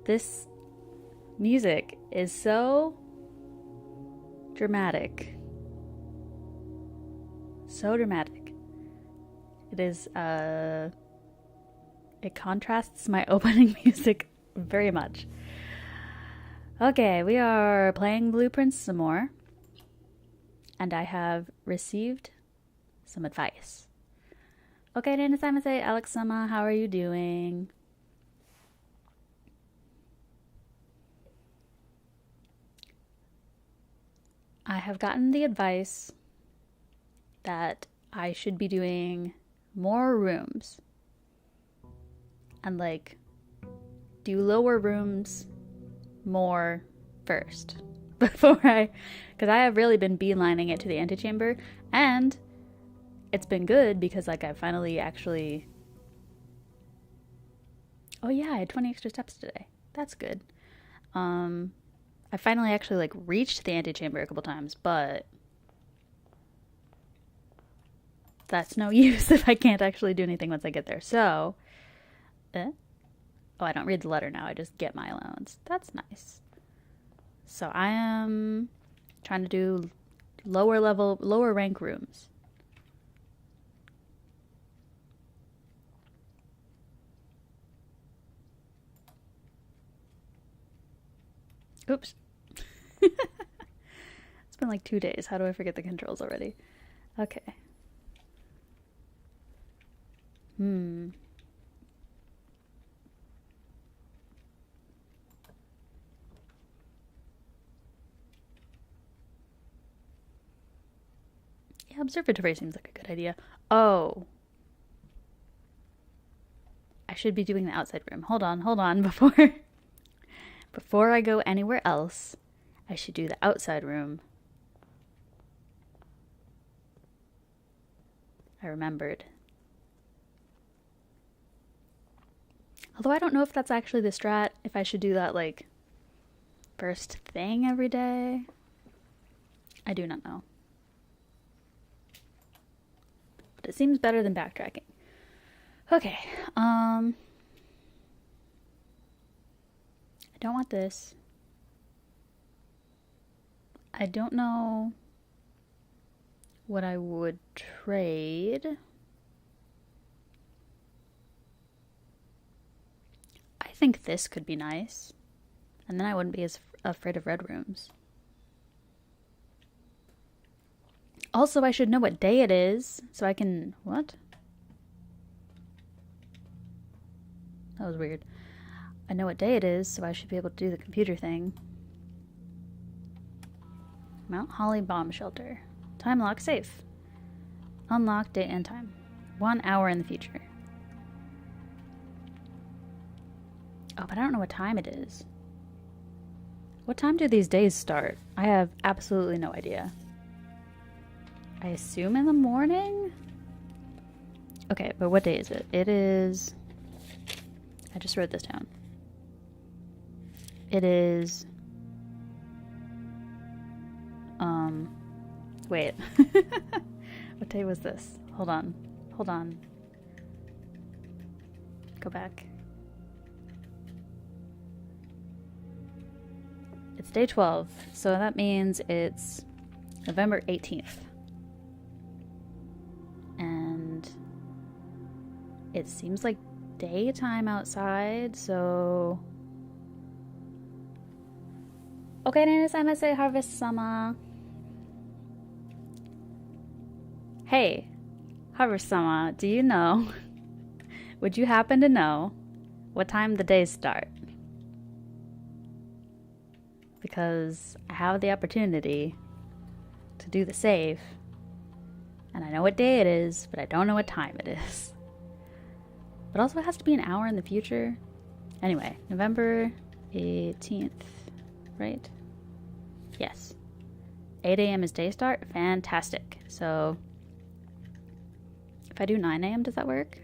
This music is so dramatic. So dramatic. It is, it contrasts my opening music very much. Okay, we are playing Blueprints some more. And I have received some advice. Okay, Dana-sama-say, Alex-sama, how are you doing? I have gotten the advice that I should be doing more rooms. And like, do lower rooms more first. Because I have really been beelining it to the antechamber. And it's been good because like I finally actually... Oh yeah, I had 20 extra steps today. That's good. I finally actually like reached the antechamber a couple times, but that's no use if I can't actually do anything once I get there. So, oh, I don't read the letter now. I just get my allowance. That's nice. So I am trying to do lower rank rooms. Oops. It's been like 2 days. How do I forget the controls already? Okay. Yeah, observatory seems like a good idea. Oh. I should be doing the outside room. Hold on. Before I go anywhere else, I should do the outside room. I remembered. Although I don't know if that's actually the strat, if I should do that like first thing every day. I do not know. But it seems better than backtracking. Okay, I don't want this. I don't know what I would trade. I think this could be nice. And then I wouldn't be as afraid of red rooms. Also, I should know what day it is, so I can... What? That was weird. I know what day it is, so I should be able to do the computer thing. Mount Holly Bomb Shelter. Time lock safe. Unlock date and time. 1 hour in the future. Oh, but I don't know what time it is. What time do these days start? I have absolutely no idea. I assume in the morning? Okay, but what day is it? It is... I just wrote this down. It is... Wait. What day was this? Hold on. Go back. It's day 12, so that means it's November 18th. And it seems like daytime outside, so... Okay, Nana-sama, say Harvest-sama. Hey, Harvest-sama, do you know? Would you happen to know what time the days start? Because I have the opportunity to do the save, and I know what day it is, but I don't know what time it is. But also it has to be an hour in the future. Anyway, November 18th, right? Yes. 8 a.m. is day start? Fantastic. So, if I do 9 a.m., does that work?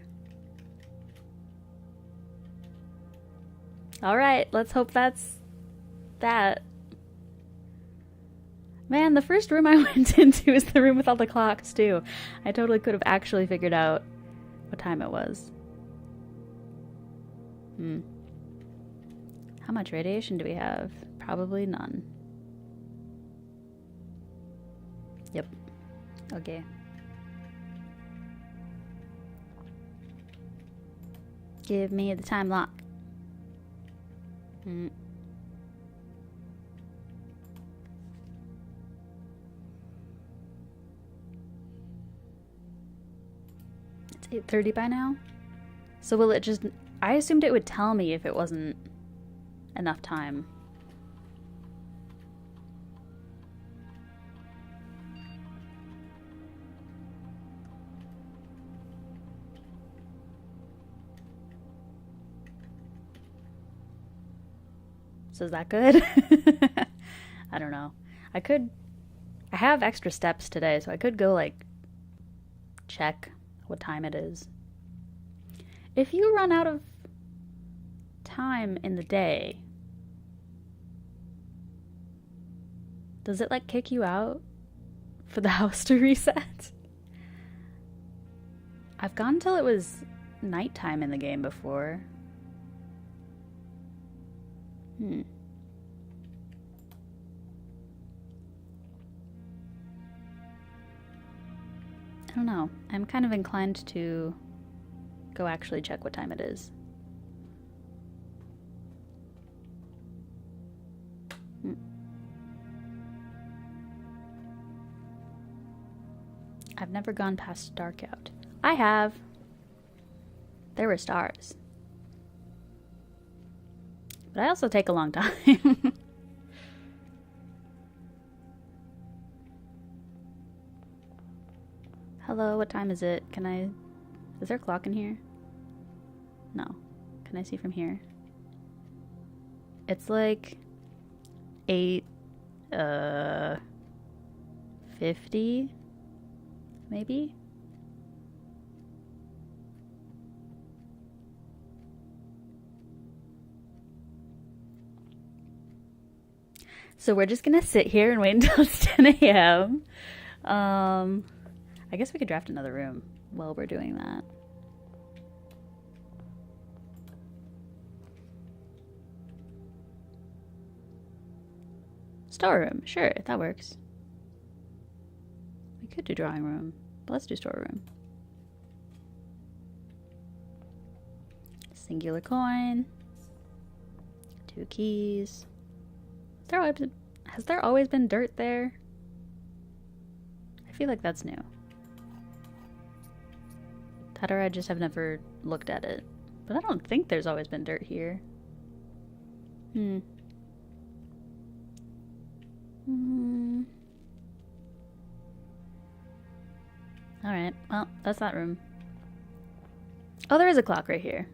Alright, let's hope that's that. Man, the first room I went into is the room with all the clocks, too. I totally could have actually figured out what time it was. How much radiation do we have? Probably none. Yep. Okay. Give me the time lock. It's 8:30 by now. So will it just... I assumed it would tell me if it wasn't enough time. So is that good? I don't know. I have extra steps today, so I could go, like, check what time it is. If you run out of time in the day, does it, like, kick you out for the house to reset? I've gone till it was nighttime in the game before. I don't know. I'm kind of inclined to go actually check what time it is. I've never gone past dark out. I have. There were stars. But I also take a long time. Hello, what time is it? Is there a clock in here? No. Can I see from here? It's like 8:50, maybe? So we're just gonna sit here and wait until it's 10 a.m. I guess we could draft another room while we're doing that. Storeroom, sure, that works. We could do drawing room, but let's do storeroom. Singular coin. 2 keys. Has there always been dirt there? I feel like that's new. That or I just have never looked at it. But I don't think there's always been dirt here. Alright, well, that's that room. Oh, there is a clock right here.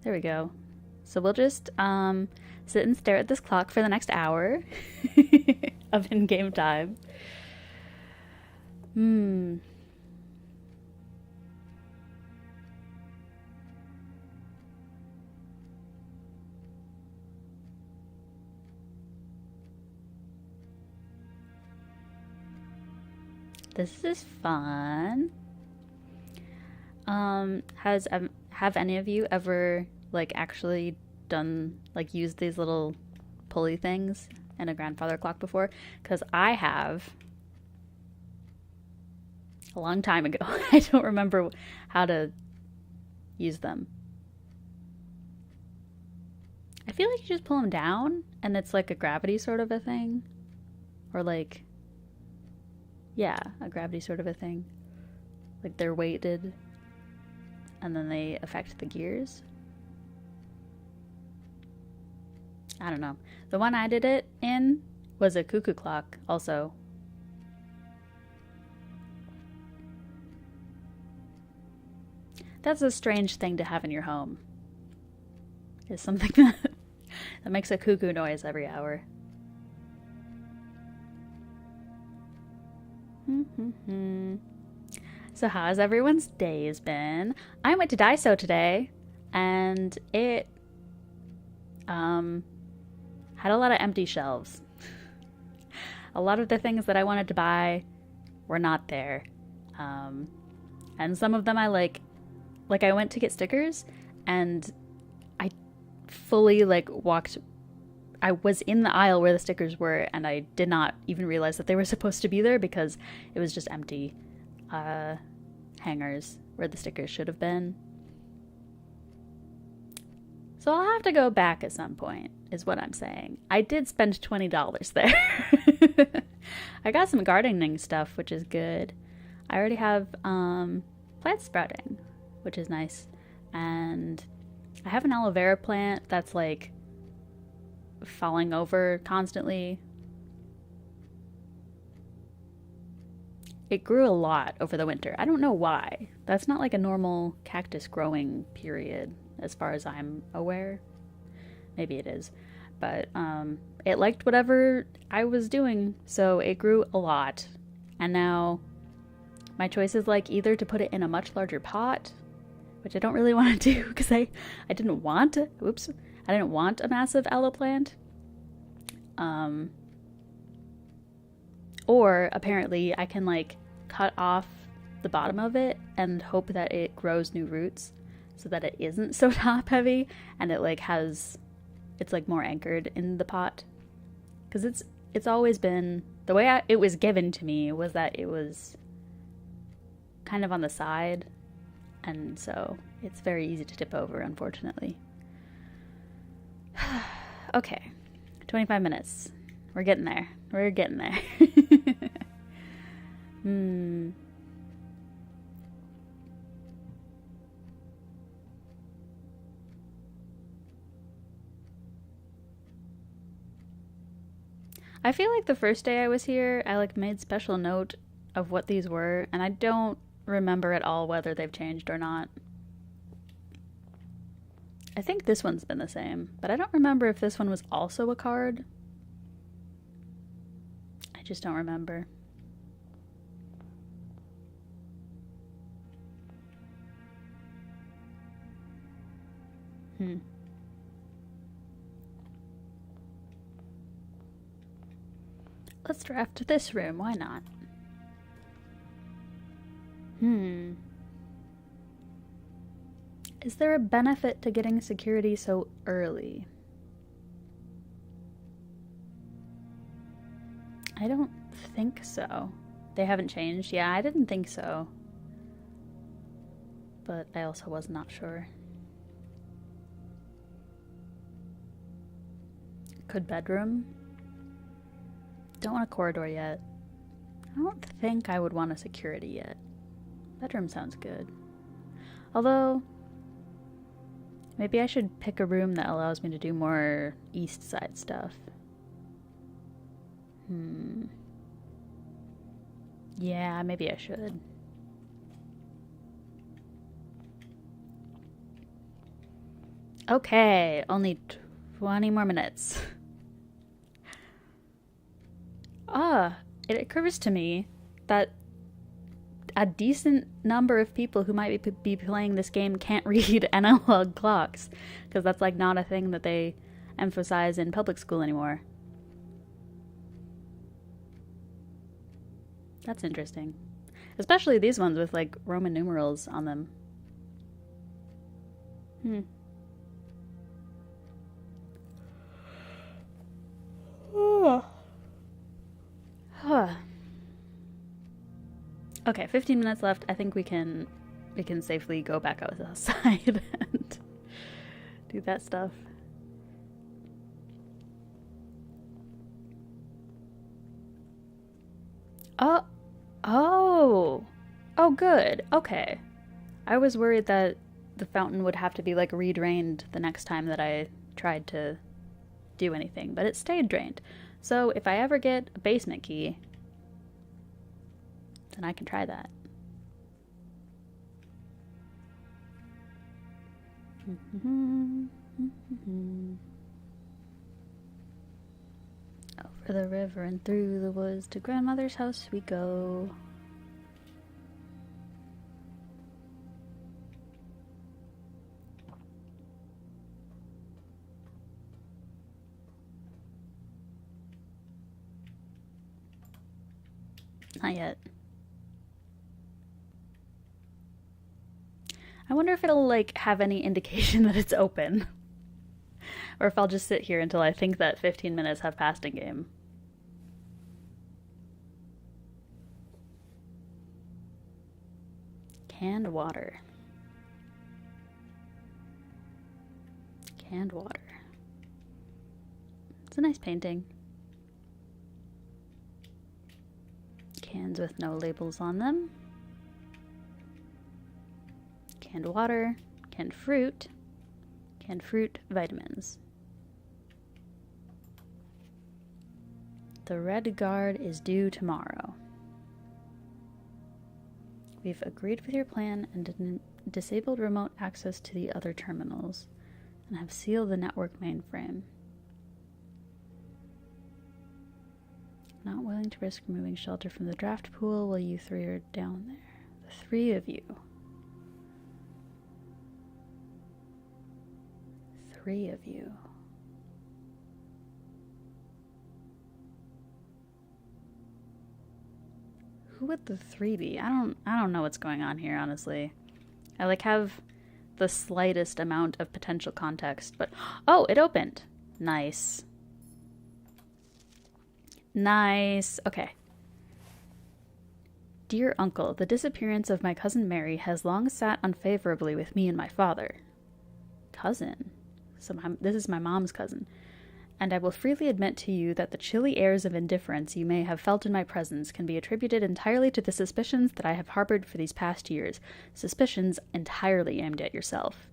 There we go. So we'll just sit and stare at this clock for the next hour of in-game time. This is fun. Have any of you ever like actually done like used these little pulley things in a grandfather clock before? Because I have a long time ago. I don't remember how to use them. I feel like you just pull them down and it's like a gravity sort of a thing, or like, yeah, a gravity sort of a thing. Like they're weighted and then they affect the gears. I don't know. The one I did it in was a cuckoo clock also. That's a strange thing to have in your home. Is something that makes a cuckoo noise every hour. So how has everyone's days been? I went to Daiso today, and it had a lot of empty shelves. A lot of the things that I wanted to buy were not there, and some of them I like I went to get stickers, and fully like I was in the aisle where the stickers were, and I did not even realize that they were supposed to be there because it was just empty hangers where the stickers should have been. So I'll have to go back at some point, is what I'm saying. I did spend $20 there. I got some gardening stuff, which is good. I already have plant sprouting, which is nice. And I have an aloe vera plant that's like falling over constantly. It grew a lot over the winter. I don't know why. That's not like a normal cactus growing period, as far as I'm aware. Maybe it is. But it liked whatever I was doing, so it grew a lot. And now my choice is like either to put it in a much larger pot, which I don't really want to do because I didn't want a massive aloe plant. Or apparently I can like cut off the bottom of it and hope that it grows new roots so that it isn't so top heavy and it like it's like more anchored in the pot. Because it's always been, the way it was given to me was that it was kind of on the side, and so it's very easy to tip over, unfortunately. Okay, 25 minutes. We're getting there. I feel like the first day I was here, I like made special note of what these were, and I don't remember at all whether they've changed or not. I think this one's been the same, but I don't remember if this one was also a card. I just don't remember. Let's draft this room, why not? Is there a benefit to getting security so early? I don't think so. They haven't changed? Yeah, I didn't think so. But I also was not sure. Could bedroom? Don't want a corridor yet. I don't think I would want a security yet. Bedroom sounds good. Although, maybe I should pick a room that allows me to do more east side stuff. Yeah, maybe I should. Okay, only 20 more minutes. It occurs to me that a decent number of people who might be playing this game can't read analog clocks, because that's like not a thing that they emphasize in public school anymore. That's interesting. Especially these ones with like Roman numerals on them. Okay, 15 minutes left. I think we can safely go back outside and do that stuff. Oh, good. Okay. I was worried that the fountain would have to be like re-drained the next time that I tried to do anything, but it stayed drained. So if I ever get a basement key, then I can try that. Over the river and through the woods to grandmother's house we go. Not yet. I wonder if it'll like have any indication that it's open. or if I'll just sit here until I think that 15 minutes have passed in game. Canned water. Canned water. It's a nice painting. Cans with no labels on them. Canned water. Canned fruit. Canned fruit vitamins. The Red Guard is due tomorrow. We've agreed with your plan and disabled remote access to the other terminals and have sealed the network mainframe. Not willing to risk removing shelter from the draft pool while you three are down there. The three of you. Three of you. Who would the three be? I don't know what's going on here, honestly. I like have the slightest amount of potential context, but oh, it opened. Nice. Nice. Okay. Dear Uncle, the disappearance of my cousin Mary has long sat unfavorably with me and my father. Cousin? So this is my mom's cousin. And I will freely admit to you that the chilly airs of indifference you may have felt in my presence can be attributed entirely to the suspicions that I have harbored for these past years, suspicions entirely aimed at yourself.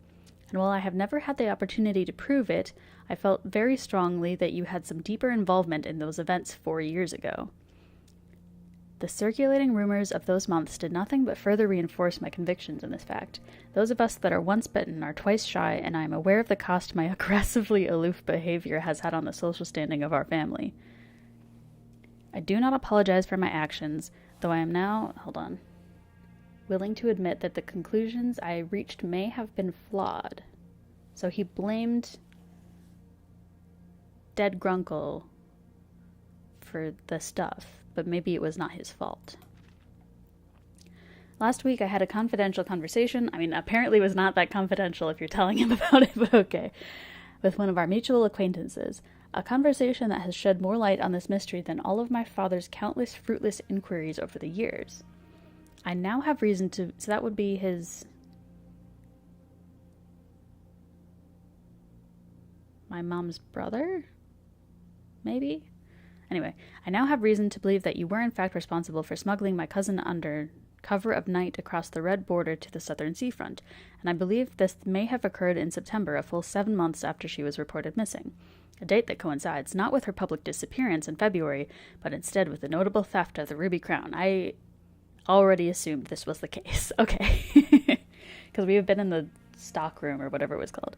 And while I have never had the opportunity to prove it, I felt very strongly that you had some deeper involvement in those events 4 years ago. The circulating rumors of those months did nothing but further reinforce my convictions in this fact. Those of us that are once bitten are twice shy, and I am aware of the cost my aggressively aloof behavior has had on the social standing of our family. I do not apologize for my actions, though I am now, willing to admit that the conclusions I reached may have been flawed. So he blamed dead Grunkle for the stuff, but maybe it was not his fault. Last week I had a confidential conversation. I mean, apparently it was not that confidential if you're telling him about it, but okay. With one of our mutual acquaintances. A conversation that has shed more light on this mystery than all of my father's countless fruitless inquiries over the years. I now have reason to... So that would be his... my mom's brother? Maybe? Anyway, I now have reason to believe that you were in fact responsible for smuggling my cousin under cover of night across the red border to the southern seafront, and I believe this may have occurred in September, a full 7 months after she was reported missing. A date that coincides not with her public disappearance in February, but instead with the notable theft of the Ruby Crown. I already assumed this was the case. Okay. Because we have been in the stock room, or whatever it was called.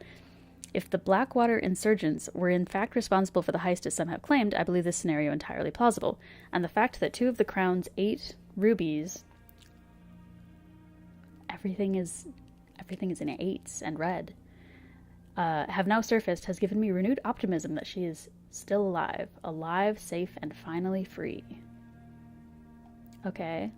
If the Blackwater insurgents were in fact responsible for the heist as some have claimed, I believe this scenario entirely plausible. And the fact that 2 of the Crown's 8 rubies... Everything is in 8s and red. Have now surfaced has given me renewed optimism that she is still alive, safe, and finally free. Okay.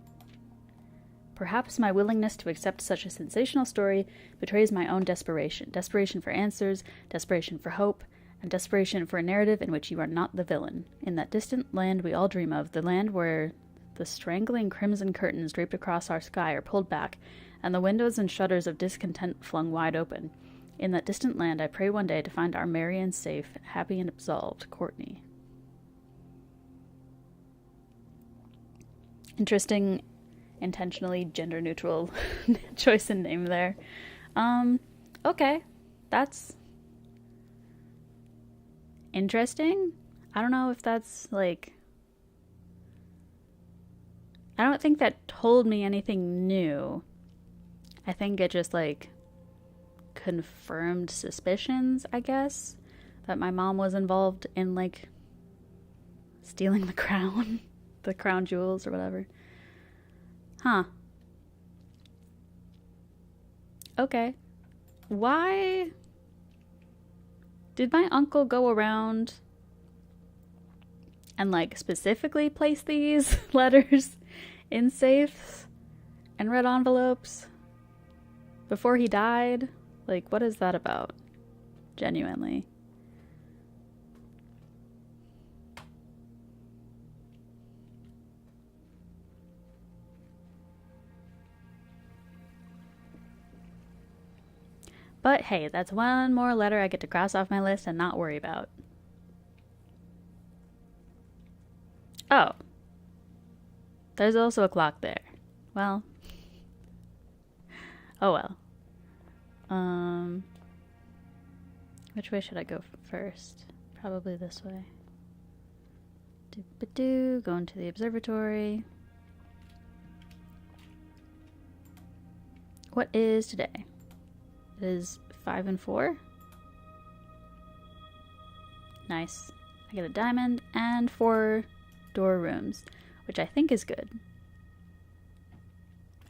Perhaps my willingness to accept such a sensational story betrays my own desperation. Desperation for answers, desperation for hope, and desperation for a narrative in which you are not the villain. In that distant land we all dream of, the land where the strangling crimson curtains draped across our sky are pulled back, and the windows and shutters of discontent flung wide open. In that distant land, I pray one day to find our merry and safe, happy and absolved Courtney. Interesting, intentionally gender-neutral choice in name there. Okay. That's interesting. I don't know if that's, like... I don't think that told me anything new. I think it just, like, confirmed suspicions, I guess, that my mom was involved in, like, stealing the crown, the crown jewels or whatever. Huh. Okay. Why did my uncle go around and, like, specifically place these letters in safes and red envelopes before he died? Like, what is that about? Genuinely. But hey, that's one more letter I get to cross off my list and not worry about. Oh. There's also a clock there. Well. Oh well. Which way should I go first? Probably this way. Doop-a-doo, going to the observatory. What is today? It is 5 and 4. Nice. I get a diamond and 4 door rooms, which I think is good.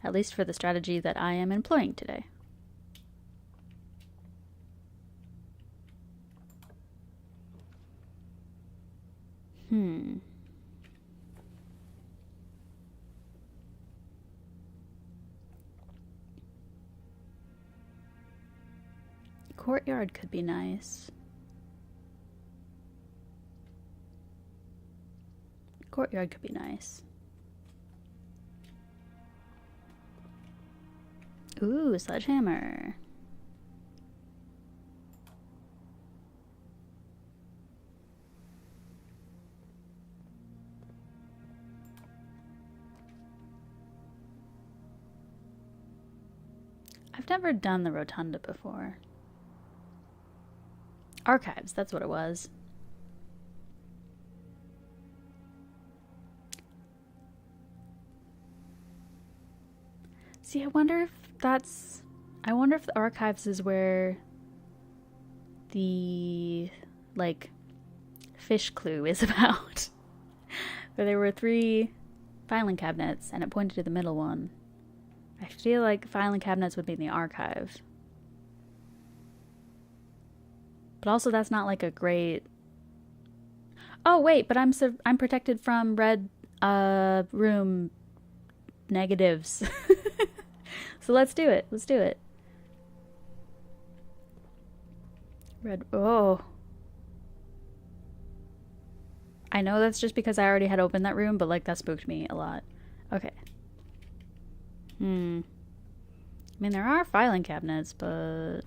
At least for the strategy that I am employing today. Courtyard could be nice. Courtyard could be nice. Ooh, sledgehammer. I've never done the rotunda before. Archives, that's what it was. See, I wonder if the archives is where the, like, fish clue is about. Where there were 3 filing cabinets, and it pointed to the middle one. I feel like filing cabinets would be in the archive. But also that's not like a great... Oh, wait, but I'm protected from red room negatives. So let's do it. Let's do it. Red... Oh. I know that's just because I already had opened that room, but like that spooked me a lot. Okay. I mean, there are filing cabinets, but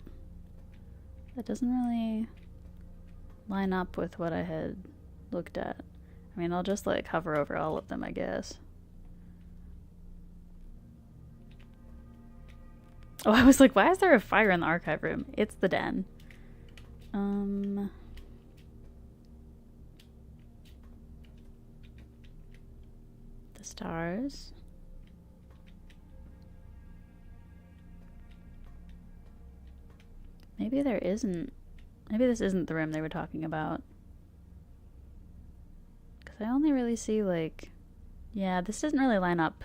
that doesn't really line up with what I had looked at. I mean, I'll just like hover over all of them, I guess. Oh, I was like, why is there a fire in the archive room? It's the den. The stars. Maybe there isn't. Maybe this isn't the room they were talking about. Because I only really see, like... Yeah, this doesn't really line up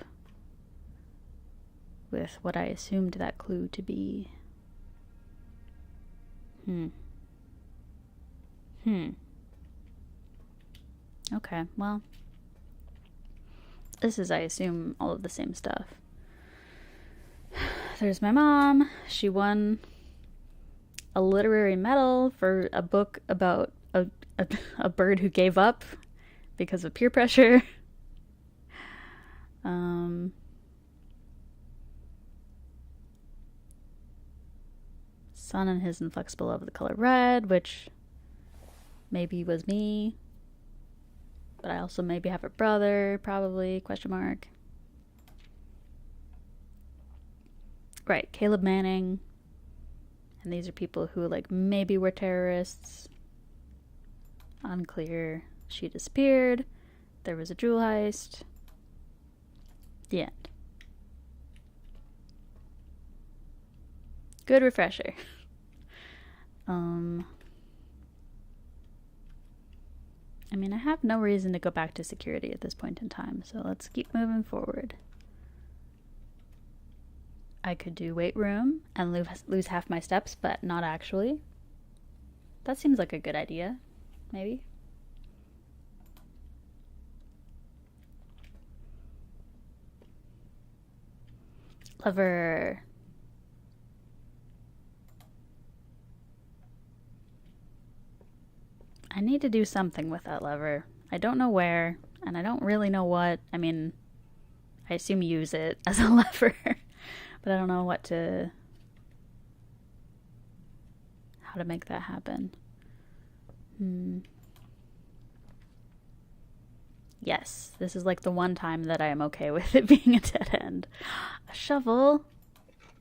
with what I assumed that clue to be. Okay, well... This is, I assume, all of the same stuff. There's my mom. She won a literary medal for a book about a bird who gave up because of peer pressure. Son and his inflexible love of the color red, which maybe was me. But I also maybe have a brother, probably, question mark. Right, Caleb Manning. And these are people who, like, maybe were terrorists. Unclear. She disappeared. There was a jewel heist. The end. Good refresher. I mean, I have no reason to go back to security at this point in time, so let's keep moving forward. I could do weight room and lose half my steps, but not actually. That seems like a good idea, maybe. Lever. I need to do something with that lever. I don't know where, and I don't really know what. I mean, I assume use it as a lever, but I don't know what to how to make that happen. Yes, this is like the one time that I am okay with it being a dead end. A shovel.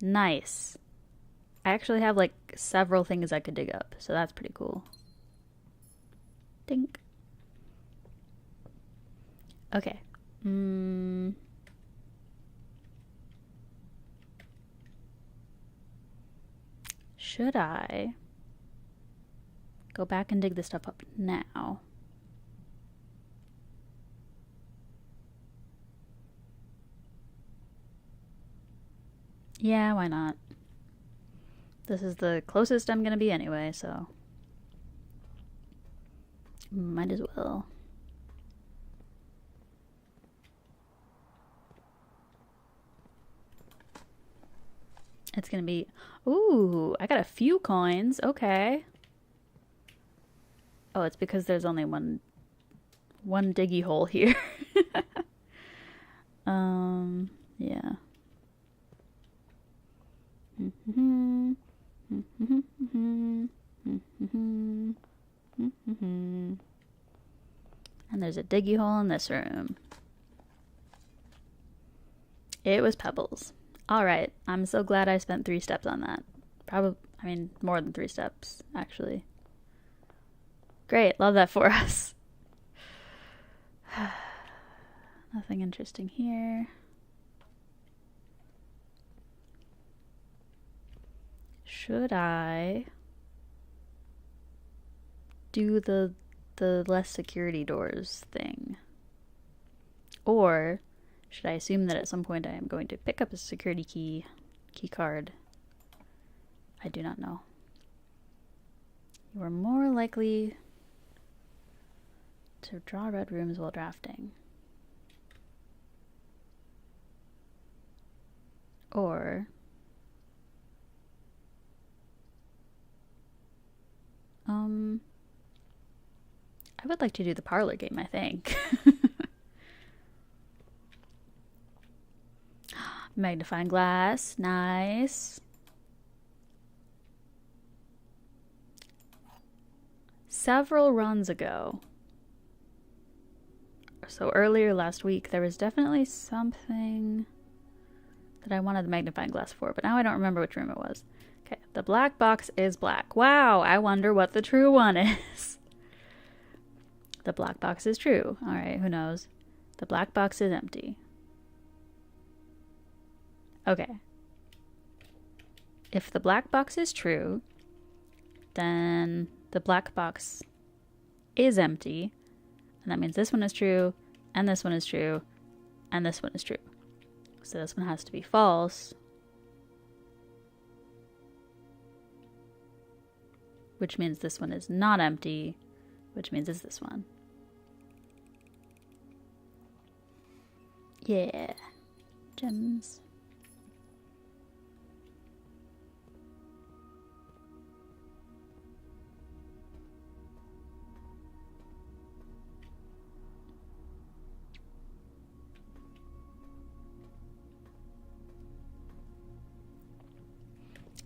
Nice. I actually have like several things I could dig up, so that's pretty cool. Dink. Okay. Should I go back and dig this stuff up now? Yeah, why not? This is the closest I'm gonna be anyway, so might as well. It's gonna be... Ooh, I got a few coins. Okay. Oh, it's because there's only one diggy hole here. Yeah. And there's a diggy hole in this room. It was pebbles. Alright, I'm so glad I spent 3 steps on that. Probably, I mean, more than 3 steps, actually. Great, love that for us. Nothing interesting here. Should I do the less security doors thing? Or should I assume that at some point I am going to pick up a security key card? I do not know. You are more likely to draw red rooms while drafting. Or I would like to do the parlor game, I think. Magnifying glass, nice. Several runs ago, so earlier last week, there was definitely something that I wanted the magnifying glass for, but now I don't remember which room it was. Okay, the black box is black. Wow, I wonder what the true one is. The black box is true. Alright, who knows? The black box is empty. Okay. If the black box is true, then the black box is empty. And that means this one is true, and this one is true, and this one is true. So this one has to be false. Which means this one is not empty, which means it's this one. Yeah. Gems.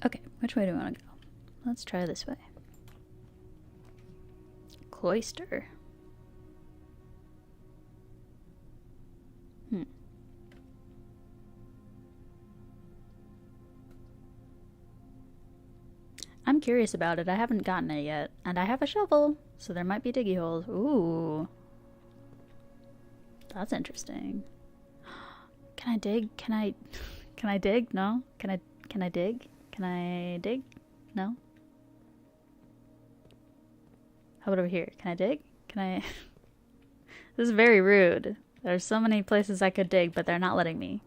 Okay, which way do we want to go? Let's try this way. Cloister. I'm curious about it. I haven't gotten it yet. And I have a shovel, so there might be diggy holes. Ooh. That's interesting. Can I dig? Can I dig? No? Can I dig? Can I dig? No? How about over here? Can I dig? Can I... This is very rude. There's so many places I could dig, but they're not letting me.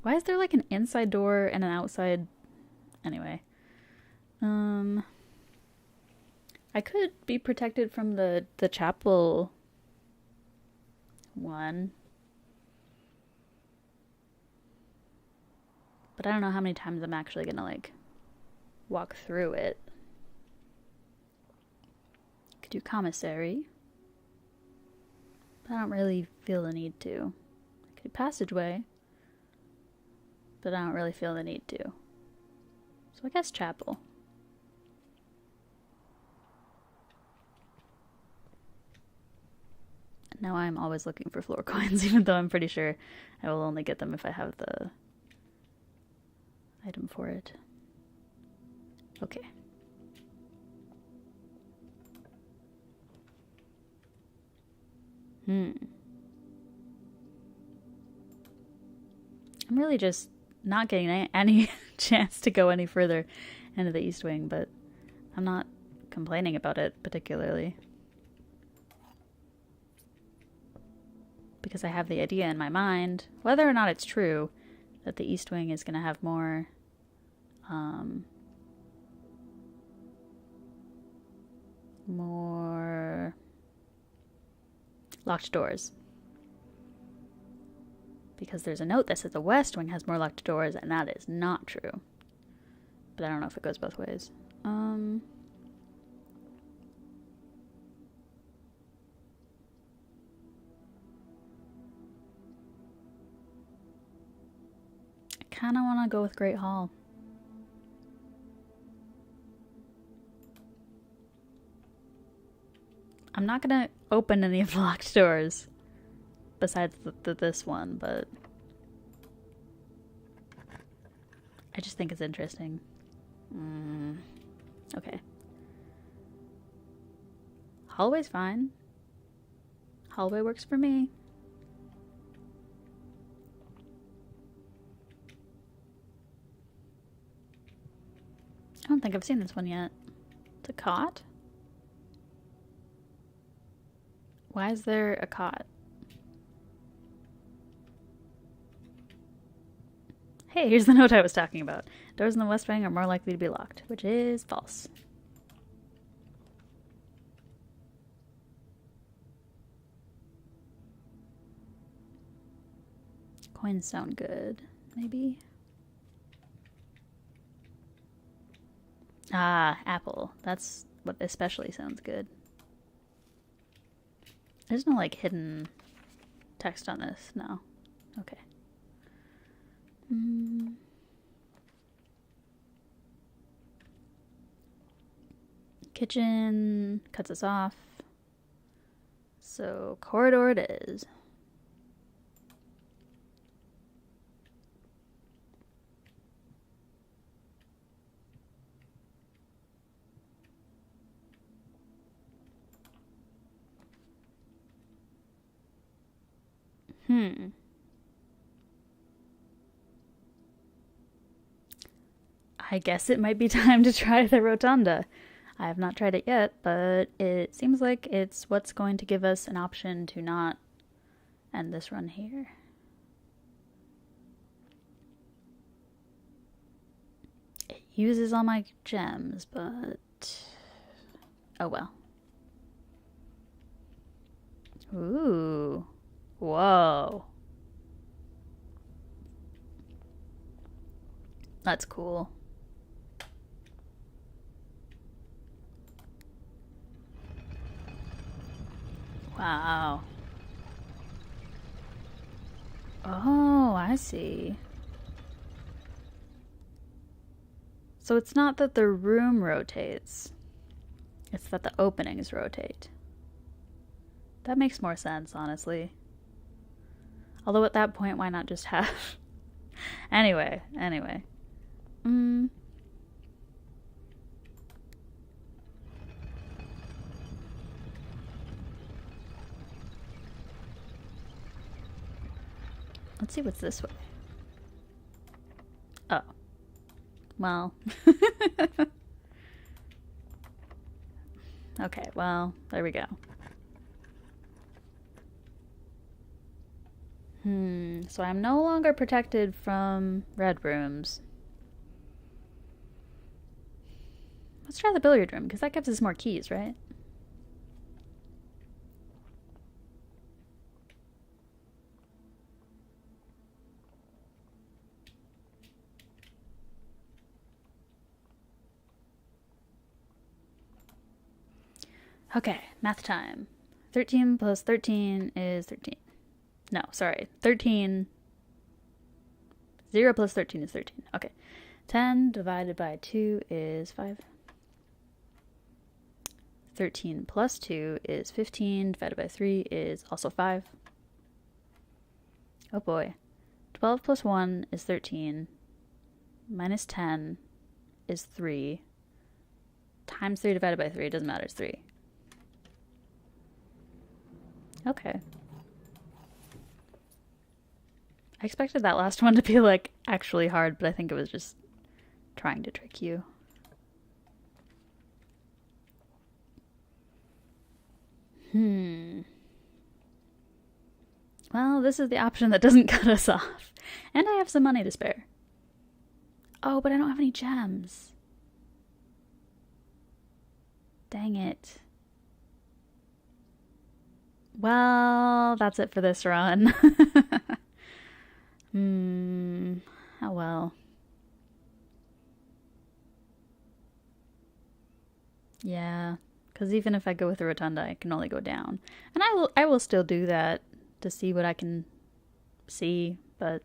Why is there like an inside door and an outside... Anyway. I could be protected from the chapel one. But I don't know how many times I'm actually gonna like walk through it. Could do commissary. But I don't really feel the need to. I could do passageway. But I don't really feel the need to. So I guess chapel. Now I'm always looking for floor coins, even though I'm pretty sure I will only get them if I have the item for it. Okay. I'm really just not getting any chance to go any further into the East Wing, but I'm not complaining about it particularly. Because I have the idea in my mind, whether or not it's true, that the East Wing is going to have more more locked doors. Because there's a note that says the West Wing has more locked doors, and that is not true. But I don't know if it goes both ways. I kind of want to go with Great Hall. I'm not going to open any of the locked doors besides this one, but I just think it's interesting. Okay. Hallway's fine. Hallway works for me. I don't think I've seen this one yet. It's a cot? Why is there a cot? Hey, here's the note I was talking about. Doors in the West Wing are more likely to be locked, which is false. Coins sound good, maybe? Ah, apple. That's what especially sounds good. There's no, like, hidden text on this. No. Okay. Kitchen cuts us off. So, corridor it is. I guess it might be time to try the rotunda. I have not tried it yet, but it seems like it's what's going to give us an option to not end this run here. It uses all my gems, but oh well. Ooh. Whoa. That's cool. Wow. Oh, I see. So it's not that the room rotates. It's that the openings rotate. That makes more sense, honestly. Although at that point, why not just have... Anyway. Let's see what's this way. Oh. Well. Okay, well, there we go. So I'm no longer protected from red rooms. Let's try the billiard room, because that gives us more keys, right? Okay, math time. 13 plus 13 is 13. No, sorry. 13. 0 plus 13 is 13. Okay. 10 divided by 2 is 5. 13 plus 2 is 15, divided by 3 is also 5. Oh boy. 12 plus 1 is 13, minus 10 is 3, times 3 divided by 3, it doesn't matter, it's 3. Okay. I expected that last one to be, like, actually hard, but I think it was just trying to trick you. Well, this is the option that doesn't cut us off. And I have some money to spare. Oh, but I don't have any gems. Dang it. Well, that's it for this run. Oh well. Yeah, because even if I go with the rotunda, I can only go down. And I will still do that to see what I can see, but...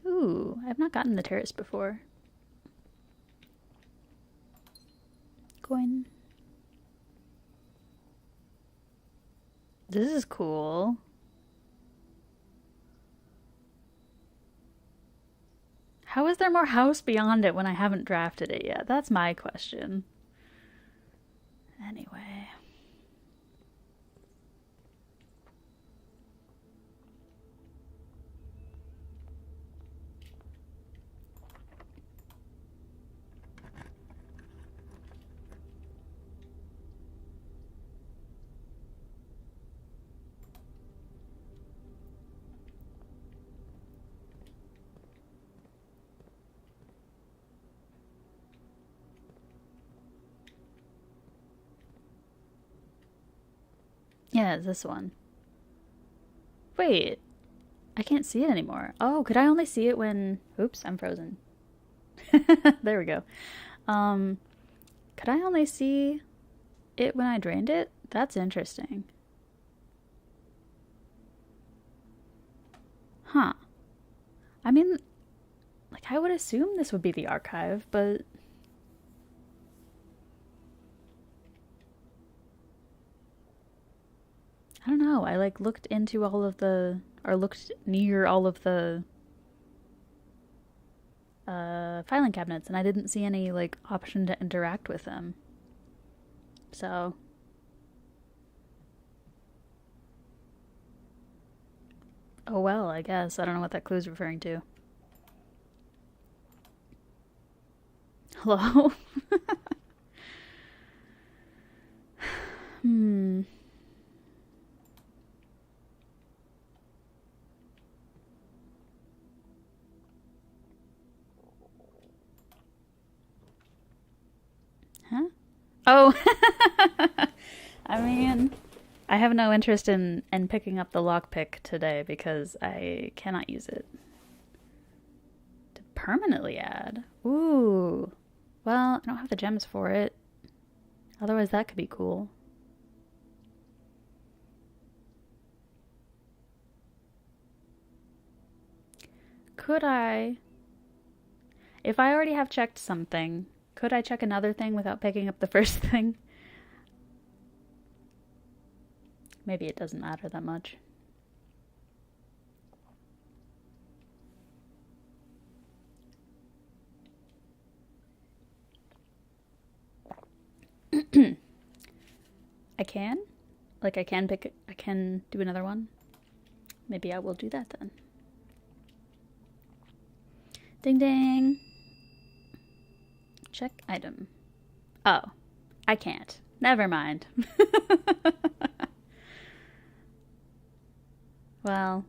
Ooh, I've not gotten the terrace before. Coin. This is cool. How is there more house beyond it when I haven't drafted it yet? That's my question. Anyway. Yeah, it's this one. Wait, I can't see it anymore. Oh, could I only see it when... Oops, I'm frozen. There we go. Could I only see it when I drained it? That's interesting. Huh. I mean, like, I would assume this would be the archive, but... I don't know, I like looked into all of the, or looked near all of the filing cabinets and I didn't see any like option to interact with them. So. Oh well, I guess. I don't know what that clue's referring to. Hello? Huh? Oh! I mean, I have no interest in picking up the lockpick today because I cannot use it. To permanently add? Ooh. Well, I don't have the gems for it. Otherwise that could be cool. Could I... If I already have checked something... Could I check another thing without picking up the first thing? Maybe it doesn't matter that much. I can? Like I can do another one? Maybe I will do that then. Ding ding! Check item. Oh, I can't. Never mind. Well.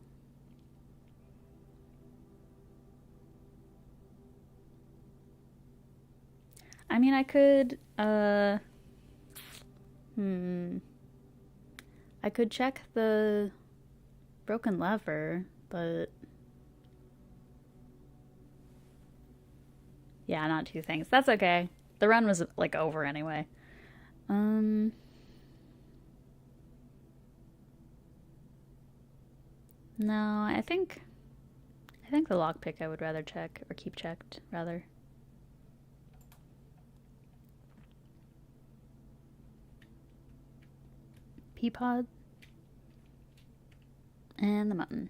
I mean, I could, I could check the broken lever, but... Yeah, not two things. That's okay. The run was, like, over anyway. No, I think the lockpick I would rather check, or keep checked, rather. Pea pod. And the mutton.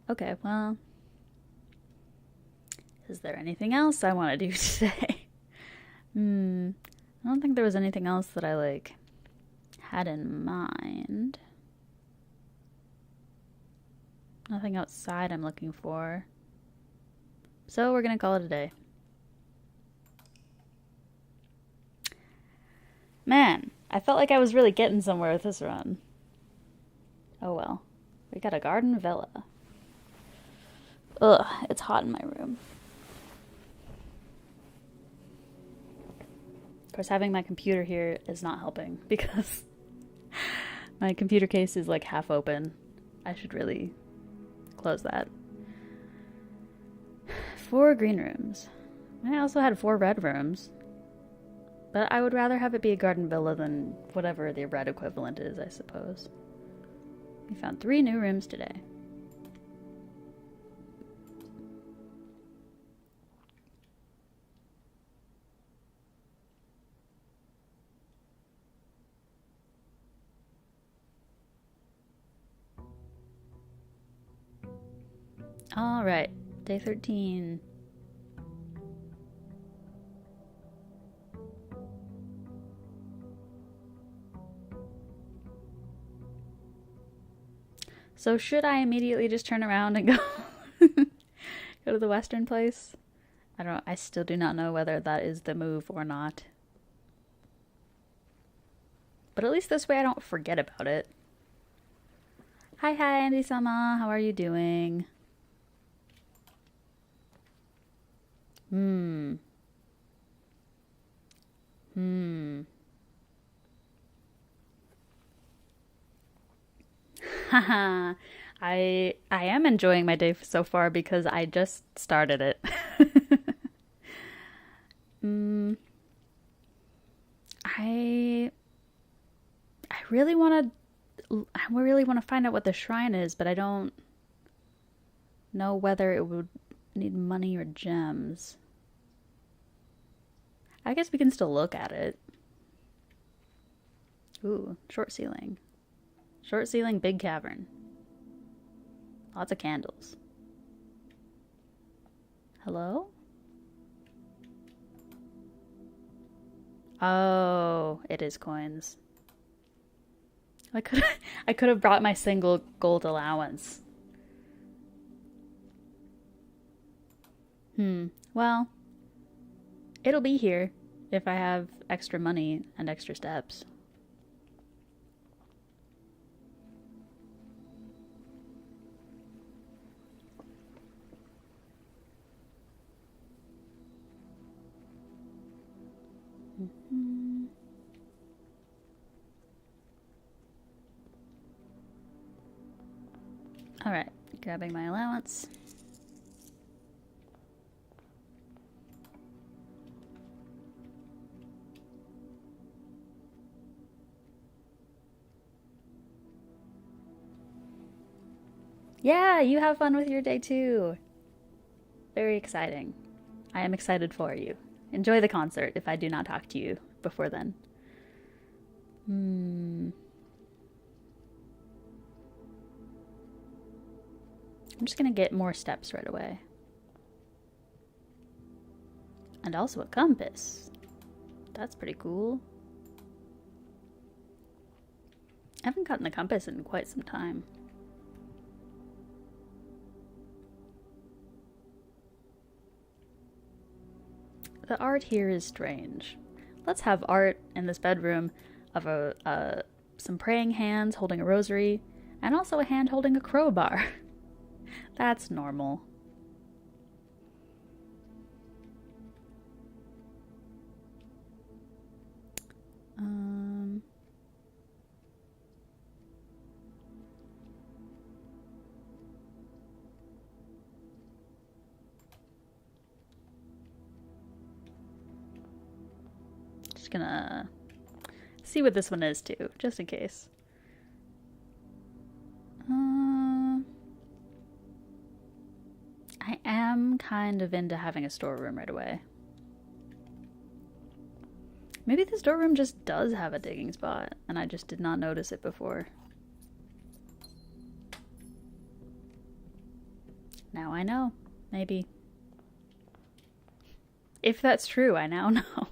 Okay, well, is there anything else I want to do today? I don't think there was anything else that I, like, had in mind. Nothing outside I'm looking for. So we're gonna call it a day. Man, I felt like I was really getting somewhere with this run. Oh well. We got a garden villa. Ugh, it's hot in my room. Of course, having my computer here is not helping because my computer case is like half open. I should really close that. 4 green rooms. I also had 4 red rooms. But I would rather have it be a garden villa than whatever the red equivalent is, I suppose. We found 3 new rooms today. All right, day 13. So should I immediately just turn around and go go to the western place? I don't know. I still do not know whether that is the move or not. But at least this way I don't forget about it. Hi, Andy-sama. How are you doing? Haha. I am enjoying my day so far because I just started it. I really want to find out what the shrine is, but I don't know whether it would need money or gems. I guess we can still look at it. Ooh, short ceiling. Short ceiling, big cavern. Lots of candles. Hello? Oh, it is coins. I could have brought my single gold allowance. Well, it'll be here if I have extra money and extra steps. All right, grabbing my allowance. Yeah, you have fun with your day too. Very exciting. I am excited for you. Enjoy the concert if I do not talk to you before then. I'm just gonna get more steps right away. And also a compass. That's pretty cool. I haven't gotten a compass in quite some time. The art here is strange. Let's have art in this bedroom of some praying hands holding a rosary, and also a hand holding a crowbar. That's normal. Just gonna see what this one is too, just in case. kind of into having a storeroom right away. Maybe the storeroom just does have a digging spot, and I just did not notice it before. Now I know. Maybe. If that's true, I now know.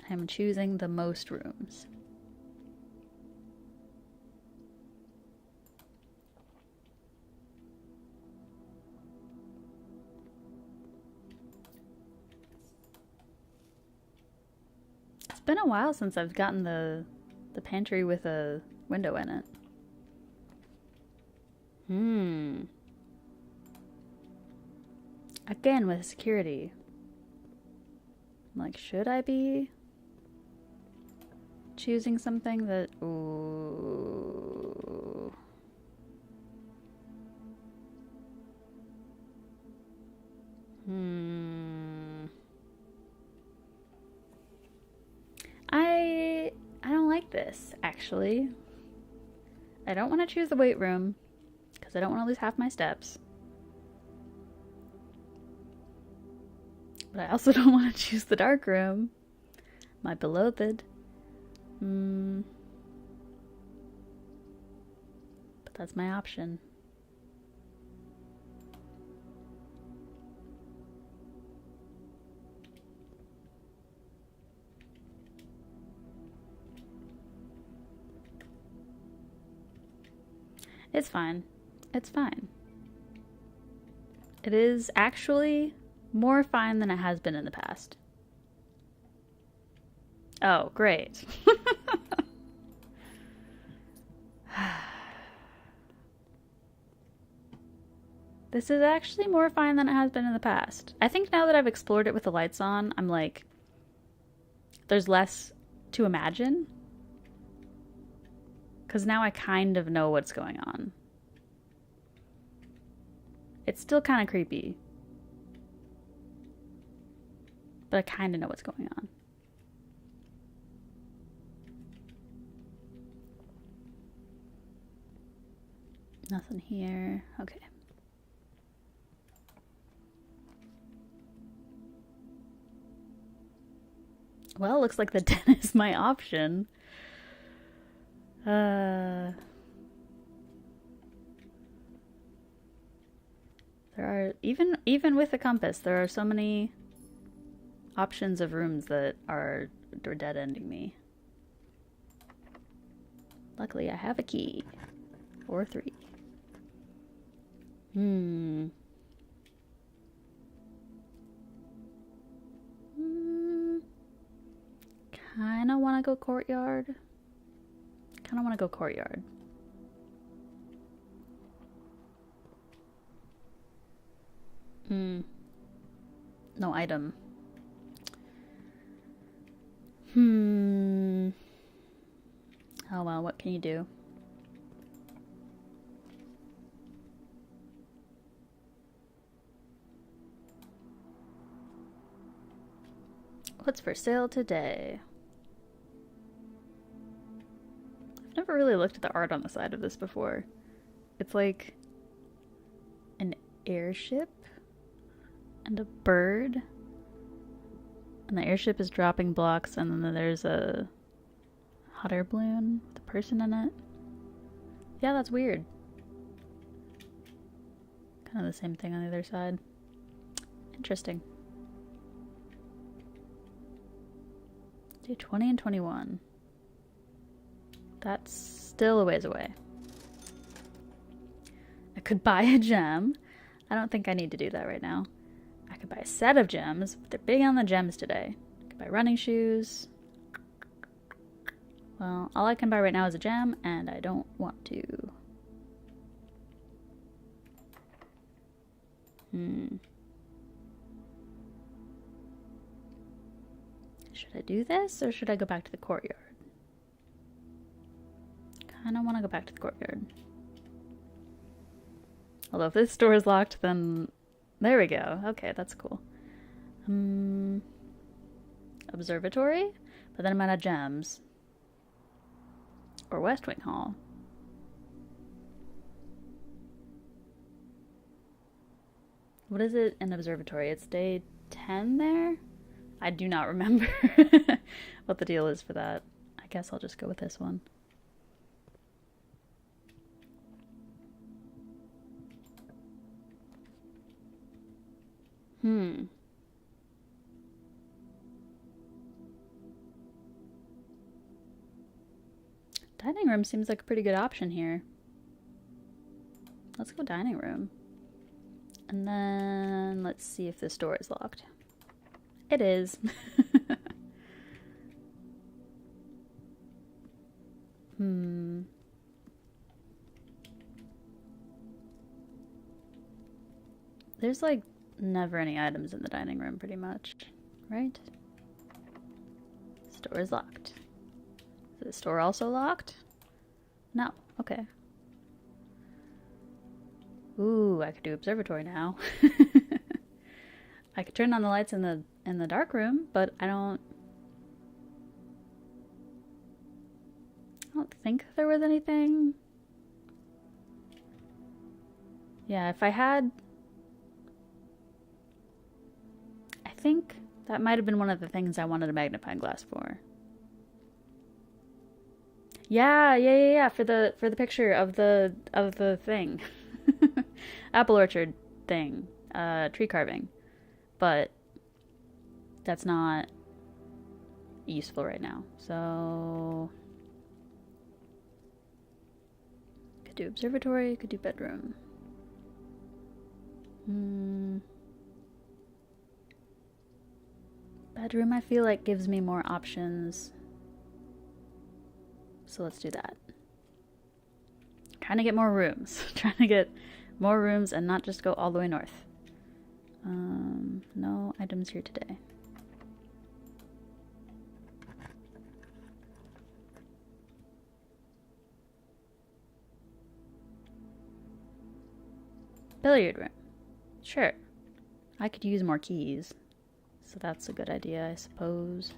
I'm choosing the most rooms. It's been a while since I've gotten the pantry with a window in it. Again with security. Like, should I be choosing something that... Ooh. I don't like this, actually. I don't want to choose the weight room because I don't want to lose half my steps. But I also don't want to choose the dark room. My beloved. But that's my option. It's fine. It's fine. It is actually more fine than it has been in the past. Oh, great. This is actually more fine than it has been in the past. I think now that I've explored it with the lights on, I'm like, there's less to imagine. Because now I kind of know what's going on. It's still kind of creepy. But I kind of know what's going on. Nothing here. Okay. Well, looks like the den is my option. There are, even with the compass, there are so many options of rooms that are dead-ending me. Luckily, I have a key. Or 3. Kinda wanna go courtyard. Kinda wanna go courtyard. No item. Oh well, what can you do? What's for sale today? I've never really looked at the art on the side of this before. It's like an airship and a bird. And the airship is dropping blocks, and then there's a hot air balloon with a person in it. Yeah, that's weird. Kind of the same thing on the other side. Interesting. Day 20 and 21. That's still a ways away. I could buy a gem. I don't think I need to do that right now. I could buy a set of gems, but they're big on the gems today. I could buy running shoes. Well, all I can buy right now is a gem, and I don't want to. Should I do this or should I go back to the courtyard? Kinda wanna go back to the courtyard. Although if this door is locked, then there we go. Okay, that's cool. Observatory? But then I'm out of gems. Or West Wing Hall. What is it in observatory? It's day 10 there? I do not remember what the deal is for that. I guess I'll just go with this one. Dining room seems like a pretty good option here. Let's go dining room. And then let's see if this door is locked. It is. There's like never any items in the dining room pretty much, right? This door is locked. Is this door also locked? No. Okay. Ooh, I could do observatory now. I could turn on the lights in the dark room, but I don't think there was anything. Yeah, if I had, I think that might have been one of the things I wanted a magnifying glass for. Yeah, for the picture of the thing. Apple orchard thing. Tree carving. But that's not useful right now. So could do observatory, could do bedroom. Bedroom I feel like gives me more options. So let's do that. Trying to get more rooms. Trying to get more rooms and not just go all the way north. No items here today. Billiard room. Sure. I could use more keys. So that's a good idea, I suppose.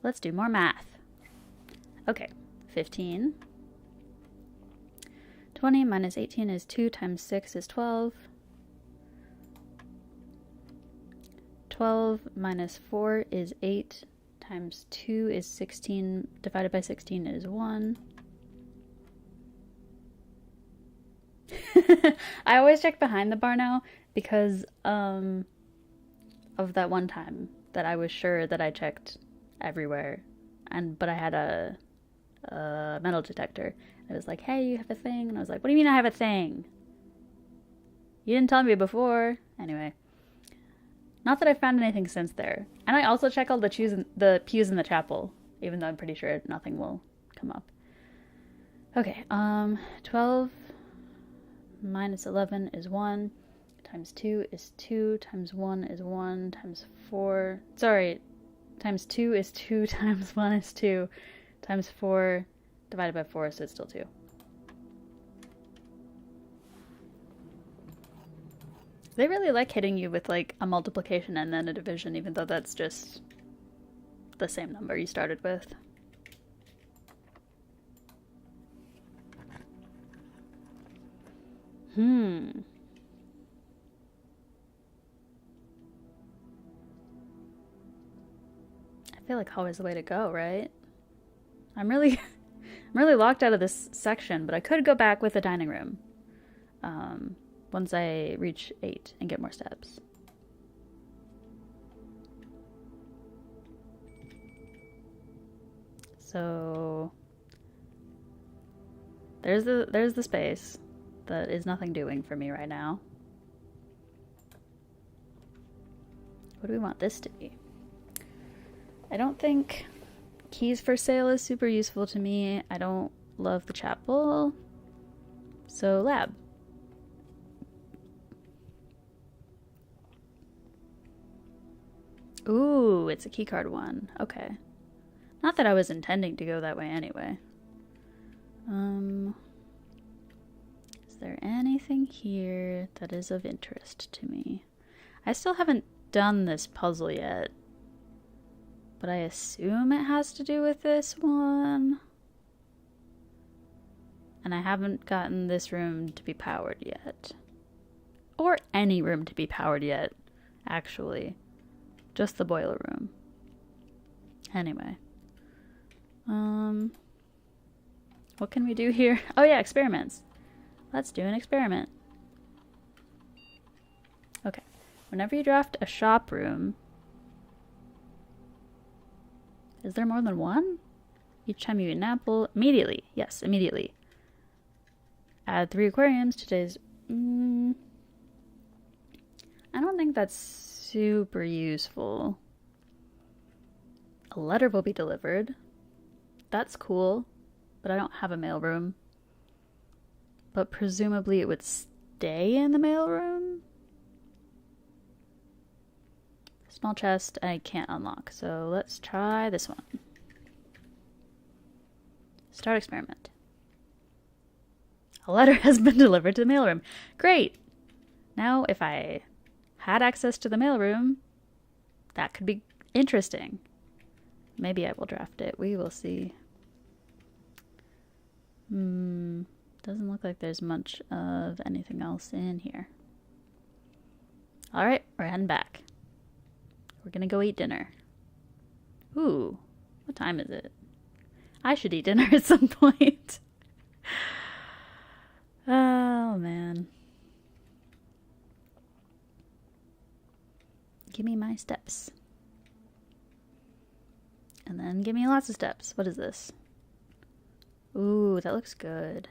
Let's do more math. Okay, 15. 20 minus 18 is 2 times 6 is 12. 12 minus 4 is 8 times 2 is 16. Divided by 16 is 1. I always check behind the bar now because of that one time that I was sure that I checked everywhere, but I had a metal detector. It was like, hey, you have a thing? And I was like, what do you mean I have a thing? You didn't tell me before. Anyway. Not that I found anything since there. And I also check all the pews in the chapel, even though I'm pretty sure nothing will come up. Okay, 12 minus 11 is 1, times 2 is 2, times 1 is 1, times 4... Sorry, times 2 is 2, times 1 is 2, times 4 divided by 4, so it's still 2. They really like hitting you with like a multiplication and then a division, even though that's just the same number you started with. I feel like hallway's the way to go, right? I'm really locked out of this section, but I could go back with the dining room. Once I reach 8 and get more steps. So there's the space that is nothing doing for me right now. What do we want this to be? I don't think keys for sale is super useful to me. I don't love the chapel. So lab. Ooh, it's a keycard one. Okay. Not that I was intending to go that way anyway. Is there anything here that is of interest to me? I still haven't done this puzzle yet, but I assume it has to do with this one. And I haven't gotten this room to be powered yet. Or any room to be powered yet, actually. Just the boiler room. Anyway. What can we do here? Oh yeah, experiments. Let's do an experiment. Okay. Whenever you draft a shop room... Is there more than one? Each time you eat an apple... Immediately. Yes, immediately. Add 3 aquariums. Today's... I don't think that's super useful. A letter will be delivered. That's cool. But I don't have a mailroom. But presumably it would stay in the mailroom? Small chest I can't unlock. So let's try this one. Start experiment. A letter has been delivered to the mailroom. Great! Now, if I had access to the mailroom, that could be interesting. Maybe I will draft it. We will see. Doesn't look like there's much of anything else in here. Alright, we're heading back. We're gonna go eat dinner. Ooh, what time is it? I should eat dinner at some point. Oh, man. Give me my steps. And then give me lots of steps. What is this? Ooh, that looks good.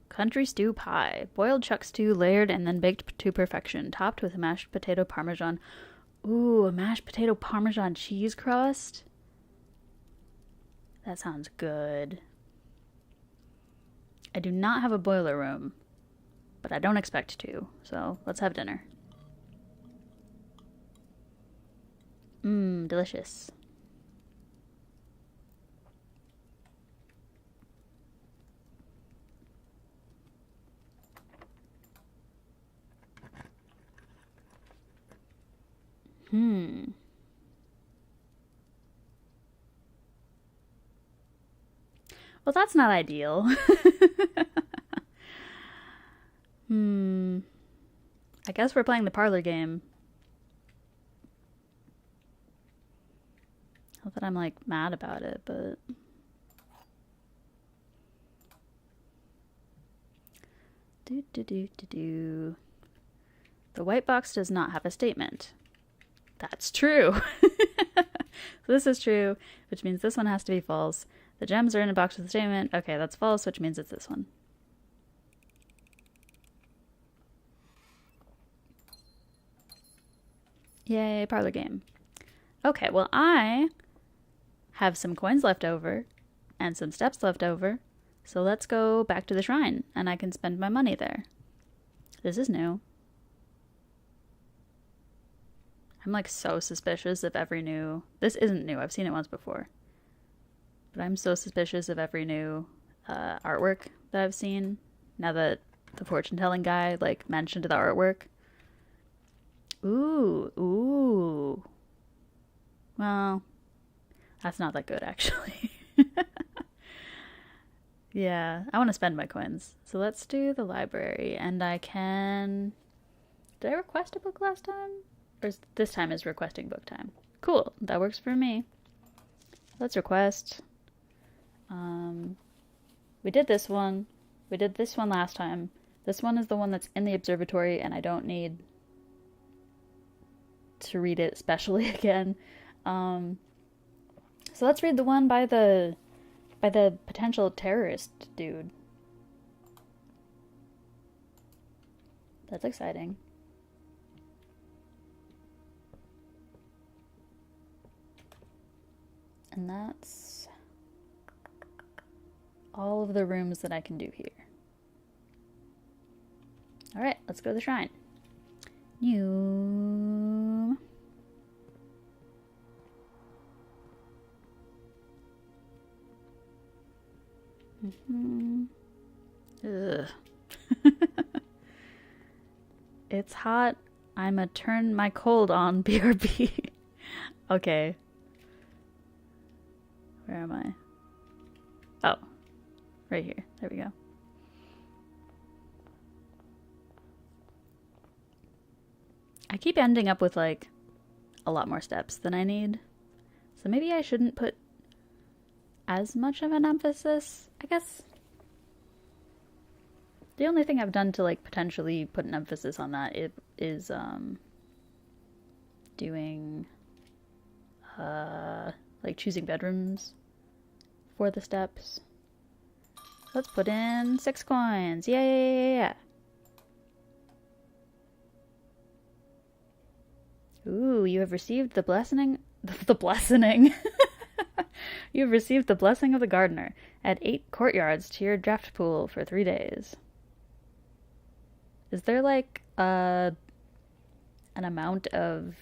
Country stew pie. Boiled chuck stew layered and then baked to perfection. Topped with a mashed potato parmesan. Ooh, a mashed potato parmesan cheese crust? That sounds good. I do not have a boiler room, but I don't expect to, so let's have dinner. Delicious. Well, that's not ideal. I guess we're playing the parlor game. Not that I'm, like, mad about it, but... The white box does not have a statement. That's true. So this is true, which means this one has to be false. The gems are in a box with a statement. Okay, that's false, which means it's this one. Yay, parlor game. Okay, well, I have some coins left over and some steps left over. So let's go back to the shrine and I can spend my money there. This is new. I'm like so suspicious of every new... This isn't new, I've seen it once before. But I'm so suspicious of every new artwork that I've seen. Now that the fortune-telling guy like mentioned the artwork. Ooh. Well, that's not that good actually. Yeah, I want to spend my coins. So let's do the library and I can... Did I request a book last time? Or this time is requesting book time. Cool, that works for me. Let's request. We did this one. We did this one last time. This one is the one that's in the observatory and I don't need to read it specially again. So let's read the one by the potential terrorist dude. That's exciting. And that's all of the rooms that I can do here. Alright, let's go to the shrine. New Ugh. It's hot. I'ma turn my cold on, BRB. Okay. Where am I? Oh. Right here. There we go. I keep ending up with, like, a lot more steps than I need. So maybe I shouldn't put as much of an emphasis, I guess. The only thing I've done to, like, potentially put an emphasis on that is doing, like, choosing bedrooms for the steps. Let's put in 6 coins. Yeah. Ooh, you have received the blessing. The blessing. You have received the blessing of the gardener. Add 8 courtyards to your draft pool for 3 days. Is there like an amount of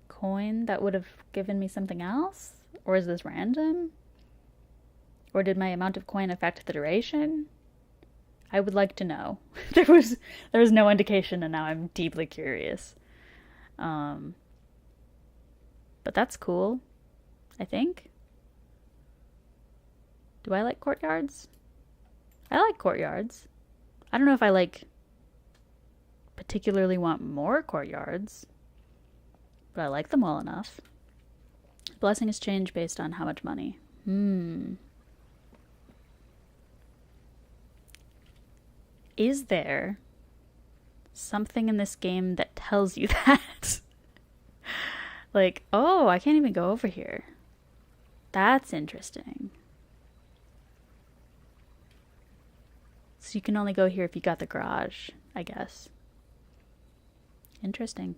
coin that would have given me something else? Or is this random? Or did my amount of coin affect the duration? I would like to know. There was no indication, and now I'm deeply curious. But that's cool, I think. Do I like courtyards? I like courtyards. I don't know if I like particularly want more courtyards, but I like them well enough. Blessing is changed based on how much money. Is there something in this game that tells you that? Like, oh, I can't even go over here. That's interesting. So you can only go here if you got the garage, I guess. Interesting.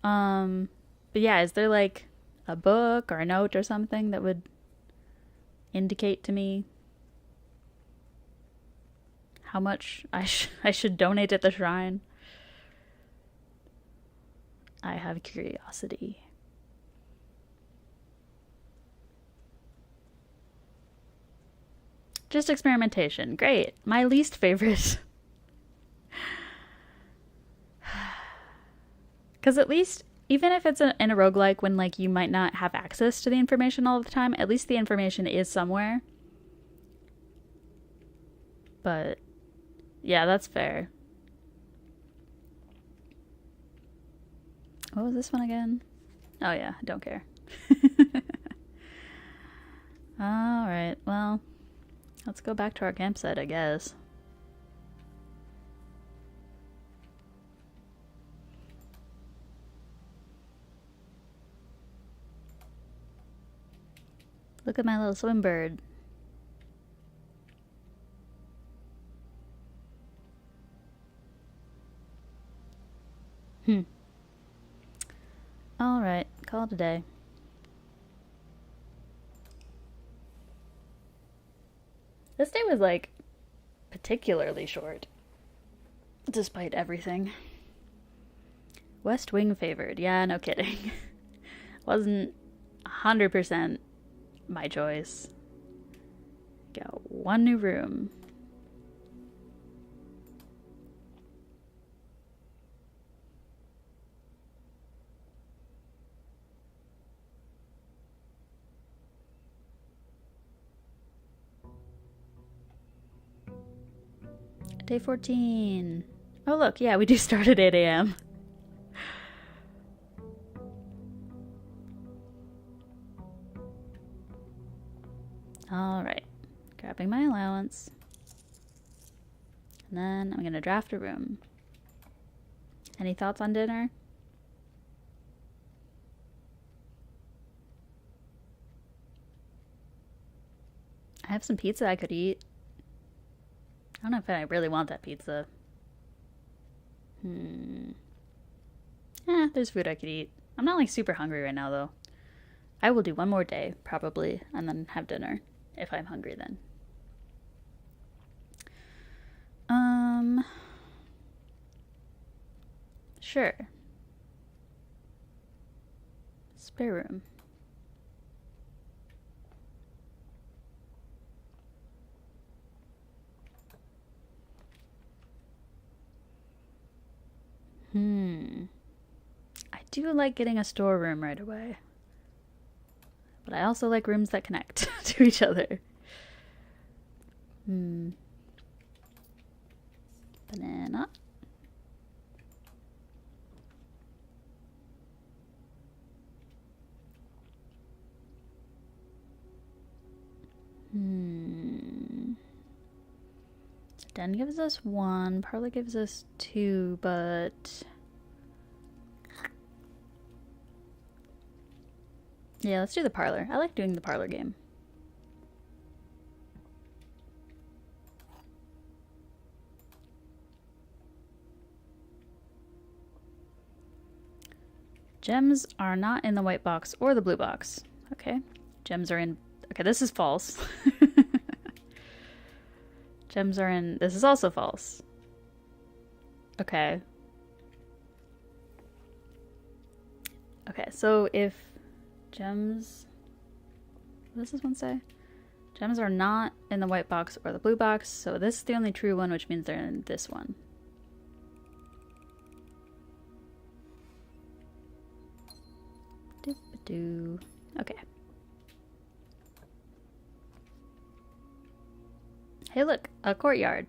But yeah, is there like a book or a note or something that would indicate to me how much I should donate at the shrine? I have curiosity. Just experimentation. Great. My least favorite. Because at least, even if it's in a roguelike when like you might not have access to the information all the time, at least the information is somewhere. But yeah, that's fair. What was this one again? Oh yeah, I don't care. Alright, well, let's go back to our campsite, I guess. Look at my little swim bird. Alright, call it a day. This day was, like, particularly short. Despite everything. West Wing favored. Yeah, no kidding. Wasn't 100% my choice. Got one new room. Day 14. Oh look, yeah, we do start at 8 a.m. Alright, grabbing my allowance. And then I'm gonna draft a room. Any thoughts on dinner? I have some pizza I could eat. I don't know if I really want that pizza. There's food I could eat. I'm not like super hungry right now though. I will do one more day, probably, and then have dinner. If I'm hungry then. Sure. Spare room. I do like getting a storeroom right away. But I also like rooms that connect to each other. Banana. Den gives us 1, Parlor gives us 2, but... yeah, let's do the Parlor. I like doing the Parlor game. Gems are not in the white box or the blue box. Okay. Gems are in... okay, this is false. Gems are in... this is also false. Okay. Okay, so if gems... what does this one say? Gems are not in the white box or the blue box, so this is the only true one, which means they're in this one. Doop-a-doo. Okay. Hey look, a courtyard.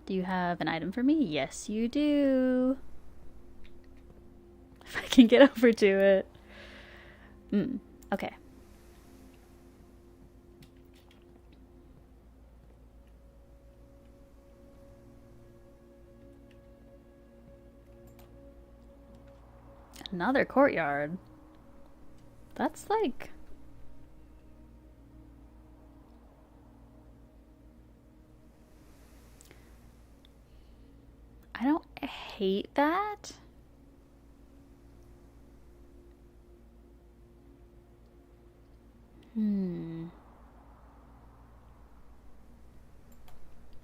Do you have an item for me? Yes, you do. If I can get over to it. Okay. Another courtyard. That's like... I don't hate that.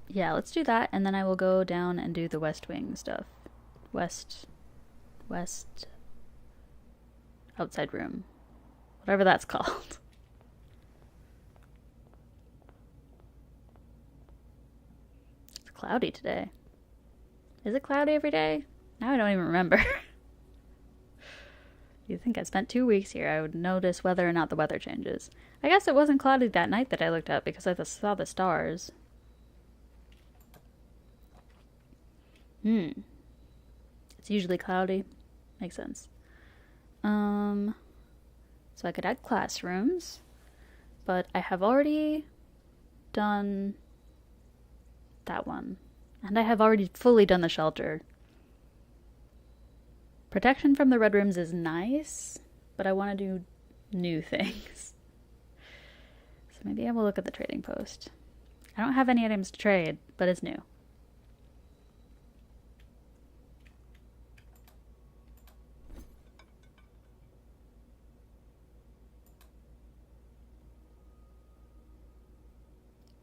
Yeah, let's do that, and then I will go down and do the West Wing stuff. West... outside room. Whatever that's called. It's cloudy today. Is it cloudy every day? Now I don't even remember. You'd think I spent 2 weeks here, I would notice whether or not the weather changes. I guess it wasn't cloudy that night that I looked up because I saw the stars. It's usually cloudy. Makes sense. So I could add classrooms, but I have already done that one. And I have already fully done the shelter. Protection from the red rooms is nice, but I want to do new things. So maybe I will look at the trading post. I don't have any items to trade, but it's new.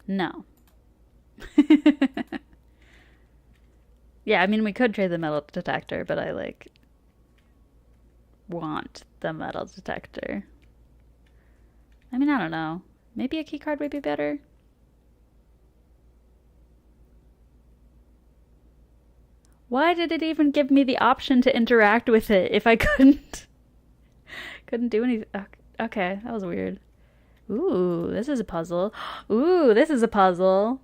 No. Yeah, I mean, we could trade the metal detector, but I, like, want the metal detector. I mean, I don't know. Maybe a keycard would be better? Why did it even give me the option to interact with it if I couldn't do anything? Okay, that was weird. Ooh, this is a puzzle. Ooh, this is a puzzle.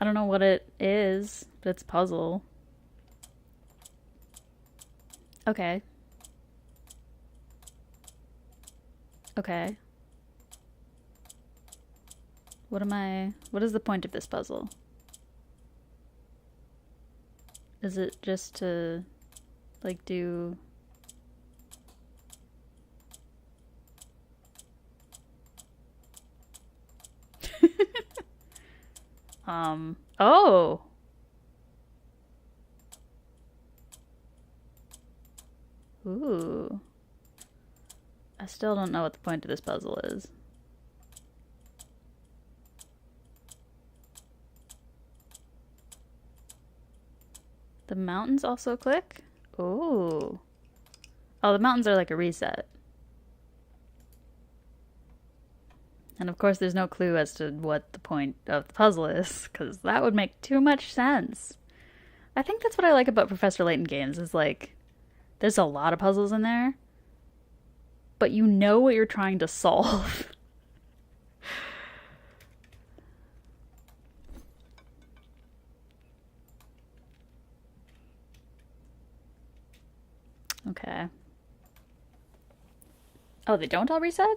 I don't know what it is, but it's a puzzle. Okay. Okay. What is the point of this puzzle? Is it just to, like, do... oh! Ooh. I still don't know what the point of this puzzle is. The mountains also click? Ooh. Oh, the mountains are like a reset. And of course, there's no clue as to what the point of the puzzle is, because that would make too much sense. I think that's what I like about Professor Layton games, is like, there's a lot of puzzles in there, but you know what you're trying to solve. Okay. Oh, they don't all reset?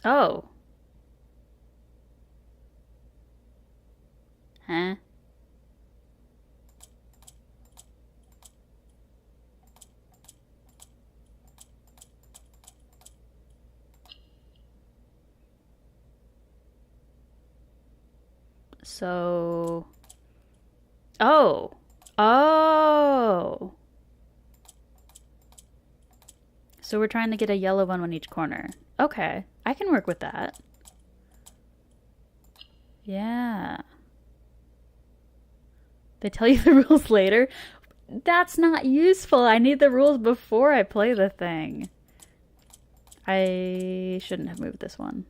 Oh. Huh? So... Oh. Oh. So we're trying to get a yellow one on each corner. Okay. I can work with that. Yeah. They tell you the rules later? That's not useful. I need the rules before I play the thing. I shouldn't have moved this one.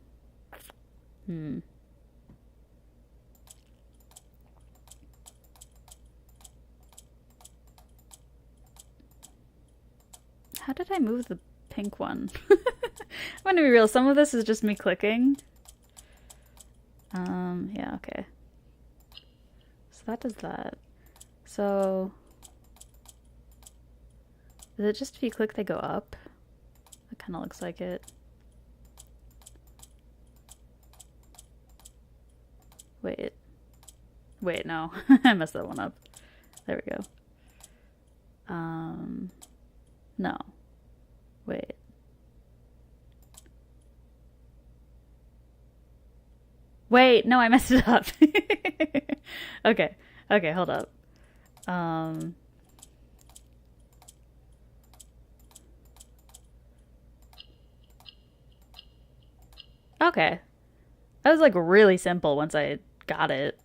How did I move the pink one? I'm gonna be real, some of this is just me clicking. Yeah, okay. So that does that. So... is it just if you click they go up? That kind of looks like it. Wait. Wait, no. I messed that one up. There we go. No. Wait. Wait, no, I messed it up. Okay. Okay, hold up. Okay. That was like really simple once I got it.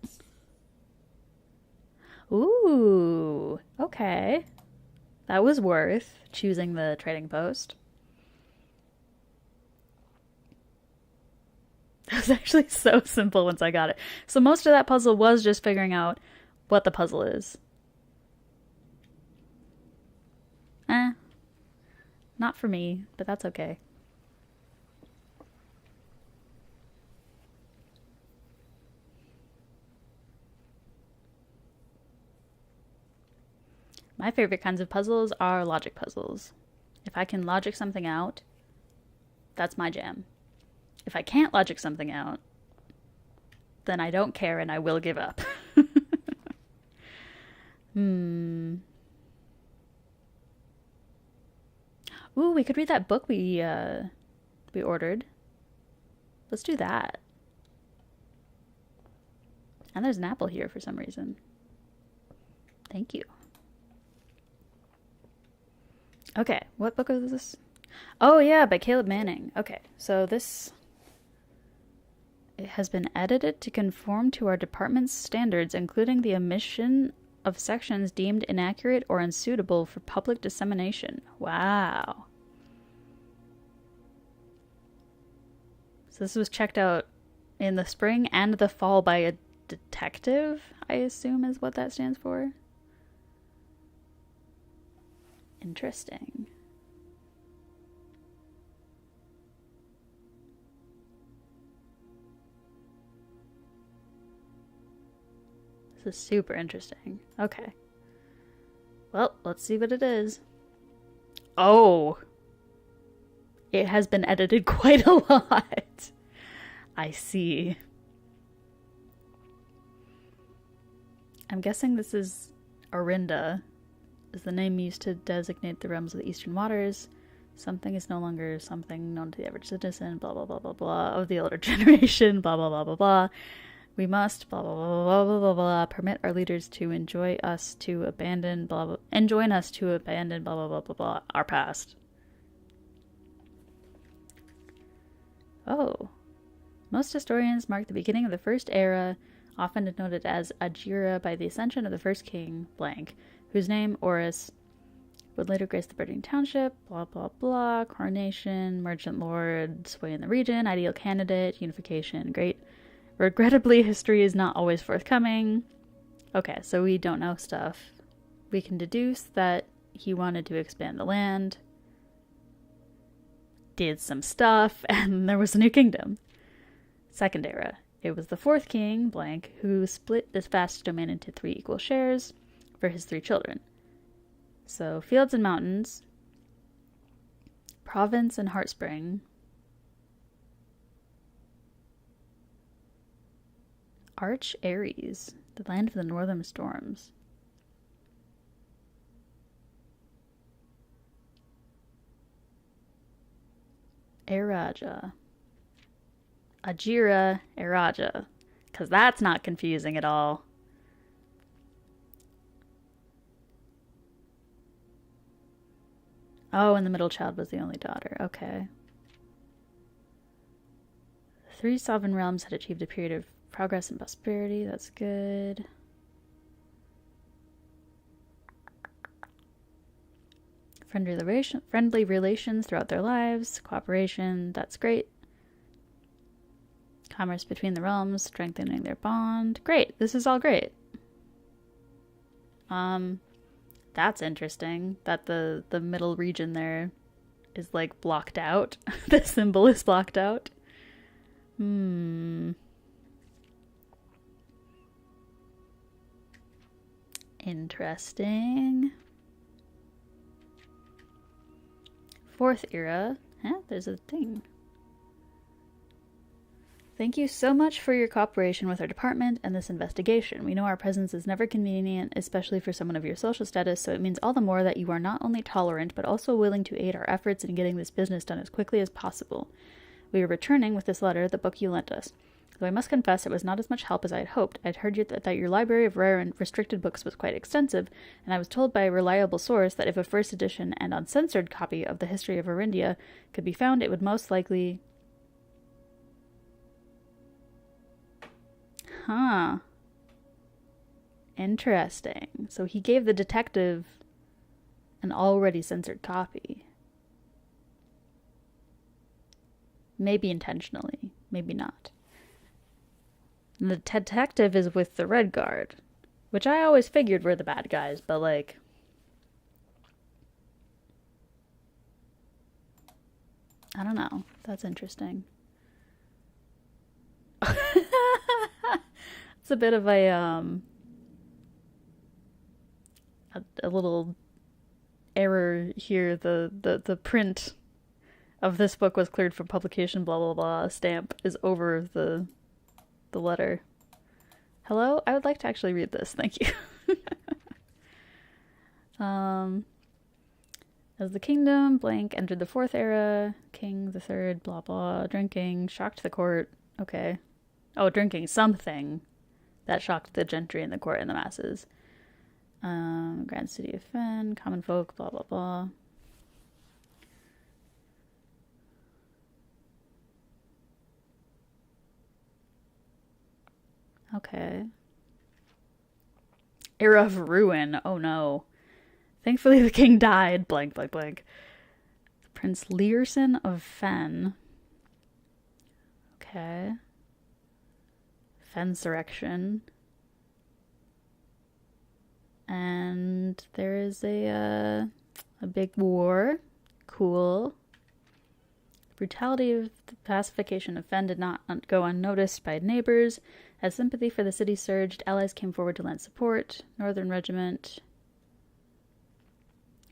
Ooh, okay. That was worth choosing the trading post. That was actually so simple once I got it. So most of that puzzle was just figuring out what the puzzle is. Not for me, but that's okay. My favorite kinds of puzzles are logic puzzles. If I can logic something out, that's my jam. If I can't logic something out, then I don't care and I will give up. Ooh, we could read that book we ordered. Let's do that. And there's an apple here for some reason. Thank you. Okay, what book is this? Oh yeah, by Caleb Manning. Okay, so this... it has been edited to conform to our department's standards, including the omission of sections deemed inaccurate or unsuitable for public dissemination. Wow. So this was checked out in the spring and the fall by a detective, I assume is what that stands for. Interesting. This is super interesting. Okay. Well, let's see what it is. Oh! It has been edited quite a lot. I see. I'm guessing this is Orinda, is the name used to designate the realms of the Eastern Waters. Something is no longer something known to the average citizen, blah, blah, blah, blah, blah, of the older generation, blah, blah, blah, blah, blah. We must, blah, blah, blah, blah, blah, blah, blah, permit our leaders to enjoin us to abandon, blah, blah, blah, blah, blah, our past. Oh. Most historians mark the beginning of the first era, often denoted as Ajira, by the ascension of the first king, blank, whose name, Horus, Would later grace the burgeoning township, blah, blah, blah, coronation, merchant lord, sway in the region, ideal candidate, unification, great. Regrettably, history is not always forthcoming. Okay, so we don't know stuff. We can deduce that he wanted to expand the land, did some stuff, and there was a new kingdom. Second era. It was the fourth king, blank, who split this vast domain into 3 equal shares for his 3 children. So, fields and mountains, province and heartspring, Arch Aries, the land of the northern storms. Eraja. Ajira Eraja. Because that's not confusing at all. Oh, and the middle child was the only daughter. Okay. 3 sovereign realms had achieved a period of progress and prosperity. That's good. Friendly relations throughout their lives. Cooperation. That's great. Commerce between the realms, strengthening their bond. Great. This is all great. That's interesting that the middle region there is like blocked out. The symbol is blocked out. Interesting. Fourth era. Huh? There's a thing. Thank you so much for your cooperation with our department and this investigation. We know our presence is never convenient, especially for someone of your social status, so it means all the more that you are not only tolerant, but also willing to aid our efforts in getting this business done as quickly as possible. We are returning with this letter, the book you lent us. Though I must confess it was not as much help as I had hoped. I'd heard that your library of rare and restricted books was quite extensive, and I was told by a reliable source that if a first edition and uncensored copy of the history of Arindia could be found, it would most likely... Huh. Interesting. So he gave the detective an already censored copy. Maybe intentionally, maybe not. And the detective is with the Red Guard, which I always figured were the bad guys, but like... I don't know. That's interesting. It's a bit of a little error here. The print of this book was cleared from publication, blah blah blah. Stamp is over the letter. Hello? I would like to actually read this. Thank you. As the kingdom, blank, entered the 4th era, king the 3rd, blah blah, drinking, shocked the court. Okay. Oh, drinking something that shocked the gentry and the court and the masses. Grand city of Fen, common folk, blah blah blah. Okay. Era of ruin. Oh no. Thankfully the king died. Blank, blank, blank. Prince Learson of Fen. Okay. Fensurrection. And there is a big war. Cool. The brutality of the pacification of Fen did not go unnoticed by neighbors. As sympathy for the city surged, allies came forward to lend support. Northern Regiment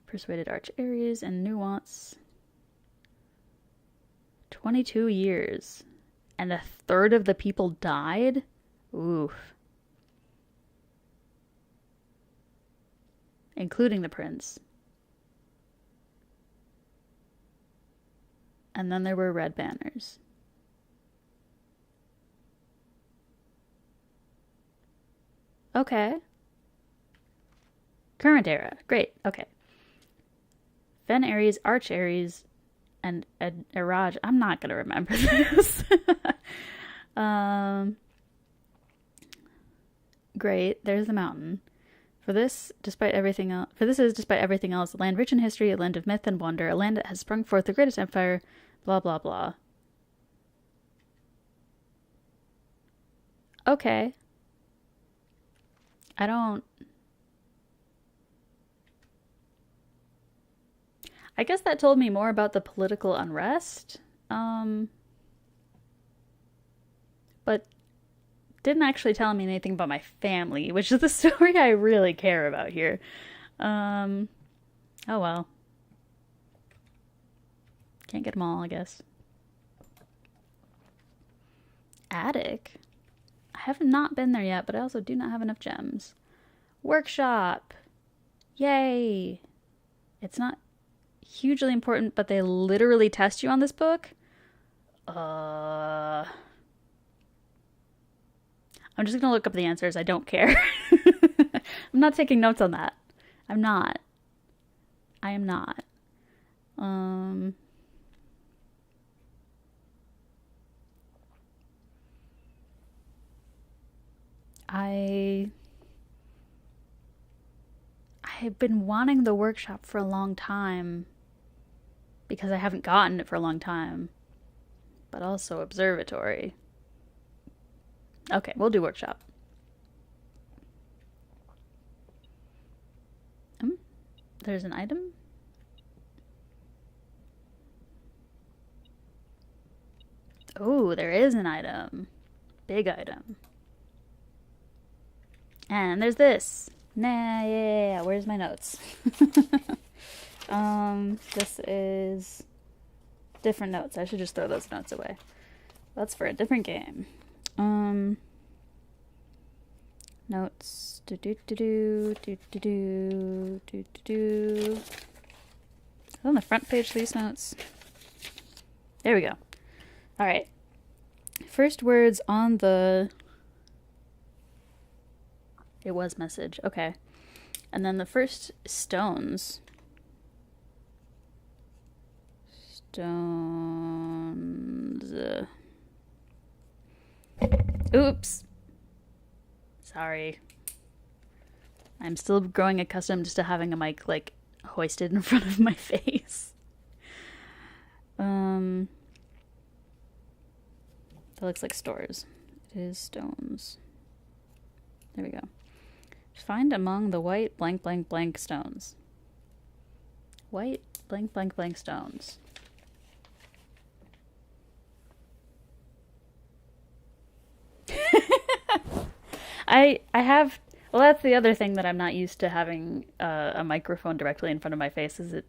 persuaded Arch Aries and Nuance. 22 years. And 1/3 of the people died? Oof. Including the prince. And then there were red banners. Okay. Current era. Great. Okay. Fen Aries, Arch Aries, and Eraj. I'm not going to remember this. Great. There's the mountain. For this, despite everything else, a land rich in history, a land of myth and wonder, a land that has sprung forth the greatest empire, blah, blah, blah. Okay. I guess that told me more about the political unrest. But didn't actually tell me anything about my family, which is the story I really care about here. Oh well. Can't get them all, I guess. Attic? I have not been there yet, but I also do not have enough gems. Workshop! Yay! It's not hugely important, but they literally test you on this book? I'm just gonna look up the answers. I don't care. I'm not taking notes on that. I'm not. I am not. I've been wanting the workshop for a long time because I haven't gotten it for a long time. But also observatory. Okay, we'll do workshop. There's an item. Oh, there is an item. Big item. And there's this. Nah, yeah. Where's my notes? This is different notes. I should just throw those notes away. That's for a different game. Notes. On the front page, these notes. There we go. All right. First words on the. It was message. Okay. And then the first stones. Stones. Oops. Sorry. I'm still growing accustomed to having a mic, like, hoisted in front of my face. That looks like stores. It is stones. There we go. Find among the white blank blank blank stones. White blank blank blank stones. I have, well, that's the other thing that I'm not used to having a microphone directly in front of my face, is it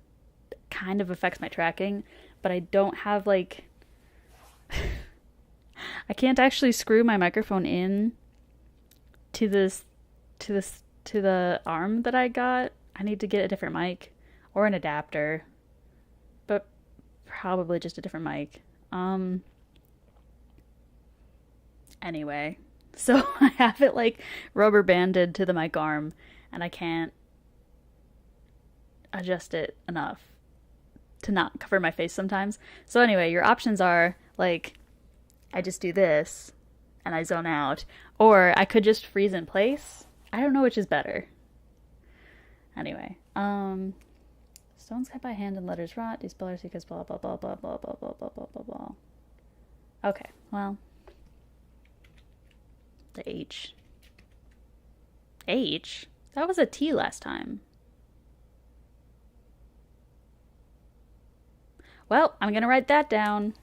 kind of affects my tracking, but I don't have, like, I can't actually screw my microphone in to the arm that I got. I need to get a different mic or an adapter, but probably just a different mic. Anyway, so I have it, like, rubber banded to the mic arm, and I can't adjust it enough to not cover my face sometimes. So anyway, your options are, like, I just do this and I zone out, or I could just freeze in place. I don't know which is better. Anyway, stones cut by hand and letters rot, despellers because blah blah blah blah blah blah blah blah blah blah blah. Okay, well, the H. H? That was a T last time. Well, I'm gonna write that down.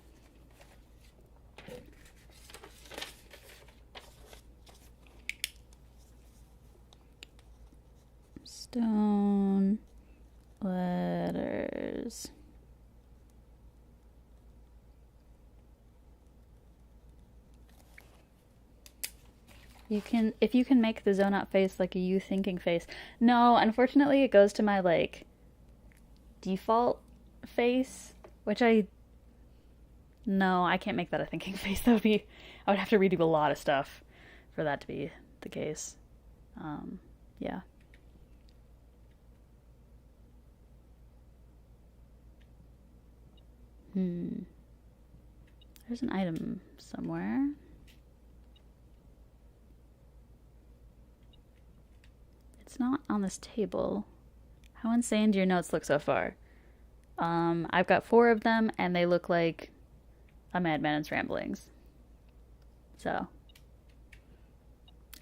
Stone letters. You can, if you can make the zone out face like a you thinking face. No, unfortunately it goes to my, like, default face, which no, I can't make that a thinking face. That would be, I would have to redo a lot of stuff for that to be the case. Yeah. There's an item somewhere. It's It's not on this table. How insane do your notes look so far? I've got 4 of them, and they look like a madman's ramblings. So.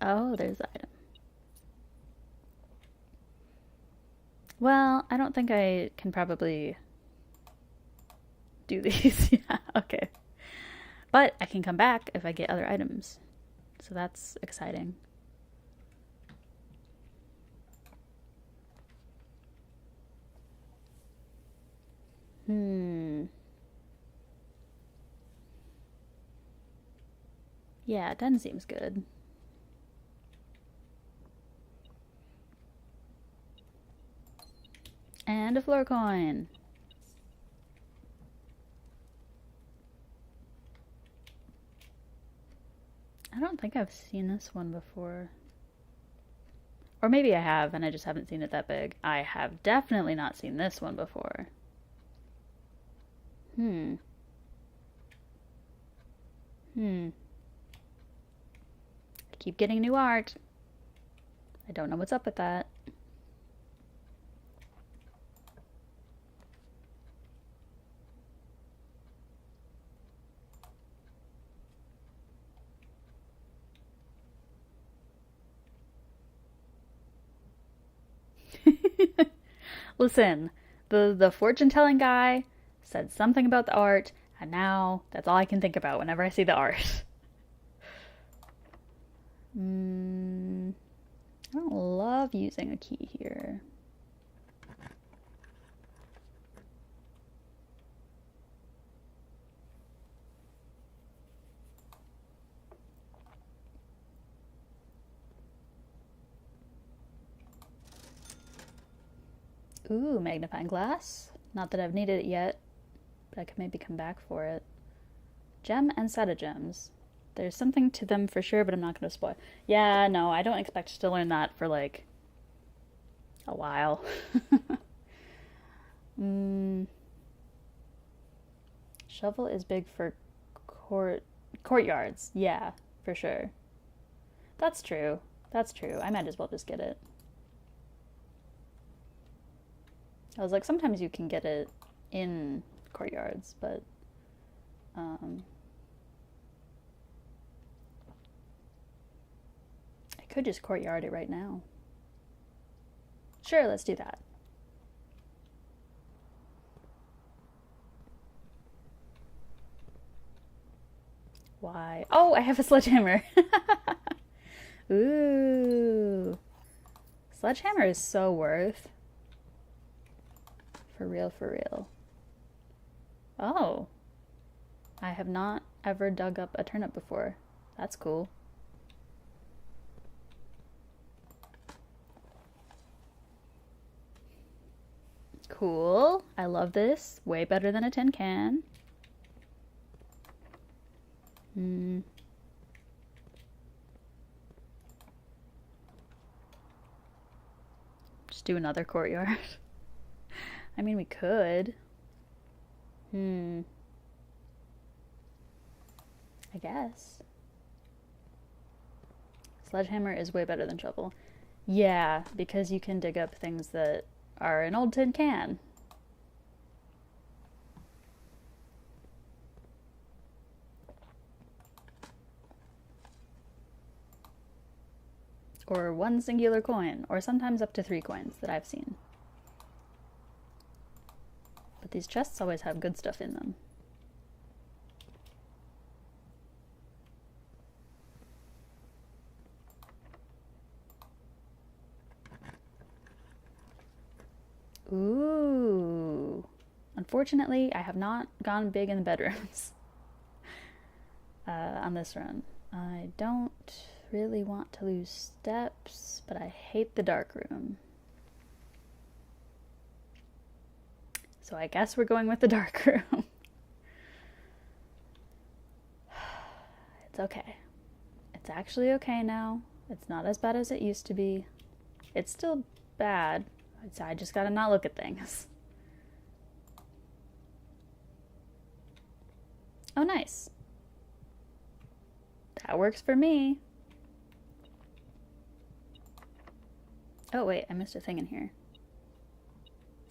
Oh, there's the item. Well, I don't think I can probably do these. Yeah, okay. But I can come back if I get other items. So that's exciting. Yeah, 10 seems good. And a floor coin. I don't think I've seen this one before. Or maybe I have, and I just haven't seen it that big. I have definitely not seen this one before. I keep getting new art. I don't know what's up with that. Listen, the fortune-telling guy said something about the art, and now that's all I can think about whenever I see the art. I don't love using a key here. Ooh, magnifying glass. Not that I've needed it yet, but I could maybe come back for it. Gem and set of gems. There's something to them for sure, but I'm not going to spoil. Yeah, no, I don't expect to learn that for like a while. Shovel is big for courtyards. Yeah, for sure. That's true. That's true. I might as well just get it. I was like, sometimes you can get it in courtyards, but I could just courtyard it right now. Sure, let's do that. Why? Oh, I have a sledgehammer. Ooh. Sledgehammer is so worth. For real, for real. Oh. I have not ever dug up a turnip before. That's cool. Cool. I love this. Way better than a tin can. Just do another courtyard. I mean, we could. I guess. Sledgehammer is way better than shovel. Yeah, because you can dig up things that are an old tin can. Or one singular coin, or sometimes up to 3 coins that I've seen. But these chests always have good stuff in them. Ooh. Unfortunately, I have not gone big in the bedrooms on this run. I don't really want to lose steps, but I hate the dark room. So I guess we're going with the dark room. It's okay. It's actually okay now. It's not as bad as it used to be. It's still bad. I just gotta not look at things. Oh, nice. That works for me. Oh wait, I missed a thing in here.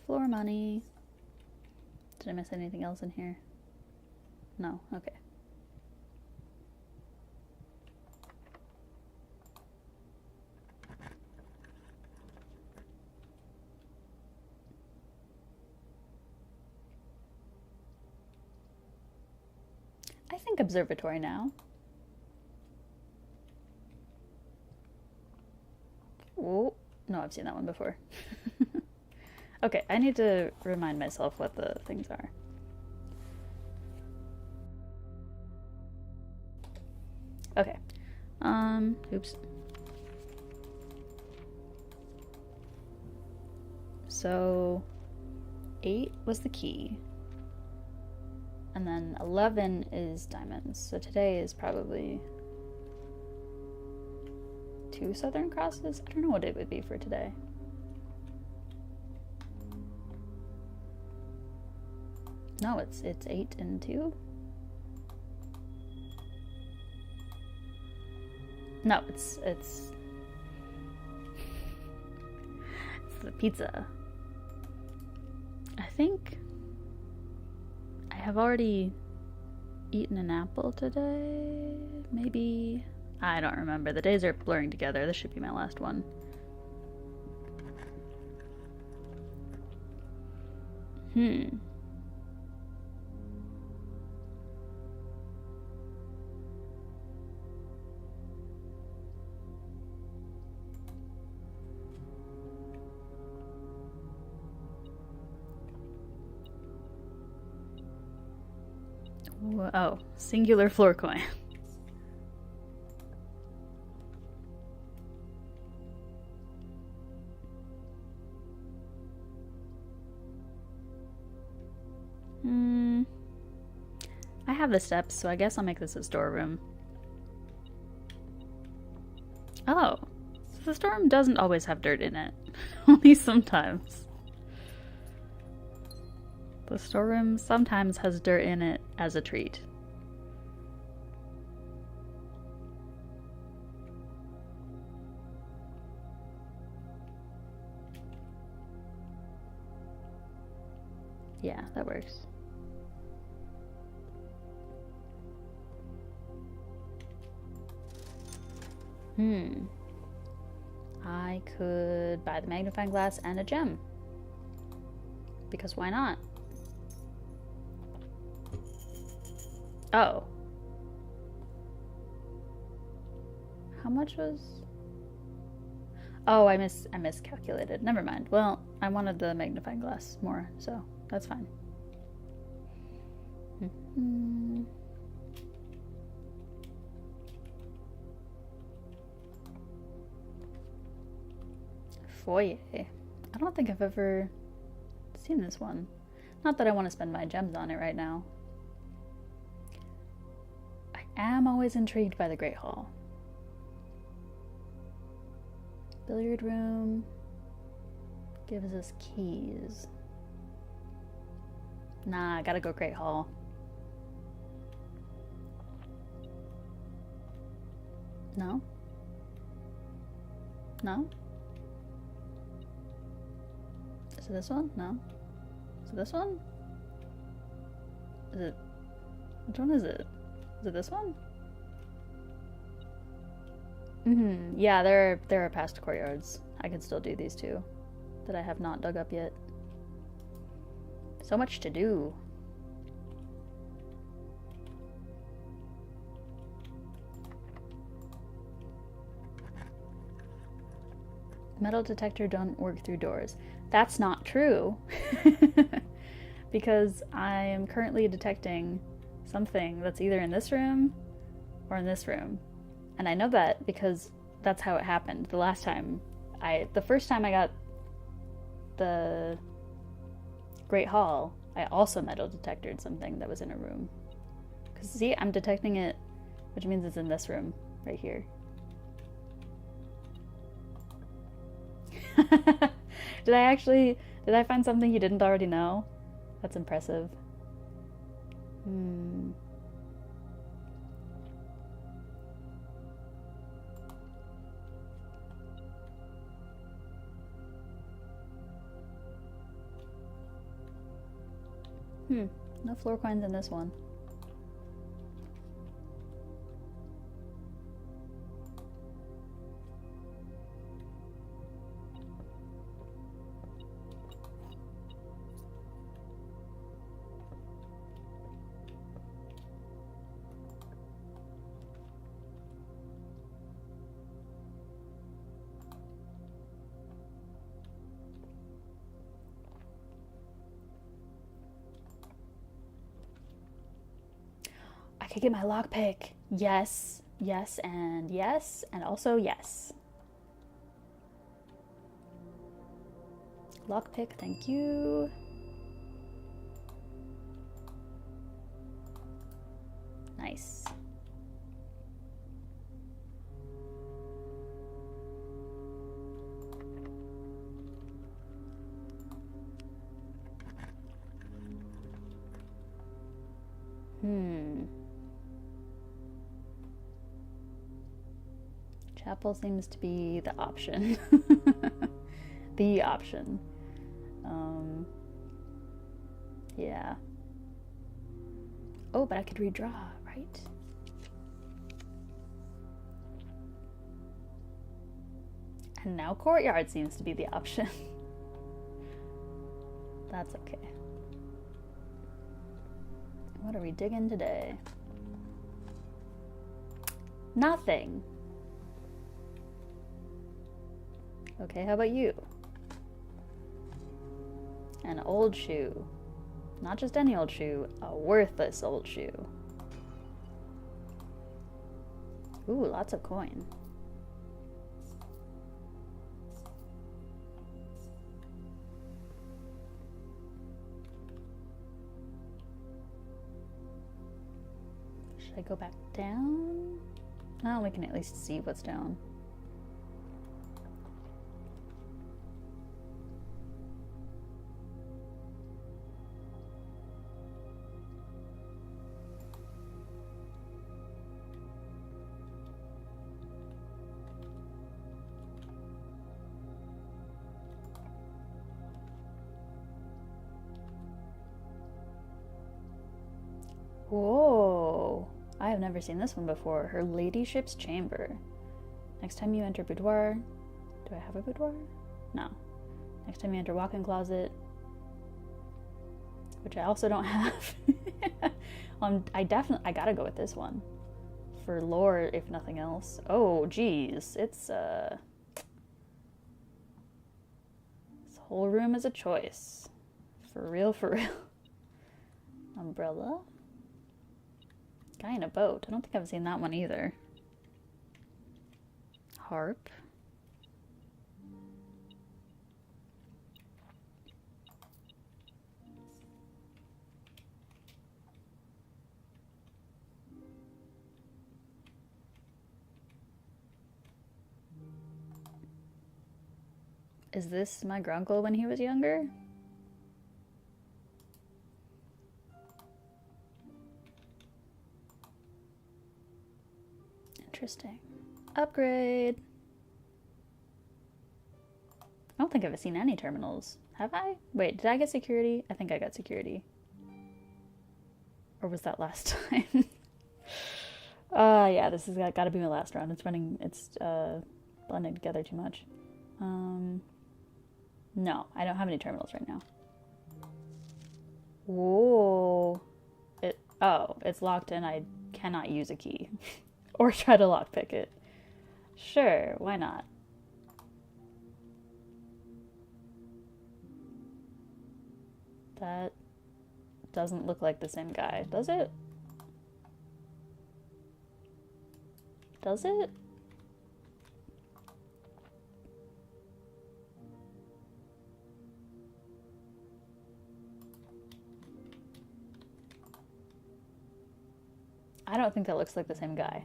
Floor money. Did I miss anything else in here? No, okay. I think observatory now. Oh, no, I've seen that one before. Okay, I need to remind myself what the things are. Okay. Oops. So 8 was the key. And then 11 is diamonds. So today is probably 2 Southern Crosses? I don't know what it would be for today. No, it's 8 and 2? No, it's the pizza. I think I have already eaten an apple today. Maybe. I don't remember. The days are blurring together. This should be my last one. Oh, singular floor coin. I have the steps, so I guess I'll make this a storeroom. Oh, so the storeroom doesn't always have dirt in it. Only sometimes. The storeroom sometimes has dirt in it as a treat. Yeah, that works. I could buy the magnifying glass and a gem. Because why not? Oh. How much was... Oh, I miscalculated. Never mind. Well, I wanted the magnifying glass more, so that's fine. Foyer. I don't think I've ever seen this one. Not that I want to spend my gems on it right now. I am always intrigued by the Great Hall. Billiard room gives us keys. Nah, I gotta go Great Hall. No? No? Is it this one? No. Is it this one? Is it... Which one is it? Is it this one? Yeah, there are past courtyards. I can still do these two that I have not dug up yet. So much to do. Metal detector don't work through doors. That's not true. Because I am currently detecting something that's either in this room or in this room. And I know that because that's how it happened. The first time I got the Great Hall, I also metal detected something that was in a room. Because see, I'm detecting it, which means it's in this room right here. Did I find something you didn't already know? That's impressive. No floor coins in this one. I could get my lockpick. Yes, yes, and also yes. Lockpick, thank you. Nice. Chapel seems to be the option. The option. Yeah. Oh, but I could redraw, right? And now courtyard seems to be the option. That's okay. What are we digging today? Nothing. Okay, how about you? An old shoe. Not just any old shoe, a worthless old shoe. Ooh, lots of coin. Should I go back down? Oh, we can at least see what's down. Whoa, I have never seen this one before. Her ladyship's chamber. Next time you enter boudoir. Do I have a boudoir? No. Next time you enter walk-in closet. Which I also don't have. I gotta go with this one. For lore, if nothing else. Oh, geez. It's, this whole room is a choice. For real, for real. Umbrella. Guy in a boat. I don't think I've seen that one either. Harp. Is this my grunkle when he was younger? Interesting. Upgrade. I don't think I've seen any terminals. Have I? Wait, did I get security? I think I got security. Or was that last time? Yeah, this has got to be my last round. It's blending together too much. No, I don't have any terminals right now. Whoa. It's locked in. I cannot use a key. Or try to lockpick it. Sure, why not? That doesn't look like the same guy, does it? Does it? I don't think that looks like the same guy.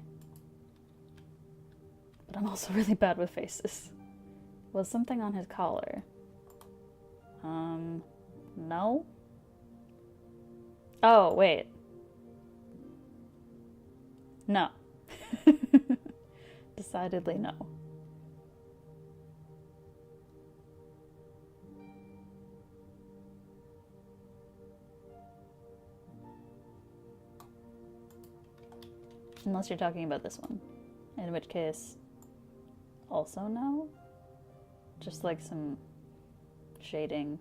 But I'm also really bad with faces. Was something on his collar? No? Oh, wait. No. Decidedly no. Unless you're talking about this one. In which case, also no? Just like some shading.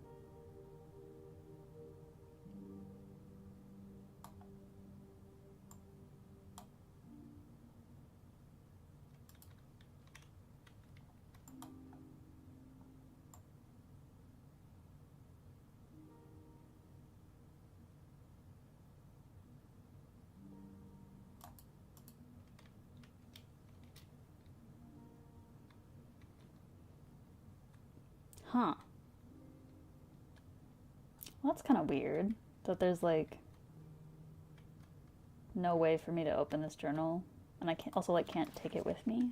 Huh. Well, that's kind of weird that there's like no way for me to open this journal, and I can't also like can't take it with me.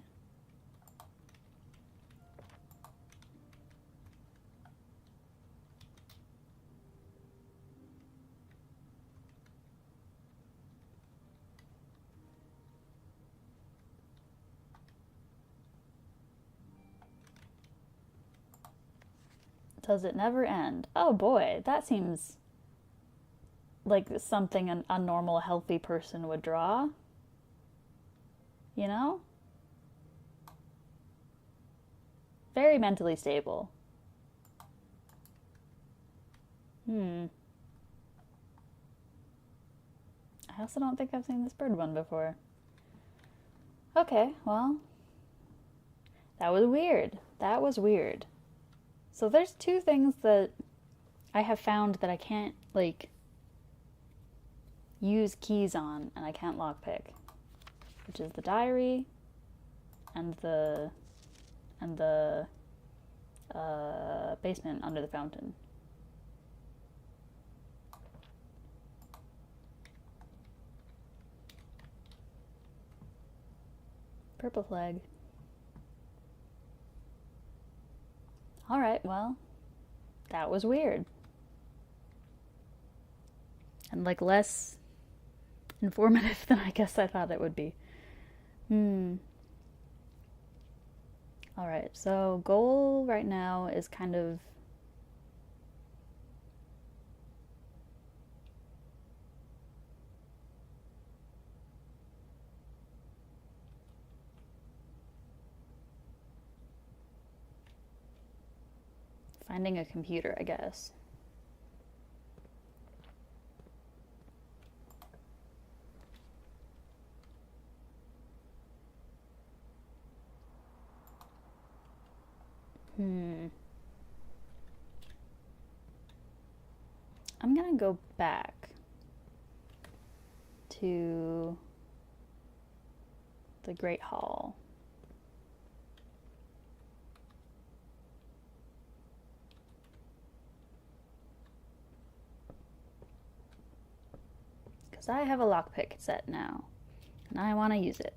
Does it never end? Oh boy, that seems like something a normal, healthy person would draw. You know? Very mentally stable. I also don't think I've seen this bird one before. Okay, well, that was weird. That was weird. So there's two things that I have found that I can't, like, use keys on, and I can't lockpick, which is the diary and the basement under the fountain. Purple flag. All right, well, that was weird. And like less informative than I guess I thought it would be. All right, so goal right now is kind of finding a computer, I guess. I'm gonna go back to the Great Hall. Because I have a lockpick set now, and I want to use it.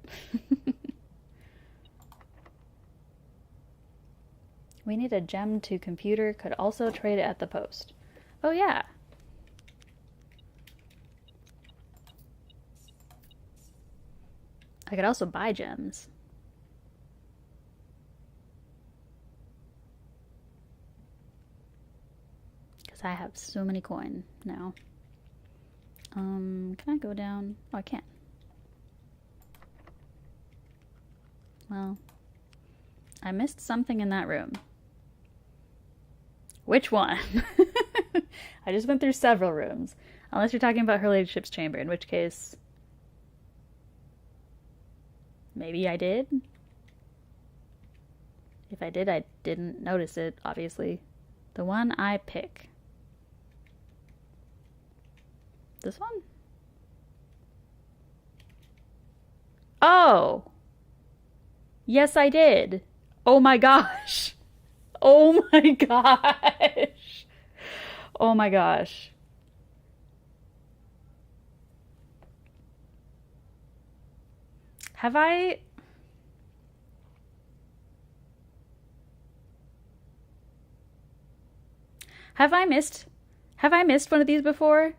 We need a gem to computer, could also trade it at the post. Oh yeah. I could also buy gems. Because I have so many coin now. Can I go down? Oh, I can't. Well, I missed something in that room. Which one? I just went through several rooms. Unless you're talking about her ladyship's chamber, in which case maybe I did. If I did, I didn't notice it, obviously. The one I pick. This one? Oh! Yes, I did. Oh my gosh. Oh my gosh. Oh my gosh. Have I missed one of these before?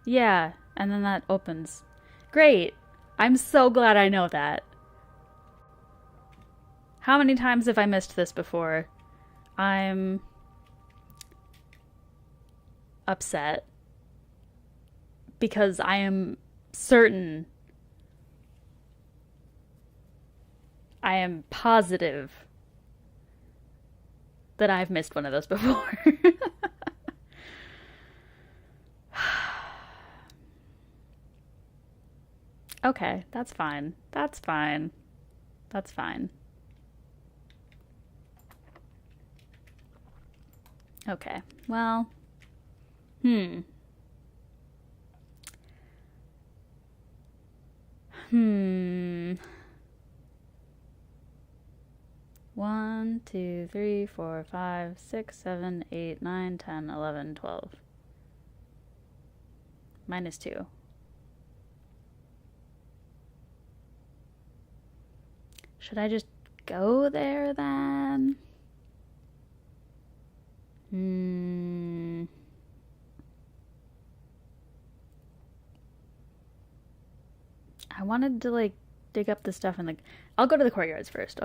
Yeah, and then that opens. Great. I'm so glad I know that. How many times have I missed this before? I'm upset. because I am certain, I am positive that I've missed one of those before. Okay, that's fine. That's fine. That's fine. Okay, well, hmm. 1, 2, 3, 4, 5, 6, 7, 8, 9, 10, 11, 12. -2. Should I just go there then? I wanted to like dig up the stuff and like I'll go to the courtyards first.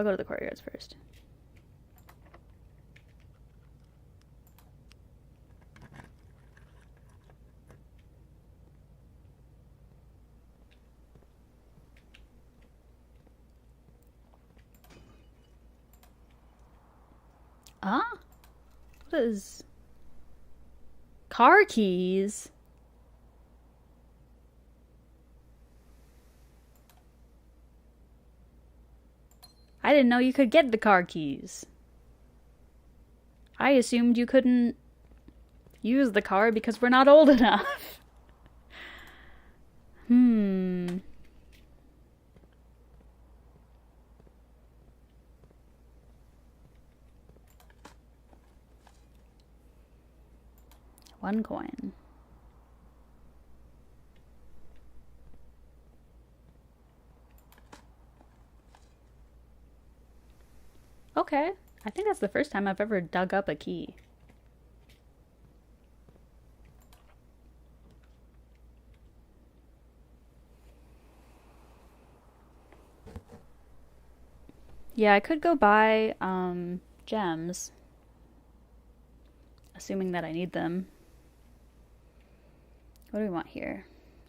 Ah? What is... Car keys? I didn't know you could get the car keys. I assumed you couldn't use the car because we're not old enough. One coin. Okay. I think that's the first time I've ever dug up a key. Yeah, I could go buy gems. Assuming that I need them. What do we want here?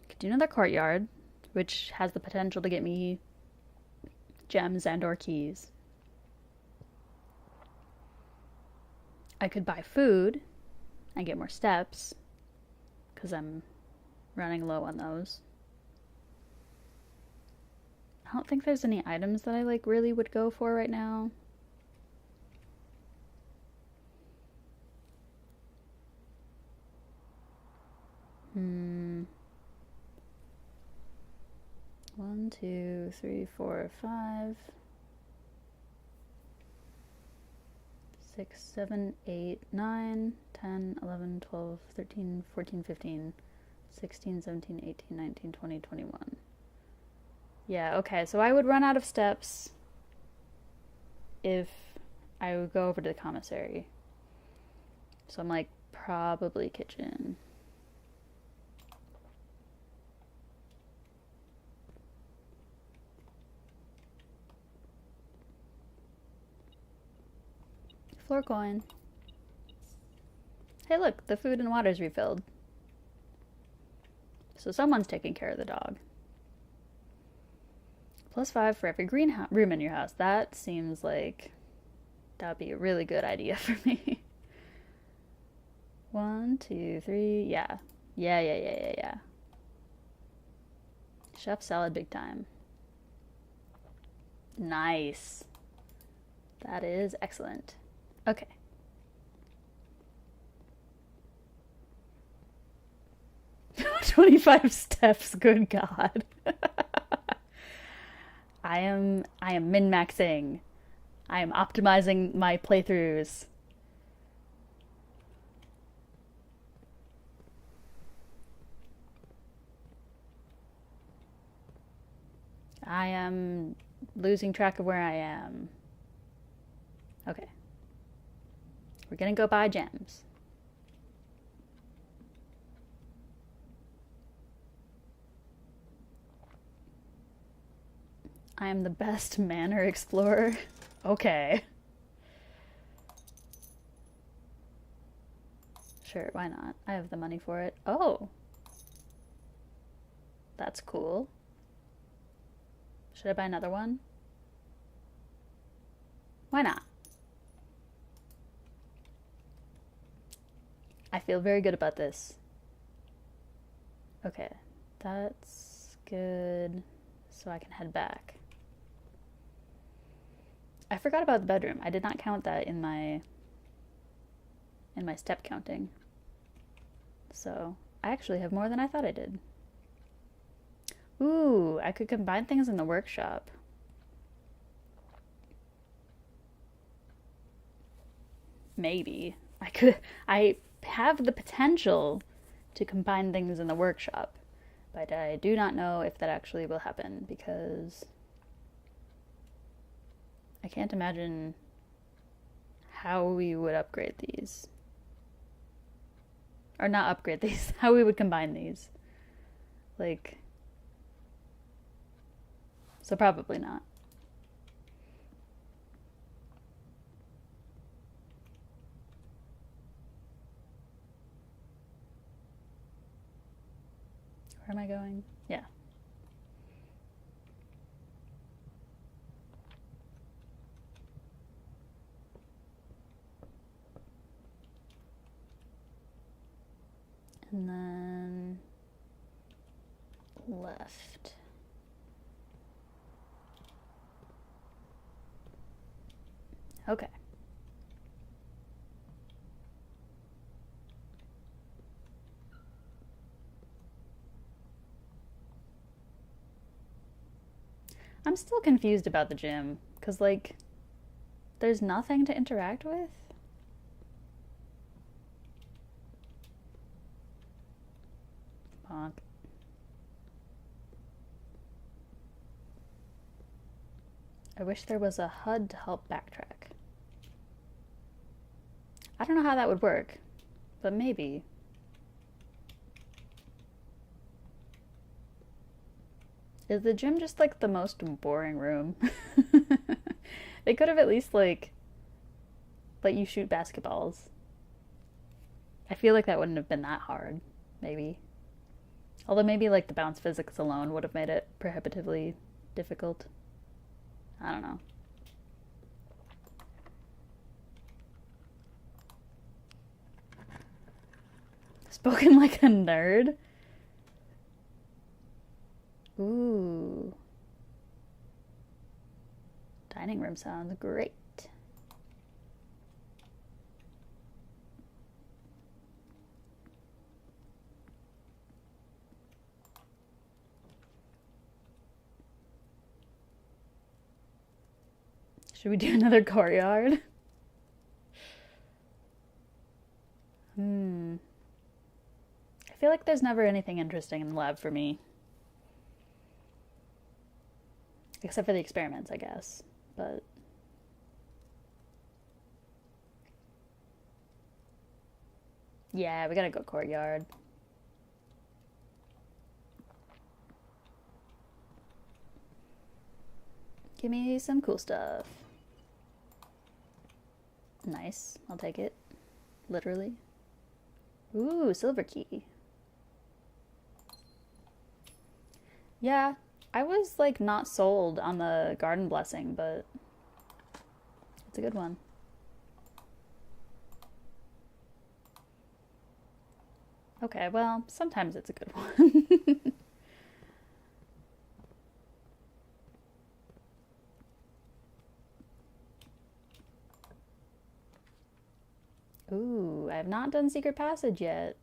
Could do another courtyard, which has the potential to get me gems and or keys. I could buy food and get more steps because I'm running low on those. I don't think there's any items that I like really would go for right now. One, 2, 3, 4, 5, 6, 7, 8, 9, 10, 11, 12, 13, 14, 15, 16, 17, 18, 19, 20, 21. Yeah, okay, so I would run out of steps if I would go over to the commissary. So I'm like, probably kitchen. Floor coin. Hey look, the food and water's refilled. So someone's taking care of the dog. +5 for every green room in your house. That seems like that would be a really good idea for me. 1, 2, 3, yeah. Yeah. Chef salad big time. Nice. That is excellent. Okay. $25 steps, good God. I am min-maxing. I am optimizing my playthroughs. I am losing track of where I am. Okay. We're gonna go buy gems. I am the best manor explorer. Okay. Sure, why not? I have the money for it. Oh. That's cool. Should I buy another one? Why not? I feel very good about this. Okay, that's good. So I can head back. I forgot about the bedroom. I did not count that in my step counting. So I actually have more than I thought I did. Ooh, I could combine things in the workshop. Maybe. I have the potential to combine things in the workshop, but I do not know if that actually will happen because I can't imagine how we would upgrade these. Or not upgrade these, how we would combine these. Like, so probably not. Where am I going? Yeah. And then left. Okay. I'm still confused about the gym, because, like, there's nothing to interact with? Bonk. I wish there was a HUD to help backtrack. I don't know how that would work, but maybe. Is the gym just, like, the most boring room? They could have at least, like, let you shoot basketballs. I feel like that wouldn't have been that hard, maybe. Although maybe, like, the bounce physics alone would have made it prohibitively difficult. I don't know. Spoken like a nerd? Ooh. Dining room sounds great. Should we do another courtyard? I feel like there's never anything interesting in the lab for me. Except for the experiments, I guess. But yeah, we gotta go courtyard. Give me some cool stuff. Nice, I'll take it. Literally. Ooh, silver key. Yeah, I was, like, not sold on the garden blessing, but it's a good one. Okay, well, sometimes it's a good one. Ooh, I have not done Secret Passage yet.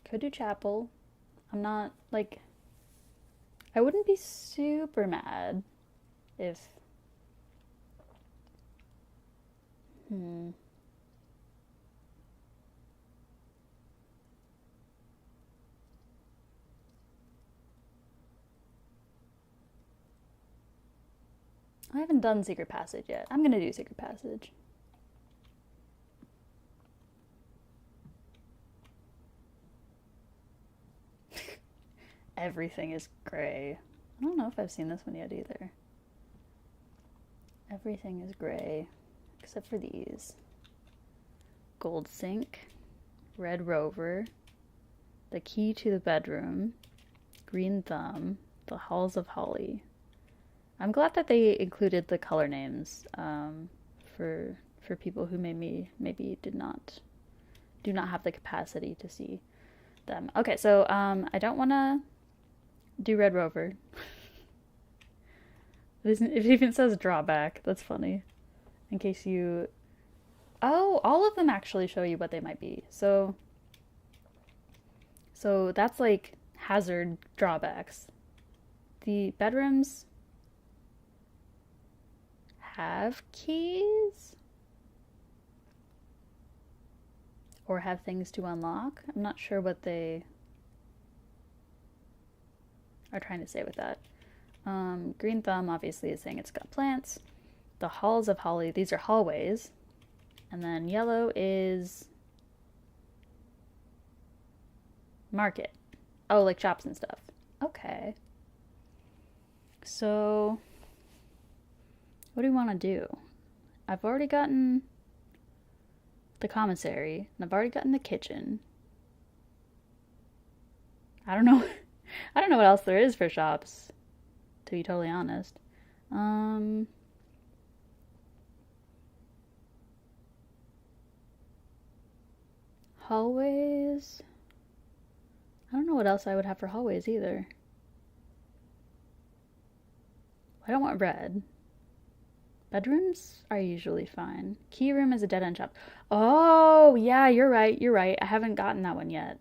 Could do Chapel. I'm not, like, I wouldn't be super mad if... I haven't done Secret Passage yet. I'm gonna do Secret Passage. Everything is gray. I don't know if I've seen this one yet either. Everything is gray, except for these. Gold Sink, Red Rover, the key to the bedroom, green thumb, the halls of holly. I'm glad that they included the color names for people who maybe do not have the capacity to see them. Okay, so I don't want to do Red Rover. It even says drawback. That's funny. In case you... Oh, all of them actually show you what they might be. So that's like hazard drawbacks. The bedrooms have keys or have things to unlock. I'm not sure what they are trying to say with that. Green thumb obviously is saying it's got plants. The halls of holly, these are hallways. And then yellow is market. Oh, like shops and stuff. Okay. So what do we want to do? I've already gotten the commissary, and I've already gotten the kitchen. I don't know. I don't know what else there is for shops, to be totally honest. Hallways. I don't know what else I would have for hallways either. I don't want red. Bedrooms are usually fine. Key room is a dead-end shop. Oh, yeah, you're right. You're right. I haven't gotten that one yet.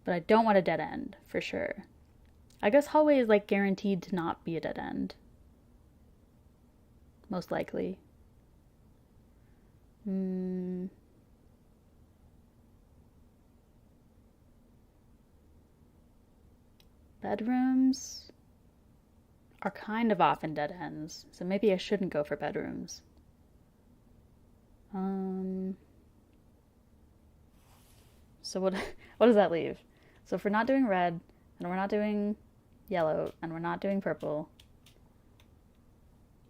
But I don't want a dead end, for sure. I guess hallway is like guaranteed to not be a dead end. Most likely. Bedrooms are kind of often dead ends, so maybe I shouldn't go for bedrooms. So what does that leave? So if we're not doing red, and we're not doing yellow, and we're not doing purple,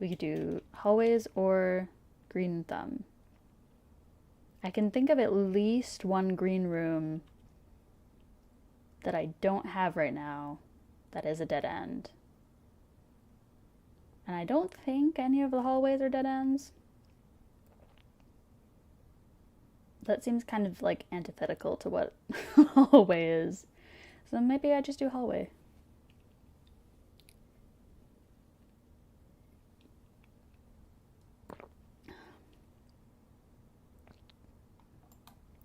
we could do hallways or green thumb. I can think of at least one green room that I don't have right now that is a dead end. And I don't think any of the hallways are dead ends. That seems kind of like antithetical to what hallway is. So maybe I just do hallway.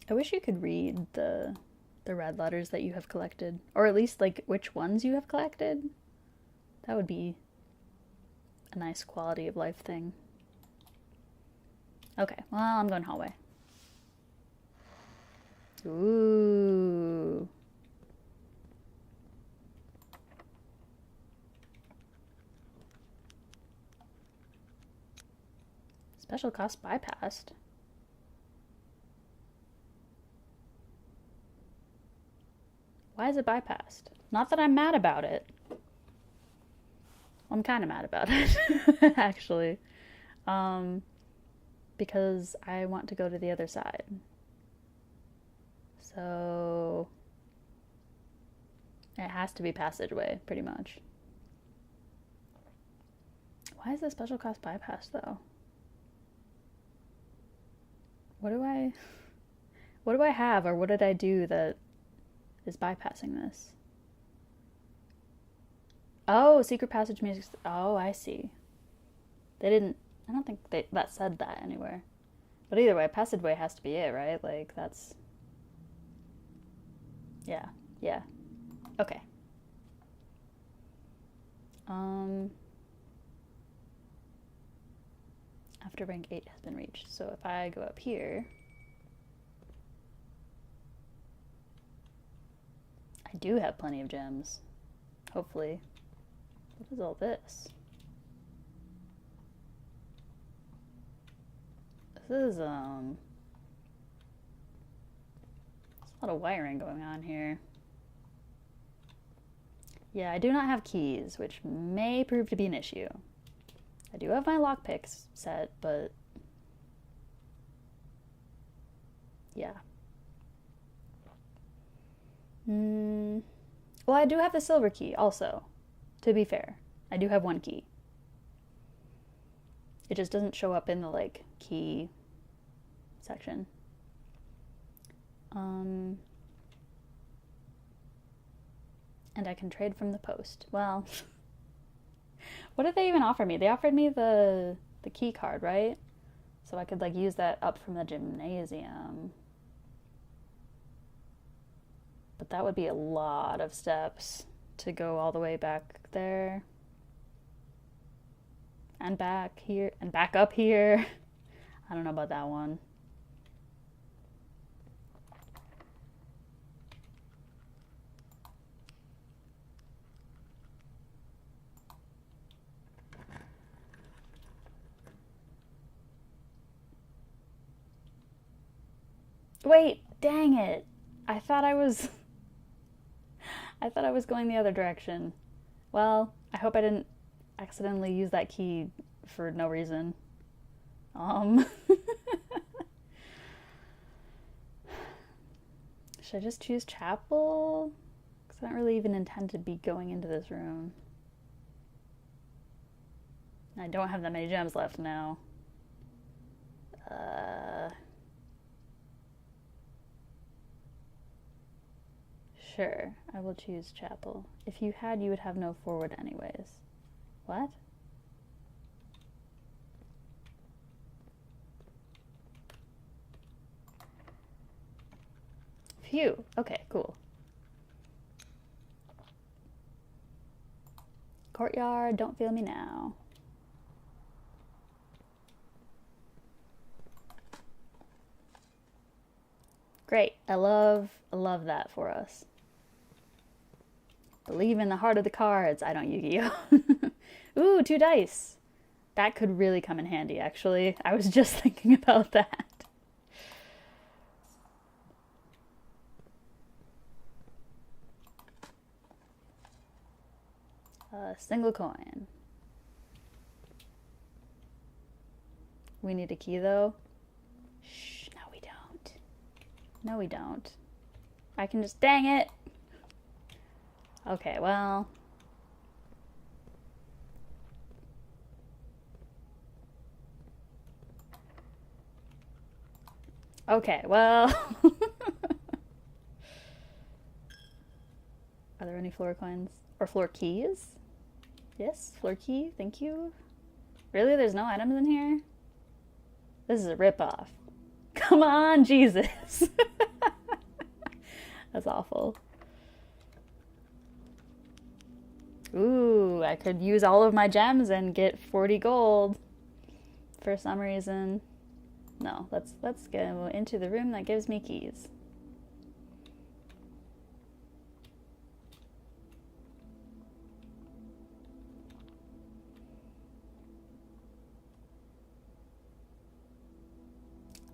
I wish you could read the red letters that you have collected, or at least like which ones you have collected. That would be a nice quality of life thing. Okay, well, I'm going hallway. Ooh. Special cost bypassed. Why is it bypassed? Not that I'm mad about it. I'm kind of mad about it, actually. Because I want to go to the other side. So it has to be passageway, pretty much. Why is the special cost bypassed, though? What do I have, or what did I do that is bypassing this? Oh, secret passage music. Oh, I see. They didn't... I don't think that said that anywhere. But either way, passageway has to be it, right? Like, that's... Yeah. Okay. After rank 8 has been reached. So if I go up here... I do have plenty of gems. Hopefully. What is all this? This is, there's a lot of wiring going on here. Yeah, I do not have keys, which may prove to be an issue. I do have my lockpicks set, but... yeah. Well, I do have the silver key also, to be fair. I do have one key. It just doesn't show up in the, like, key section. And I can trade from the post. Well, what did they even offer me? They offered me the key card, right? So I could, like, use that up from the gymnasium. But that would be a lot of steps to go all the way back there. And back here. And back up here. I don't know about that one. Wait, dang it. I thought I was going the other direction. Well, I hope I didn't accidentally use that key for no reason. Should I just choose chapel? Because I don't really even intend to be going into this room. I don't have that many gems left now. Sure, I will choose chapel. If you had, you would have no forward anyways. What? Phew. Okay, cool. Courtyard, don't feel me now. Great. I love that for us. Believe in the heart of the cards. I don't Yu-Gi-Oh! Ooh, 2 dice. That could really come in handy, actually. I was just thinking about that. Single coin. We need a key, though. Shh, no we don't. No we don't. I can just, dang it! Okay, well. Okay, well. Are there any floor coins? Or floor keys? Yes, floor key, thank you. Really? There's no items in here? This is a ripoff. Come on, Jesus! That's awful. Ooh, I could use all of my gems and get 40 gold for some reason. No, let's go into the room that gives me keys.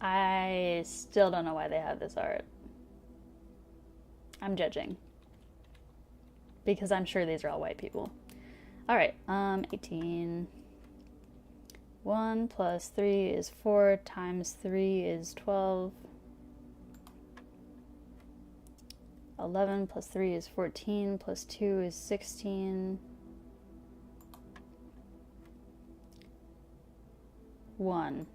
I still don't know why they have this art. I'm judging. Because I'm sure these are all white people. Alright, 18. 1 plus 3 is 4 times 3 is 12. 11 plus 3 is 14 plus 2 is 16. 1.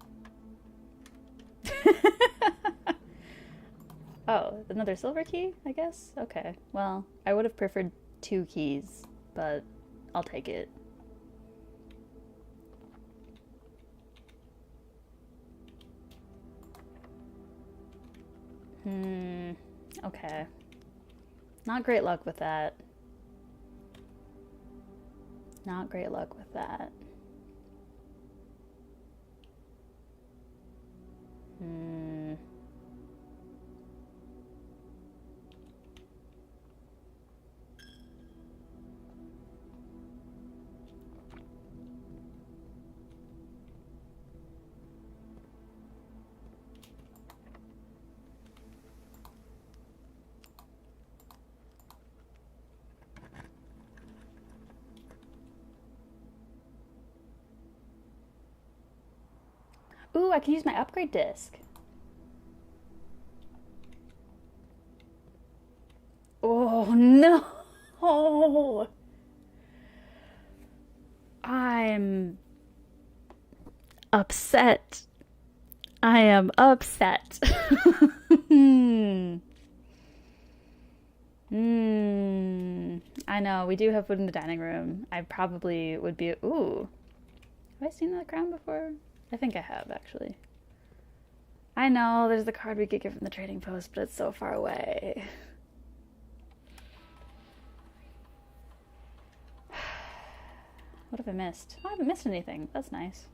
Oh, another silver key, I guess? Okay, well, I would have preferred 2 keys, but I'll take it. Okay. Not great luck with that. Not great luck with that. Ooh, I can use my upgrade disc. Oh, no! I'm upset. I am upset. I know, we do have food in the dining room. I probably would be... Ooh. Have I seen that crown before? I think I have, actually. I know, there's the card we could get from the trading post, but it's so far away. What have I missed? Oh, I haven't missed anything. That's nice.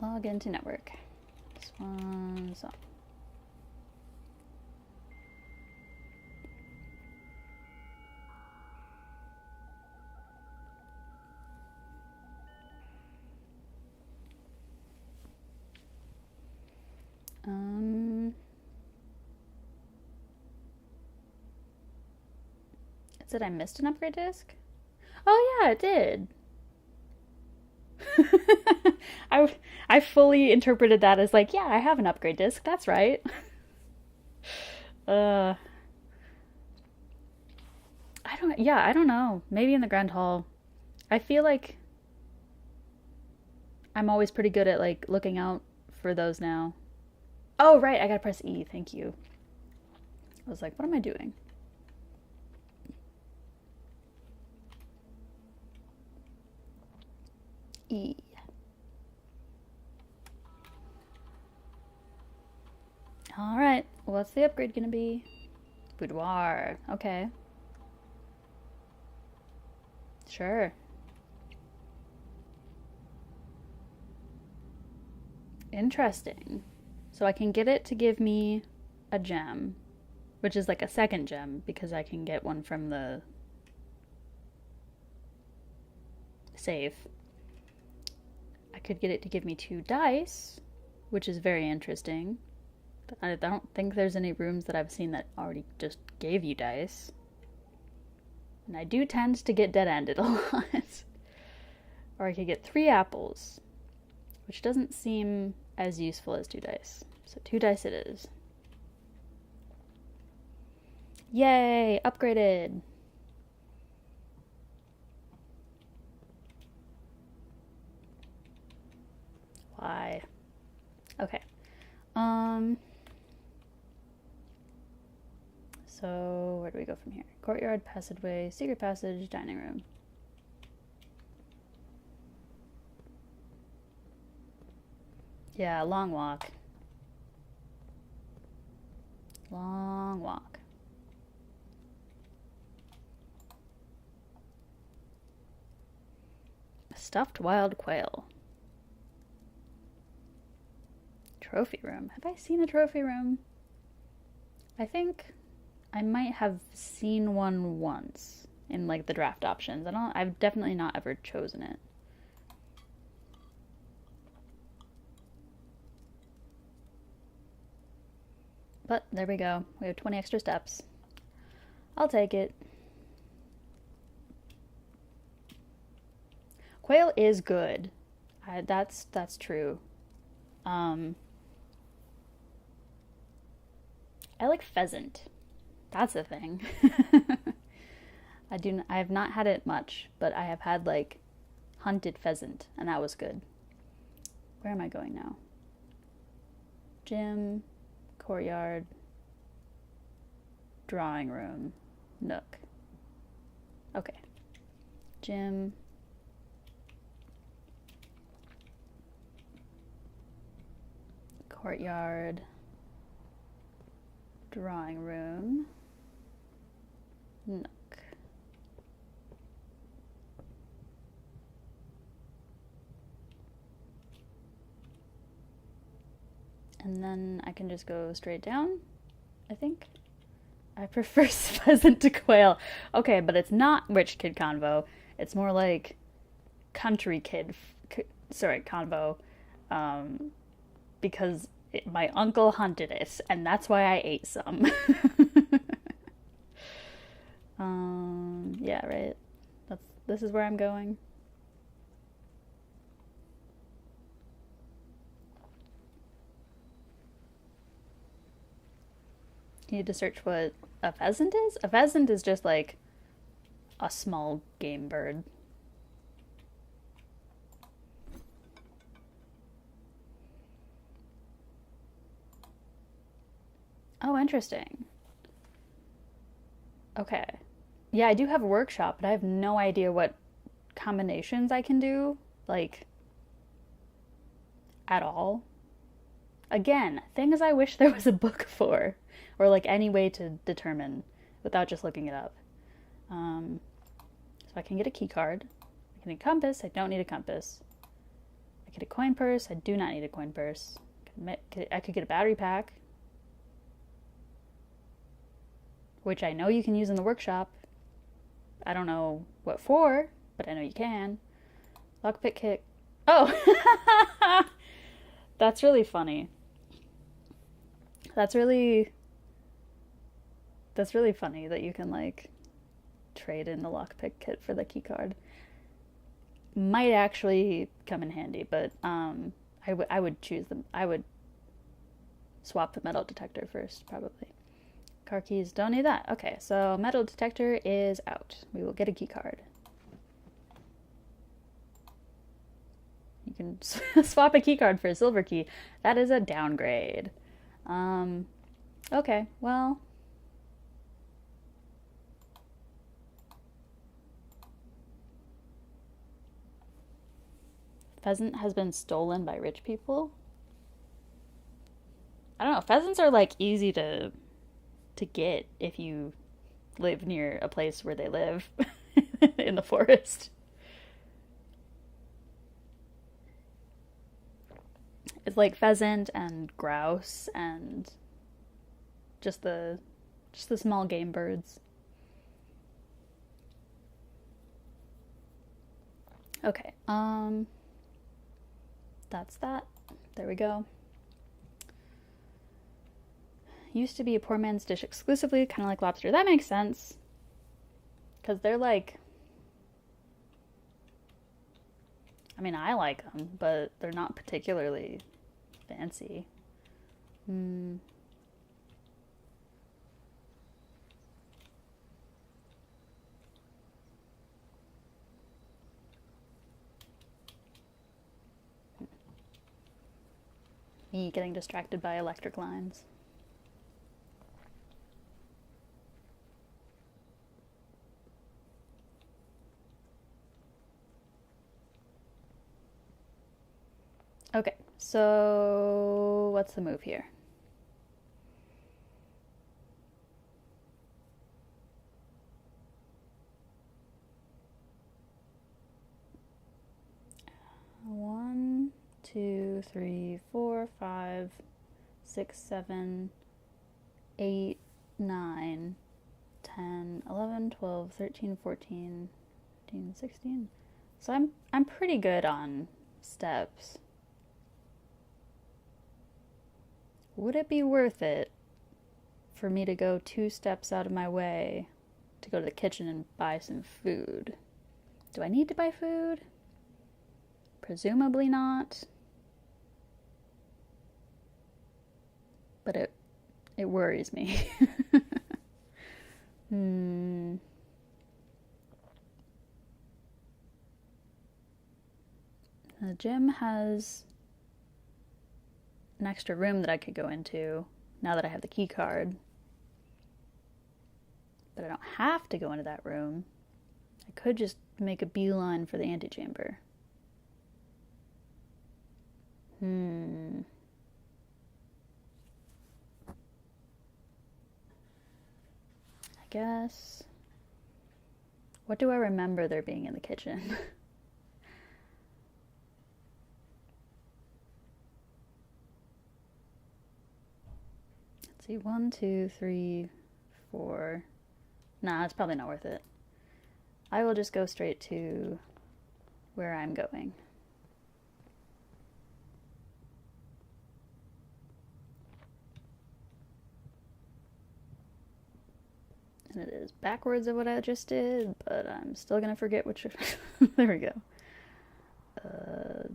Log into network. This one's on. It said I missed an upgrade disc? Oh yeah, it did. I fully interpreted that as like, yeah, I have an upgrade disc. That's right. I don't know. Maybe in the Grand Hall. I feel like I'm always pretty good at like looking out for those now. Oh, right, I gotta press E. Thank you. I was like, what am I doing? E. All right, what's the upgrade gonna be? Boudoir. Okay. Sure. Interesting. So I can get it to give me a gem, which is like a second gem because I can get one from the save. I could get it to give me 2 dice, which is very interesting. But I don't think there's any rooms that I've seen that already just gave you dice. And I do tend to get dead-ended a lot. Or I could get 3 apples, which doesn't seem as useful as 2 dice. So 2 dice it is. Yay! Upgraded! Why? Okay. So where do we go from here? Courtyard, passageway, secret passage, dining room. Yeah, long walk. Long walk. Stuffed wild quail. Trophy room. Have I seen a trophy room? I think I might have seen one once in like the draft options. I've definitely not ever chosen it. But there we go. We have 20 extra steps. I'll take it. Quail is good. That's true. I like pheasant. That's a thing. I have not had it much, but I have had like hunted pheasant, and that was good. Where am I going now? Gym, courtyard, drawing room, nook. Okay. Gym. Courtyard. Drawing room. Nook. And then I can just go straight down, I think. I prefer pheasant to quail. Okay, but it's not rich kid convo. It's more like country kid, convo. Because my uncle hunted it, and that's why I ate some. Yeah, right. This is where I'm going. You need to search what a pheasant is? A pheasant is just like a small game bird. Oh, interesting. Okay. Yeah, I do have a workshop, but I have no idea what combinations I can do, like, at all. Again, things I wish there was a book for, or like any way to determine without just looking it up. So I can get a key card. I can get a compass. I don't need a compass. I get a coin purse. I do not need a coin purse. I could get a battery pack, which I know you can use in the workshop. I don't know what for, but I know you can. Lockpick kit. Oh! That's really funny. That's really funny that you can like trade in the lockpick kit for the key card. Might actually come in handy, but I would choose them. I would swap the metal detector first, probably. Car keys, don't need that. Okay, so metal detector is out. We will get a key card. You can swap a key card for a silver key. That is a downgrade. Okay, well. Pheasant has been stolen by rich people. I don't know. Pheasants are like easy to get if you live near a place where they live in the forest. It's like pheasant and grouse and just the small game birds. Okay, that's that. There we go. Used to be a poor man's dish exclusively, kind of like lobster. That makes sense. Because they're like... I mean, I like them, but they're not particularly fancy. Me getting distracted by electric lines. Okay, so what's the move here? One, 2, 3, 4, 5, 6, 7, 8, 9, 10, 11, 12, 13, 14, 15, 16. So I'm pretty good on steps. Would it be worth it for me to go 2 steps out of my way to go to the kitchen and buy some food? Do I need to buy food? Presumably not. But it worries me. The gym has an extra room that I could go into now that I have the key card. But I don't have to go into that room. I could just make a beeline for the antechamber. I guess. What do I remember there being in the kitchen? Let's see, 1, 2, 3, 4. Nah, it's probably not worth it. I will just go straight to where I'm going. And it is backwards of what I just did, but I'm still gonna forget which. There we go.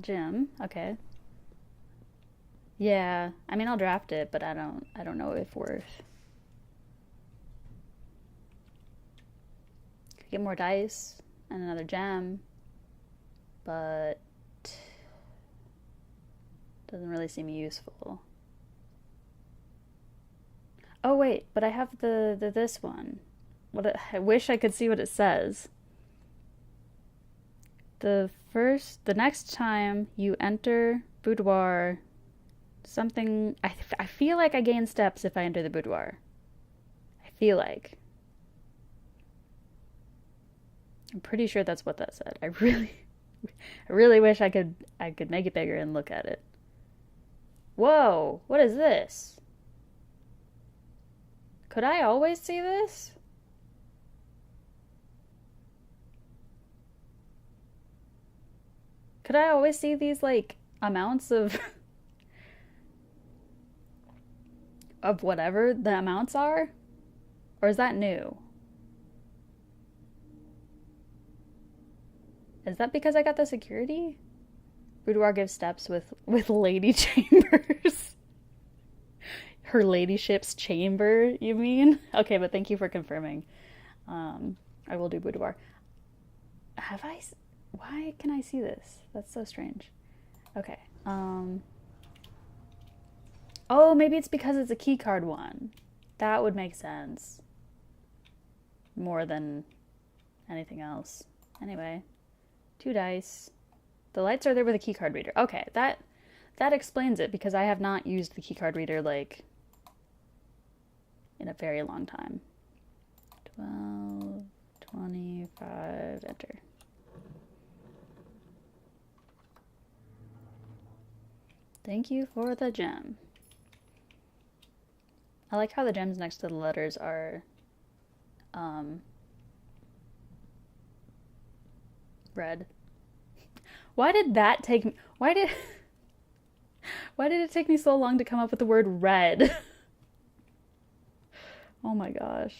Gym. Okay. Yeah, I mean I'll draft it, but I don't know if worth get more dice and another gem, but doesn't really seem useful. Oh wait, but I have the this one. I wish I could see what it says. The next time you enter boudoir, something, I feel like I gain steps if I enter the boudoir. I feel like. I'm pretty sure that's what that said. I really wish I could make it bigger and look at it. Whoa, what is this? Could I always see this? Could I always see these, like, amounts of of whatever the amounts are? Or is that new? Is that because I got the security? Boudoir gives steps with lady chambers. Her ladyship's chamber, you mean? Okay, but thank you for confirming. I will do boudoir. Why can I see this? That's so strange. Okay. Oh, maybe it's because it's a keycard one. That would make sense. More than anything else. Anyway, 2 dice. The lights are there with a keycard reader. Okay, that explains it, because I have not used the keycard reader, like, in a very long time. 12, 25, enter. Thank you for the gem. I like how the gems next to the letters are red. Why did that take me? Why did it take me so long to come up with the word red? Oh my gosh.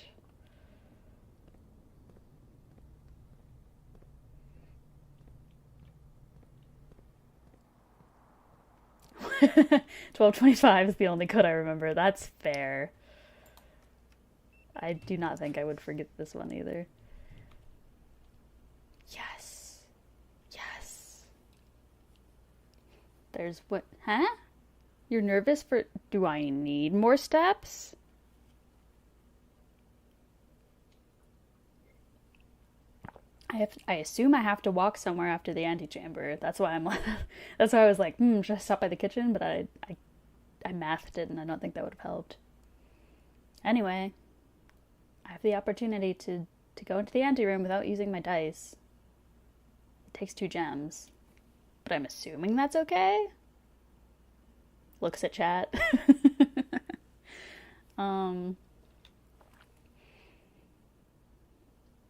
$12.25 is the only code I remember. That's fair. I do not think I would forget this one either. Yes. Yes. There's what? Huh? You're nervous for... Do I need more steps? I assume I have to walk somewhere after the antechamber. That's why that's why I was like, should I stop by the kitchen? But I mathed it, and I don't think that would have helped. Anyway, I have the opportunity to go into the anteroom without using my dice. It takes 2 gems. But I'm assuming that's okay? Looks at chat.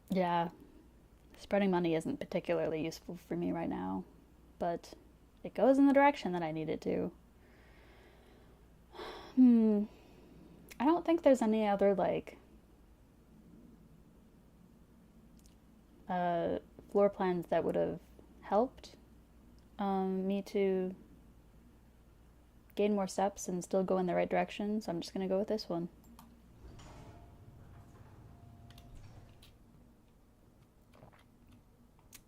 Yeah. Spreading money isn't particularly useful for me right now, but it goes in the direction that I need it to. I don't think there's any other, like, floor plans that would have helped me to gain more steps and still go in the right direction, so I'm just gonna go with this one.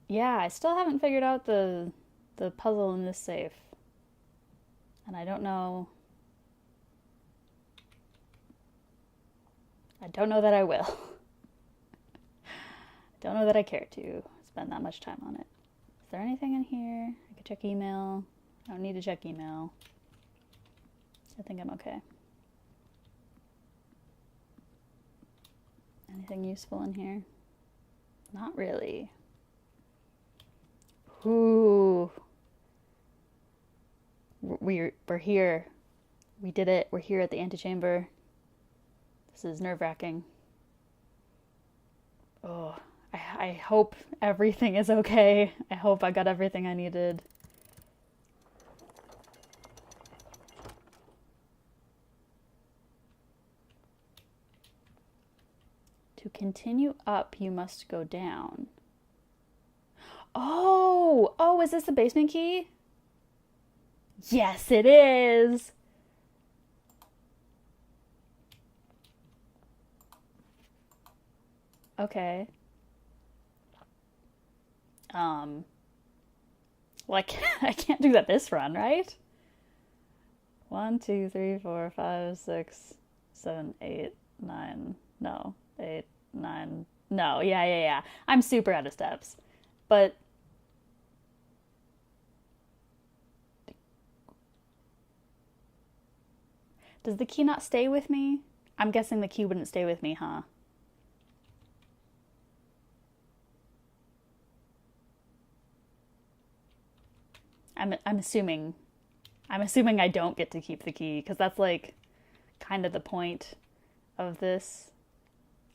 Yeah, I still haven't figured out the puzzle in this safe. And I don't know... I don't know that I will. I don't know that I care to spend that much time on it. Is there anything in here? I could check email. I don't need to check email. I think I'm okay. Anything useful in here? Not really. Ooh. We're here. We did it. We're here at the antechamber. This is nerve-wracking. Oh, I hope everything is okay. I hope I got everything I needed. To continue up, you must go down. Oh, is this the basement key? Yes, it is. Okay. Well, I can't do that this run, right? 1, 2, 3, 4, 5, 6, 7, 8, 9. No, 8, 9. No, yeah. I'm super out of steps. But does the key not stay with me? I'm guessing the key wouldn't stay with me, huh? I'm assuming I don't get to keep the key because that's like kind of the point of this.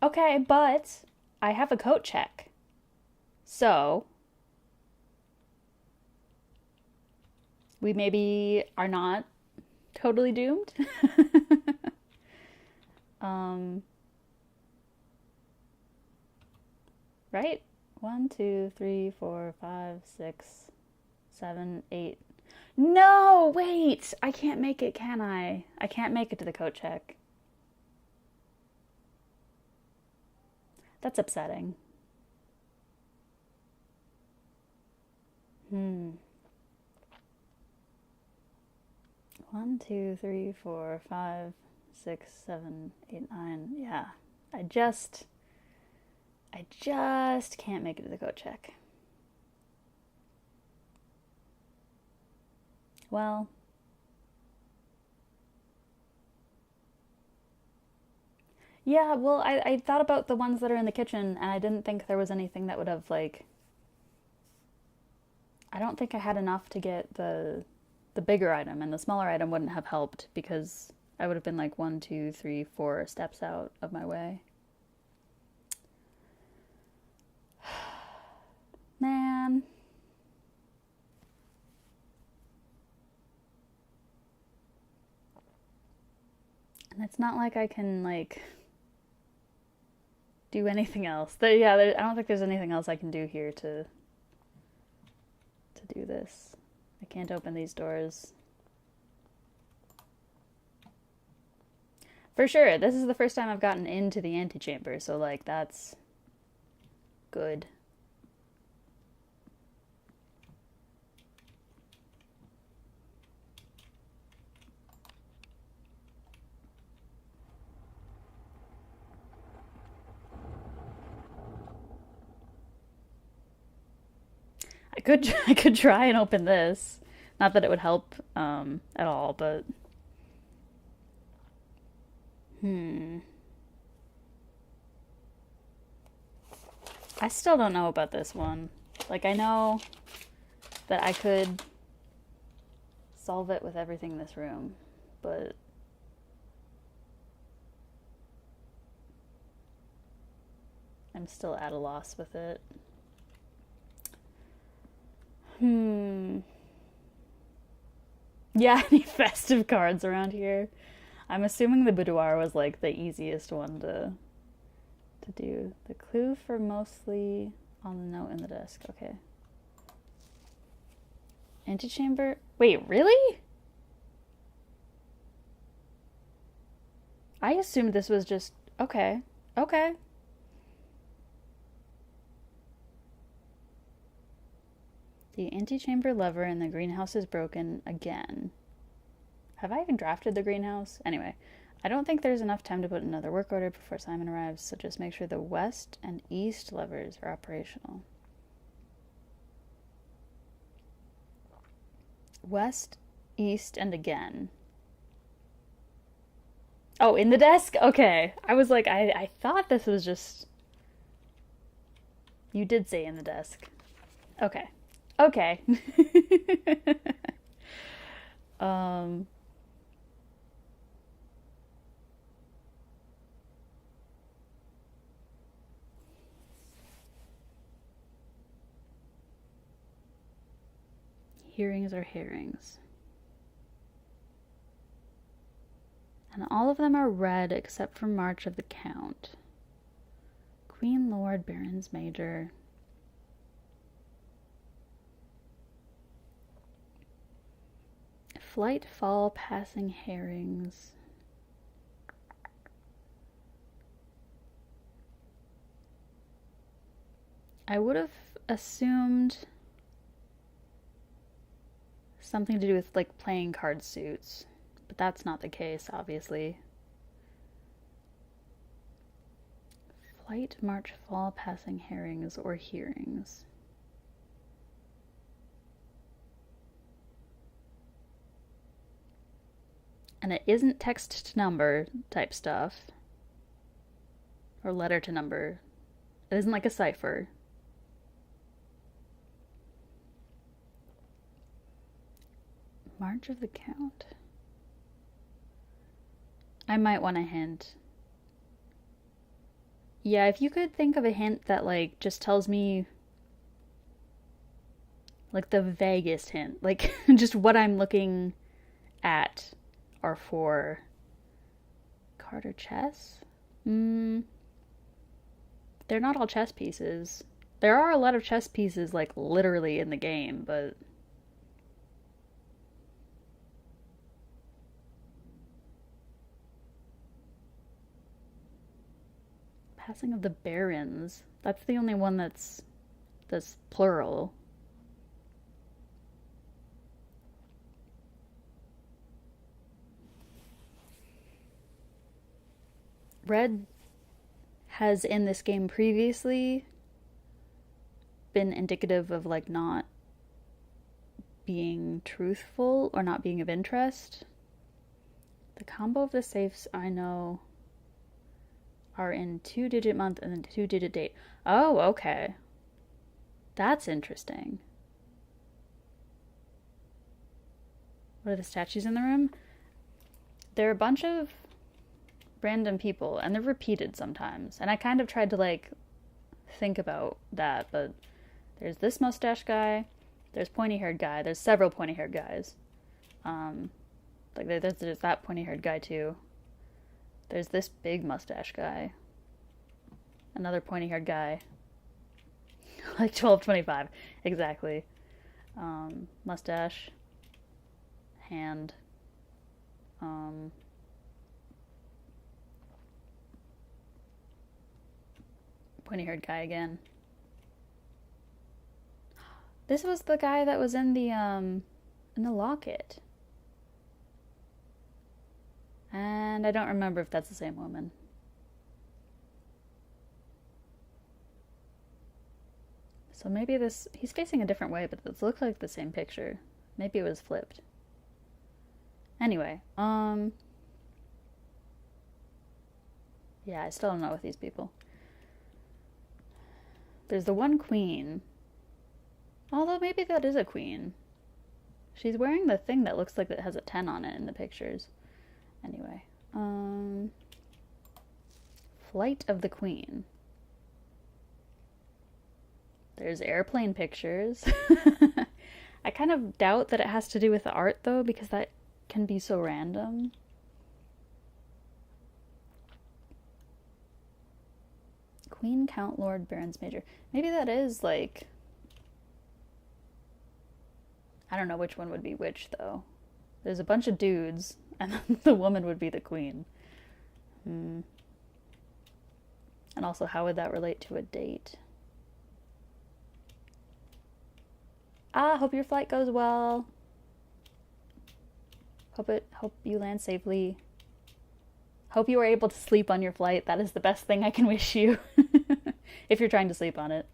Okay, but I have a coat check. So we maybe are not totally doomed. um right? 1, 2, 3, 4, 5, 6, 7, 8. No, wait! I can't make it, can I? I can't make it to the coat check. That's upsetting. 1, 2, 3, 4, 5, 6, 7, 8, 9. Yeah. I just can't make it to the coat check. Well, yeah, well, I thought about the ones that are in the kitchen, and I didn't think there was anything that would have, like, I don't think I had enough to get the bigger item, and the smaller item wouldn't have helped because I would have been like 1, 2, 3, 4 steps out of my way. Man. And it's not like I can, like, do anything else. I don't think there's anything else I can do here to do this. I can't open these doors. For sure, this is the first time I've gotten into the antechamber, so, like, that's good. I could try and open this. Not that it would help at all, but I still don't know about this one. Like, I know that I could solve it with everything in this room, but I'm still at a loss with it. Yeah, any festive cards around here? I'm assuming the boudoir was like the easiest one to do. The clue for mostly on the note in the desk. Okay. Antechamber? Wait, really? I assumed this was just okay. Okay. The antechamber lever in the greenhouse is broken again. Have I even drafted the greenhouse? Anyway, I don't think there's enough time to put another work order before Simon arrives, so just make sure the west and east levers are operational. West, east, and again. Oh, in the desk? Okay. I was like, I thought this was just... You did say in the desk. Okay. Okay. Hearings are herrings. And all of them are red except for March of the Count. Queen, Lord, Barons, Major. Flight, fall, passing herrings. I would have assumed something to do with like playing card suits, but that's not the case, obviously. Flight, march, fall, passing herrings or hearings. And it isn't text to number type stuff. Or letter to number. It isn't like a cipher. March of the Count. I might want a hint. Yeah, if you could think of a hint that, like, just tells me, like, the vaguest hint. Like, just what I'm looking at are for card or chess? They're not all chess pieces. There are a lot of chess pieces, like, literally in the game, but... Passing of the Barons. That's the only one that's plural. Red has in this game previously been indicative of like not being truthful or not being of interest. The combo of the safes I know are in 2-digit month and then 2-digit date. Oh, okay. That's interesting. What are the statues in the room? There are a bunch of random people, and they're repeated sometimes. And I kind of tried to, like, think about that, but there's this mustache guy, there's pointy-haired guy, there's several pointy-haired guys. Like, there's that pointy-haired guy, too. There's this big mustache guy. Another pointy-haired guy. Like 1225. Exactly. Mustache. Hand. Pointy-haired guy again. This was the guy that was in the locket. And I don't remember if that's the same woman. So maybe this... He's facing a different way, but this looks like the same picture. Maybe it was flipped. Anyway, yeah, I still don't know with these people. There's the one queen. Although maybe that is a queen. She's wearing the thing that looks like it has a 10 on it in the pictures. Anyway, Flight of the Queen. There's airplane pictures. I kind of doubt that it has to do with the art, though, because that can be so random. Queen, Count, Lord, Barons, Major. Maybe that is, like... I don't know which one would be which, though. There's a bunch of dudes... And then the woman would be the queen. And also, how would that relate to a date? Hope your flight goes well. Hope you land safely. Hope you were able to sleep on your flight. That is the best thing I can wish you. If you're trying to sleep on it.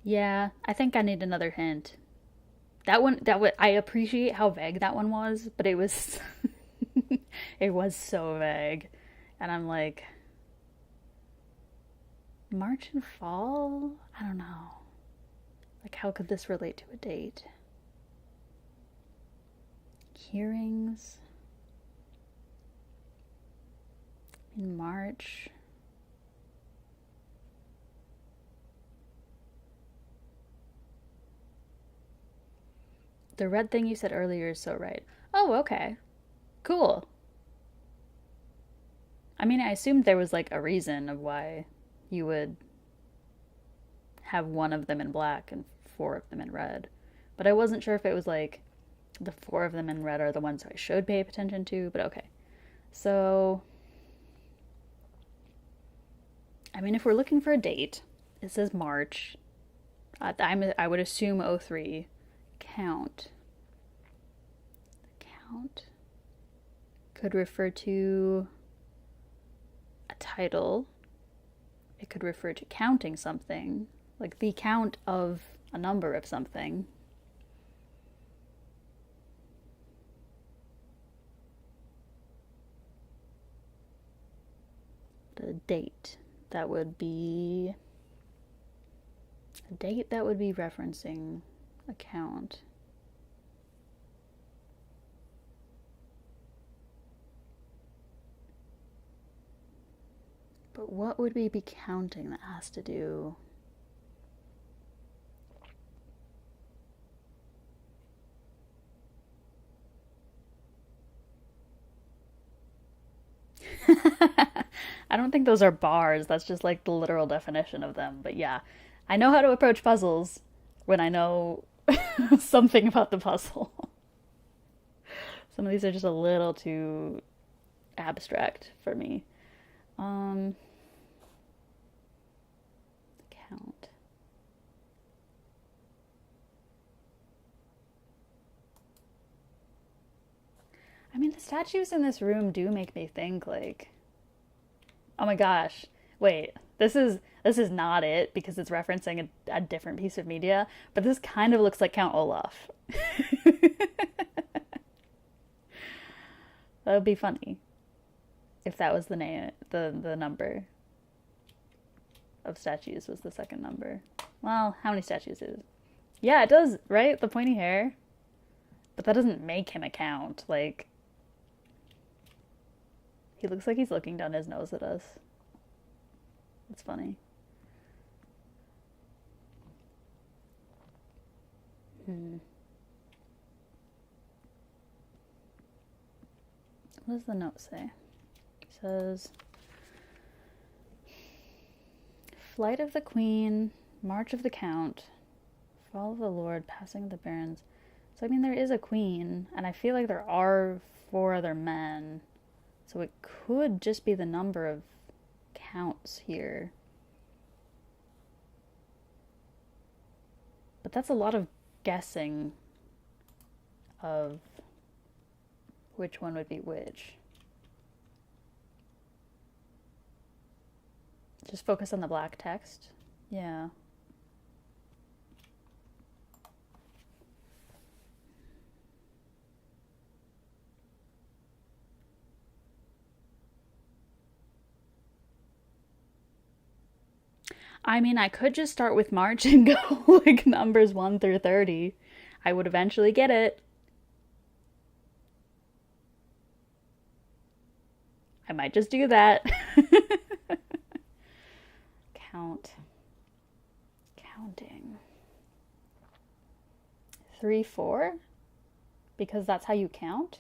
Yeah, I think I need another hint. I appreciate how vague that one was, but it was, it was so vague. And I'm like, March and fall? I don't know. Like, how could this relate to a date? Hearings? In March? The red thing you said earlier is so right. Oh, okay. Cool. I mean, I assumed there was like a reason of why you would have one of them in black and 4 of them in red. But I wasn't sure if it was like the 4 of them in red are the ones I should pay attention to, but okay. So, I mean, if we're looking for a date, it says March. I would assume 03. Count. Count could refer to a title. It could refer to counting something, like the count of a number of something. The date, that would be a date that would be referencing a count. But what would we be counting that has to do? I don't think those are bars. That's just like the literal definition of them. But yeah, I know how to approach puzzles when I know something about the puzzle. Some of these are just a little too abstract for me. Count. I mean, the statues in this room do make me think like, oh my gosh, wait, this is not it because it's referencing a different piece of media, but this kind of looks like Count Olaf. That would be funny if that was the name, the number of statues was the second number. Well, how many statues is it? Yeah, it does, right? The pointy hair. But that doesn't make him a count. Like, he looks like he's looking down his nose at us. It's funny. What does the note say? It says, Flight of the Queen, March of the Count, Fall of the Lord, Passing of the Barons. So, I mean, there is a queen, and I feel like there are 4 other men. So it could just be the number of counts here. But that's a lot of guessing of which one would be which. Just focus on the black text. Yeah. I mean, I could just start with March and go like numbers 1 through 30. I would eventually get it. I might just do that. Count. Counting. 3, 4? Because that's how you count?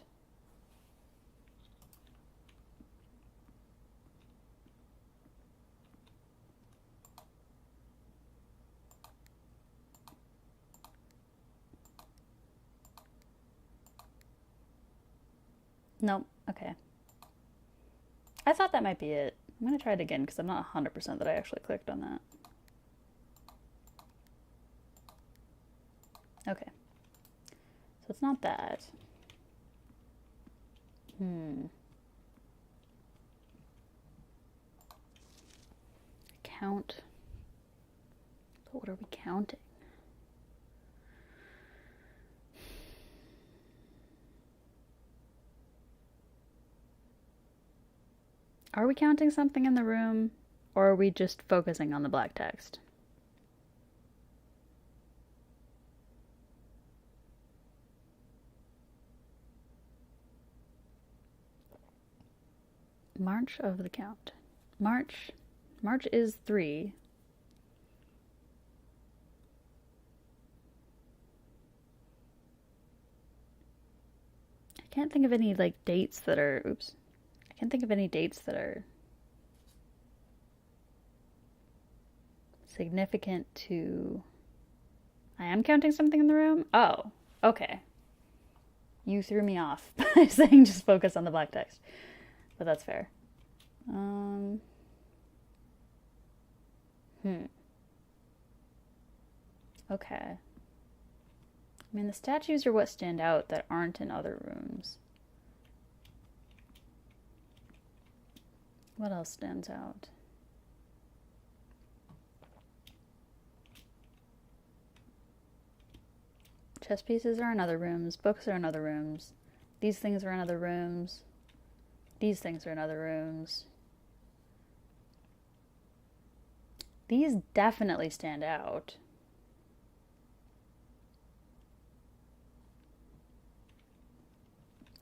Nope. Okay. I thought that might be it. I'm going to try it again because I'm not 100% that I actually clicked on that. Okay. So it's not that. Count. But what are we counting? Are we counting something in the room, or are we just focusing on the black text? March of the count. March is 3. I can't think of any like dates that are, oops. I can't think of any dates that are significant to I am counting something in the room? Oh, okay. You threw me off by saying just focus on the black text. But that's fair. Okay. I mean, the statues are what stand out that aren't in other rooms. What else stands out? Chess pieces are in other rooms. Books are in other rooms. These things are in other rooms. These things are in other rooms. These definitely stand out.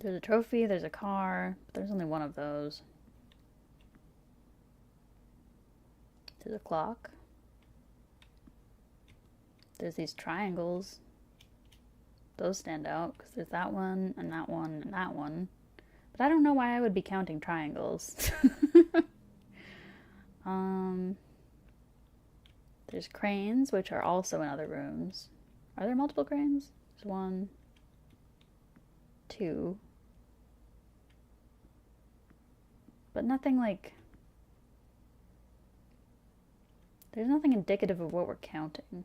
There's a trophy, there's a car, but there's only one of those. There's a clock. There's these triangles. Those stand out because there's that one and that one and that one. But I don't know why I would be counting triangles. There's cranes, which are also in other rooms. Are there multiple cranes? There's 1, 2. But nothing like... There's nothing indicative of what we're counting.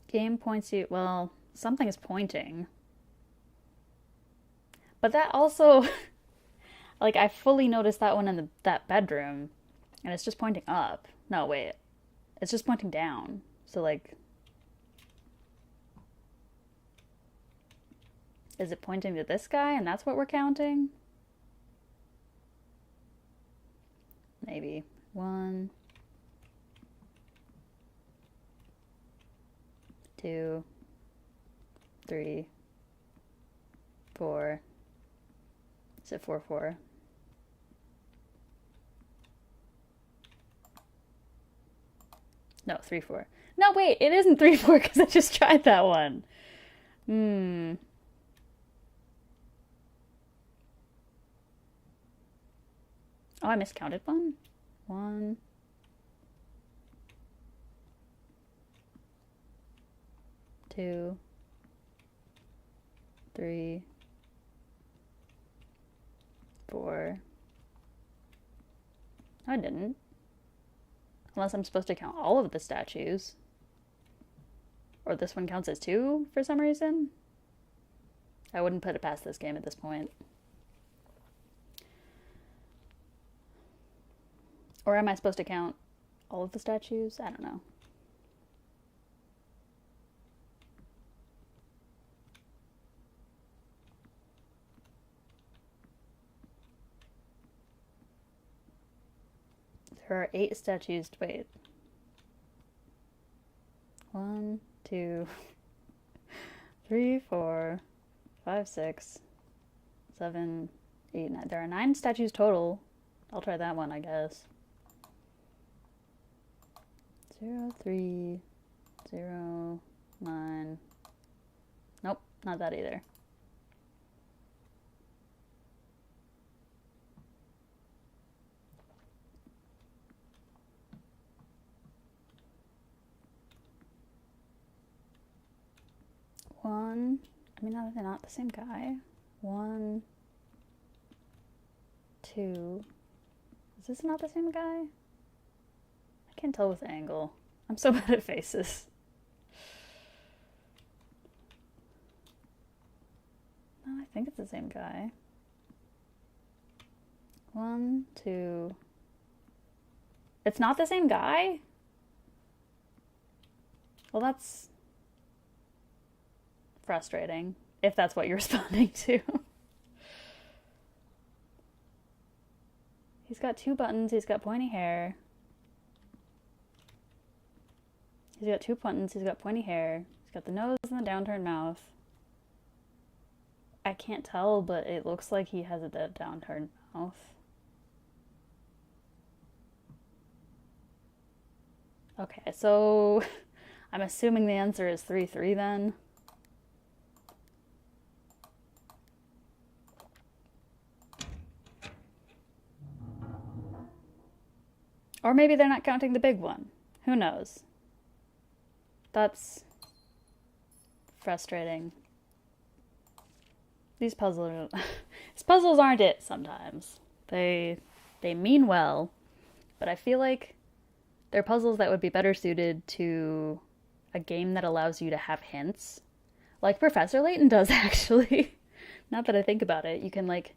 Game points you... Well, something is pointing. But that also... like, I fully noticed that one in that bedroom. And it's just pointing up. No, wait. It's just pointing down. So, like... Is it pointing to this guy and that's what we're counting? Maybe. 1, 2, 3, 4. Is it 4, 4? No, 3, 4. No, wait, it isn't 3, 4 because I just tried that one. Oh, I miscounted one. 1, 2, 3, 4. No, I didn't. Unless I'm supposed to count all of the statues. Or this one counts as 2 for some reason. I wouldn't put it past this game at this point. Or am I supposed to count all of the statues? I don't know. There are 8 statues. Wait. 1, 2, 3, 4, 5, 6, 7, 8, 9. There are 9 statues total. I'll try that one, I guess. 0, 3, 0, 9. Nope, not that either. One. I mean, they're not the same guy. 1, 2. Is this not the same guy? I can't tell with the angle. I'm so bad at faces. No, I think it's the same guy. 1, 2. It's not the same guy? Well, that's frustrating, if that's what you're responding to. He's got 2 buttons, he's got pointy hair. He's got 2 buttons, he's got pointy hair. He's got the nose and the downturned mouth. I can't tell, but it looks like he has a downturned mouth. Okay, so I'm assuming the answer is 3, 3 then. Or maybe they're not counting the big one. Who knows? That's frustrating. These puzzles aren't it sometimes. They mean well, but I feel like they're puzzles that would be better suited to a game that allows you to have hints. Like Professor Layton does, actually. Not that I think about it. You can, like,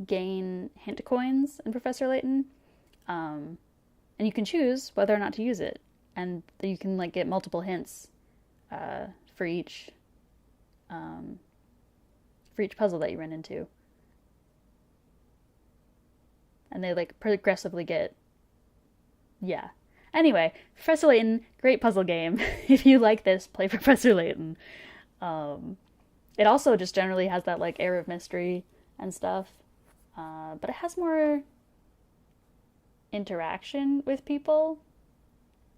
gain hint coins in Professor Layton. And you can choose whether or not to use it. And you can, like, get multiple hints for each puzzle that you run into. And they, like, progressively get... Yeah. Anyway, Professor Layton, great puzzle game. If you like this, play Professor Layton. It also just generally has that, like, air of mystery and stuff. But it has more interaction with people,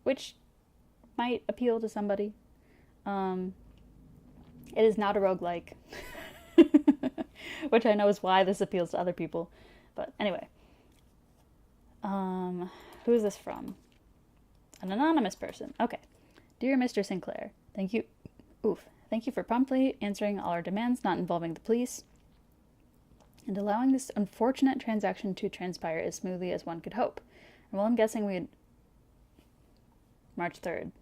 which might appeal to somebody. It is not a roguelike, which I know is why this appeals to other people. But anyway. Who is this from? An anonymous person. Okay. Dear Mr. Sinclair, thank you for promptly answering all our demands not involving the police and allowing this unfortunate transaction to transpire as smoothly as one could hope. And well, I'm guessing we'd... March 3rd.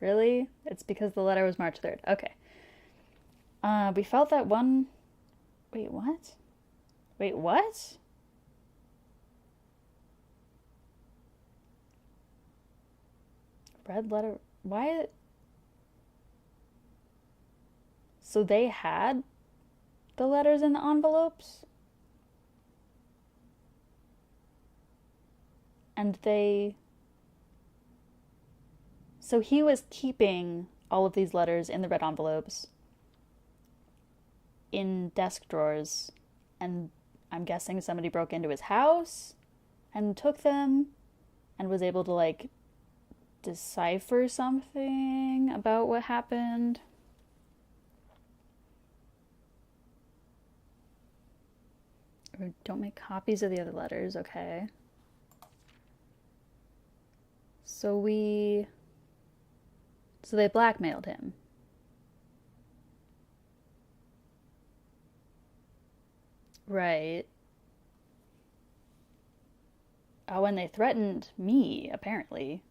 Really? It's because the letter was March 3rd. Okay. We felt that one... Wait, what? Wait, what? Red letter... Why... So they had the letters in the envelopes? And they... So he was keeping all of these letters in the red envelopes in desk drawers, and I'm guessing somebody broke into his house and took them and was able to, like, decipher something about what happened. Or don't make copies of the other letters, okay. So they blackmailed him. Right. Oh, and they threatened me, apparently.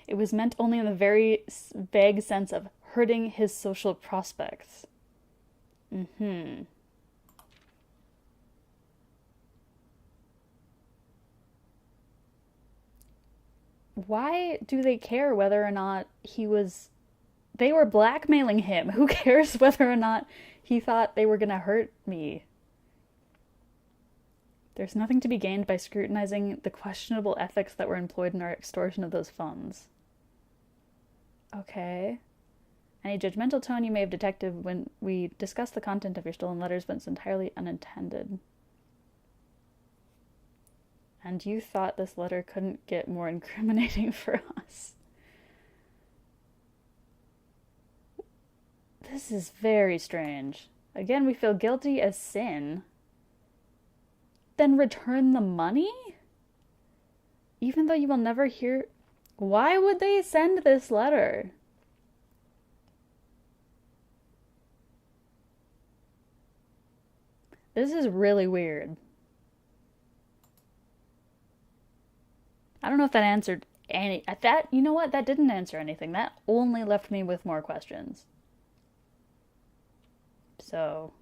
It was meant only in the very vague sense of hurting his social prospects. Mm-hmm. Why do they care whether or not they were blackmailing him? Who cares whether or not he thought they were gonna hurt me? There's nothing to be gained by scrutinizing the questionable ethics that were employed in our extortion of those funds. Okay. Any judgmental tone you may have detected when we discussed the content of your stolen letters was entirely unintended. And you thought this letter couldn't get more incriminating for us. This is very strange. Again, we feel guilty as sin. Then return the money? Even though you will never hear... Why would they send this letter? This is really weird. I don't know if that answered any... You know what? That didn't answer anything. That only left me with more questions. So...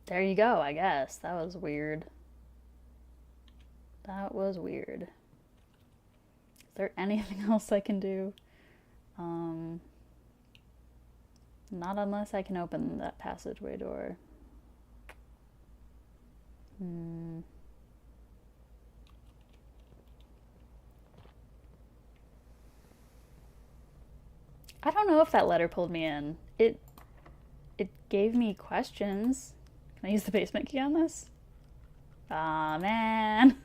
there you go, I guess. That was weird. That was weird. Is there anything else I can do? Not unless I can open that passageway door. I don't know if that letter pulled me in. It gave me questions. Can I use the basement key on this? Aw, man.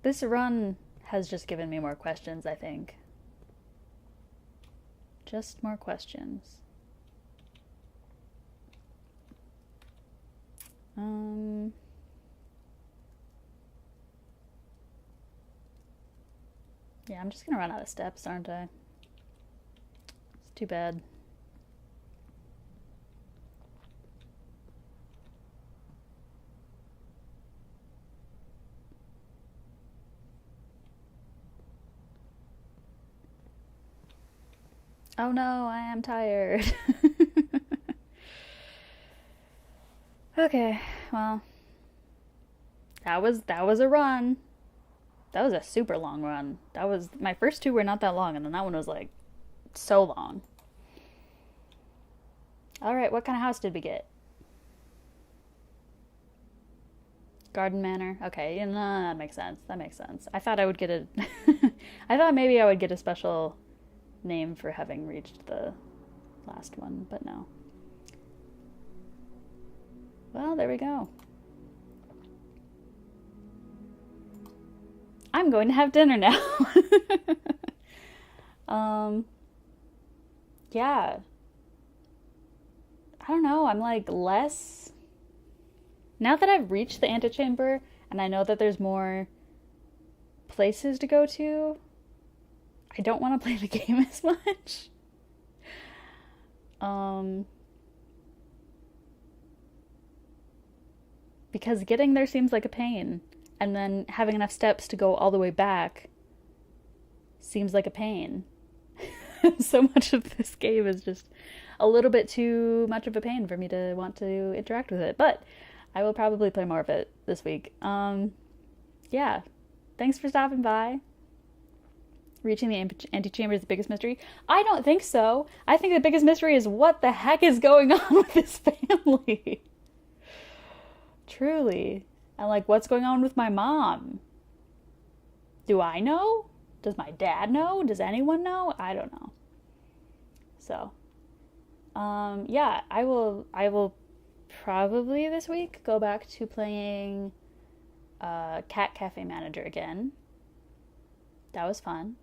This run has just given me more questions, I think. Just more questions. Yeah, I'm just gonna run out of steps, aren't I? It's too bad. Oh no, I am tired. Okay, well, that was a run. That was a super long run. That was my first two were not that long, and then that one was like so long. All right, what kind of house did we get? Garden Manor. Okay, yeah, no, that makes sense. That makes sense. I thought I would get a. I thought maybe I would get a special name for having reached the last one, but no. Well, there we go. I'm going to have dinner now. Yeah. I don't know. I'm like less. Now that I've reached the antechamber and I know that there's more places to go to, I don't want to play the game as much. Because getting there seems like a pain, and then having enough steps to go all the way back seems like a pain. So much of this game is just a little bit too much of a pain for me to want to interact with it, but I will probably play more of it this week. Yeah, thanks for stopping by. Reaching the antechamber is the biggest mystery? I don't think so. I think the biggest mystery is what the heck is going on with this family. Truly. And like, what's going on with my mom? Do I know? Does my dad know? Does anyone know? I don't know. So, yeah, I will probably this week go back to playing Cat Cafe Manager again. That was fun.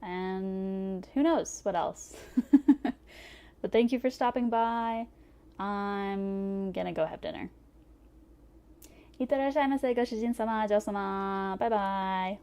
And who knows what else. But thank you for stopping by. I'm gonna go have dinner. いってらっしゃいませ、ご主人様、女王様。バイバイ。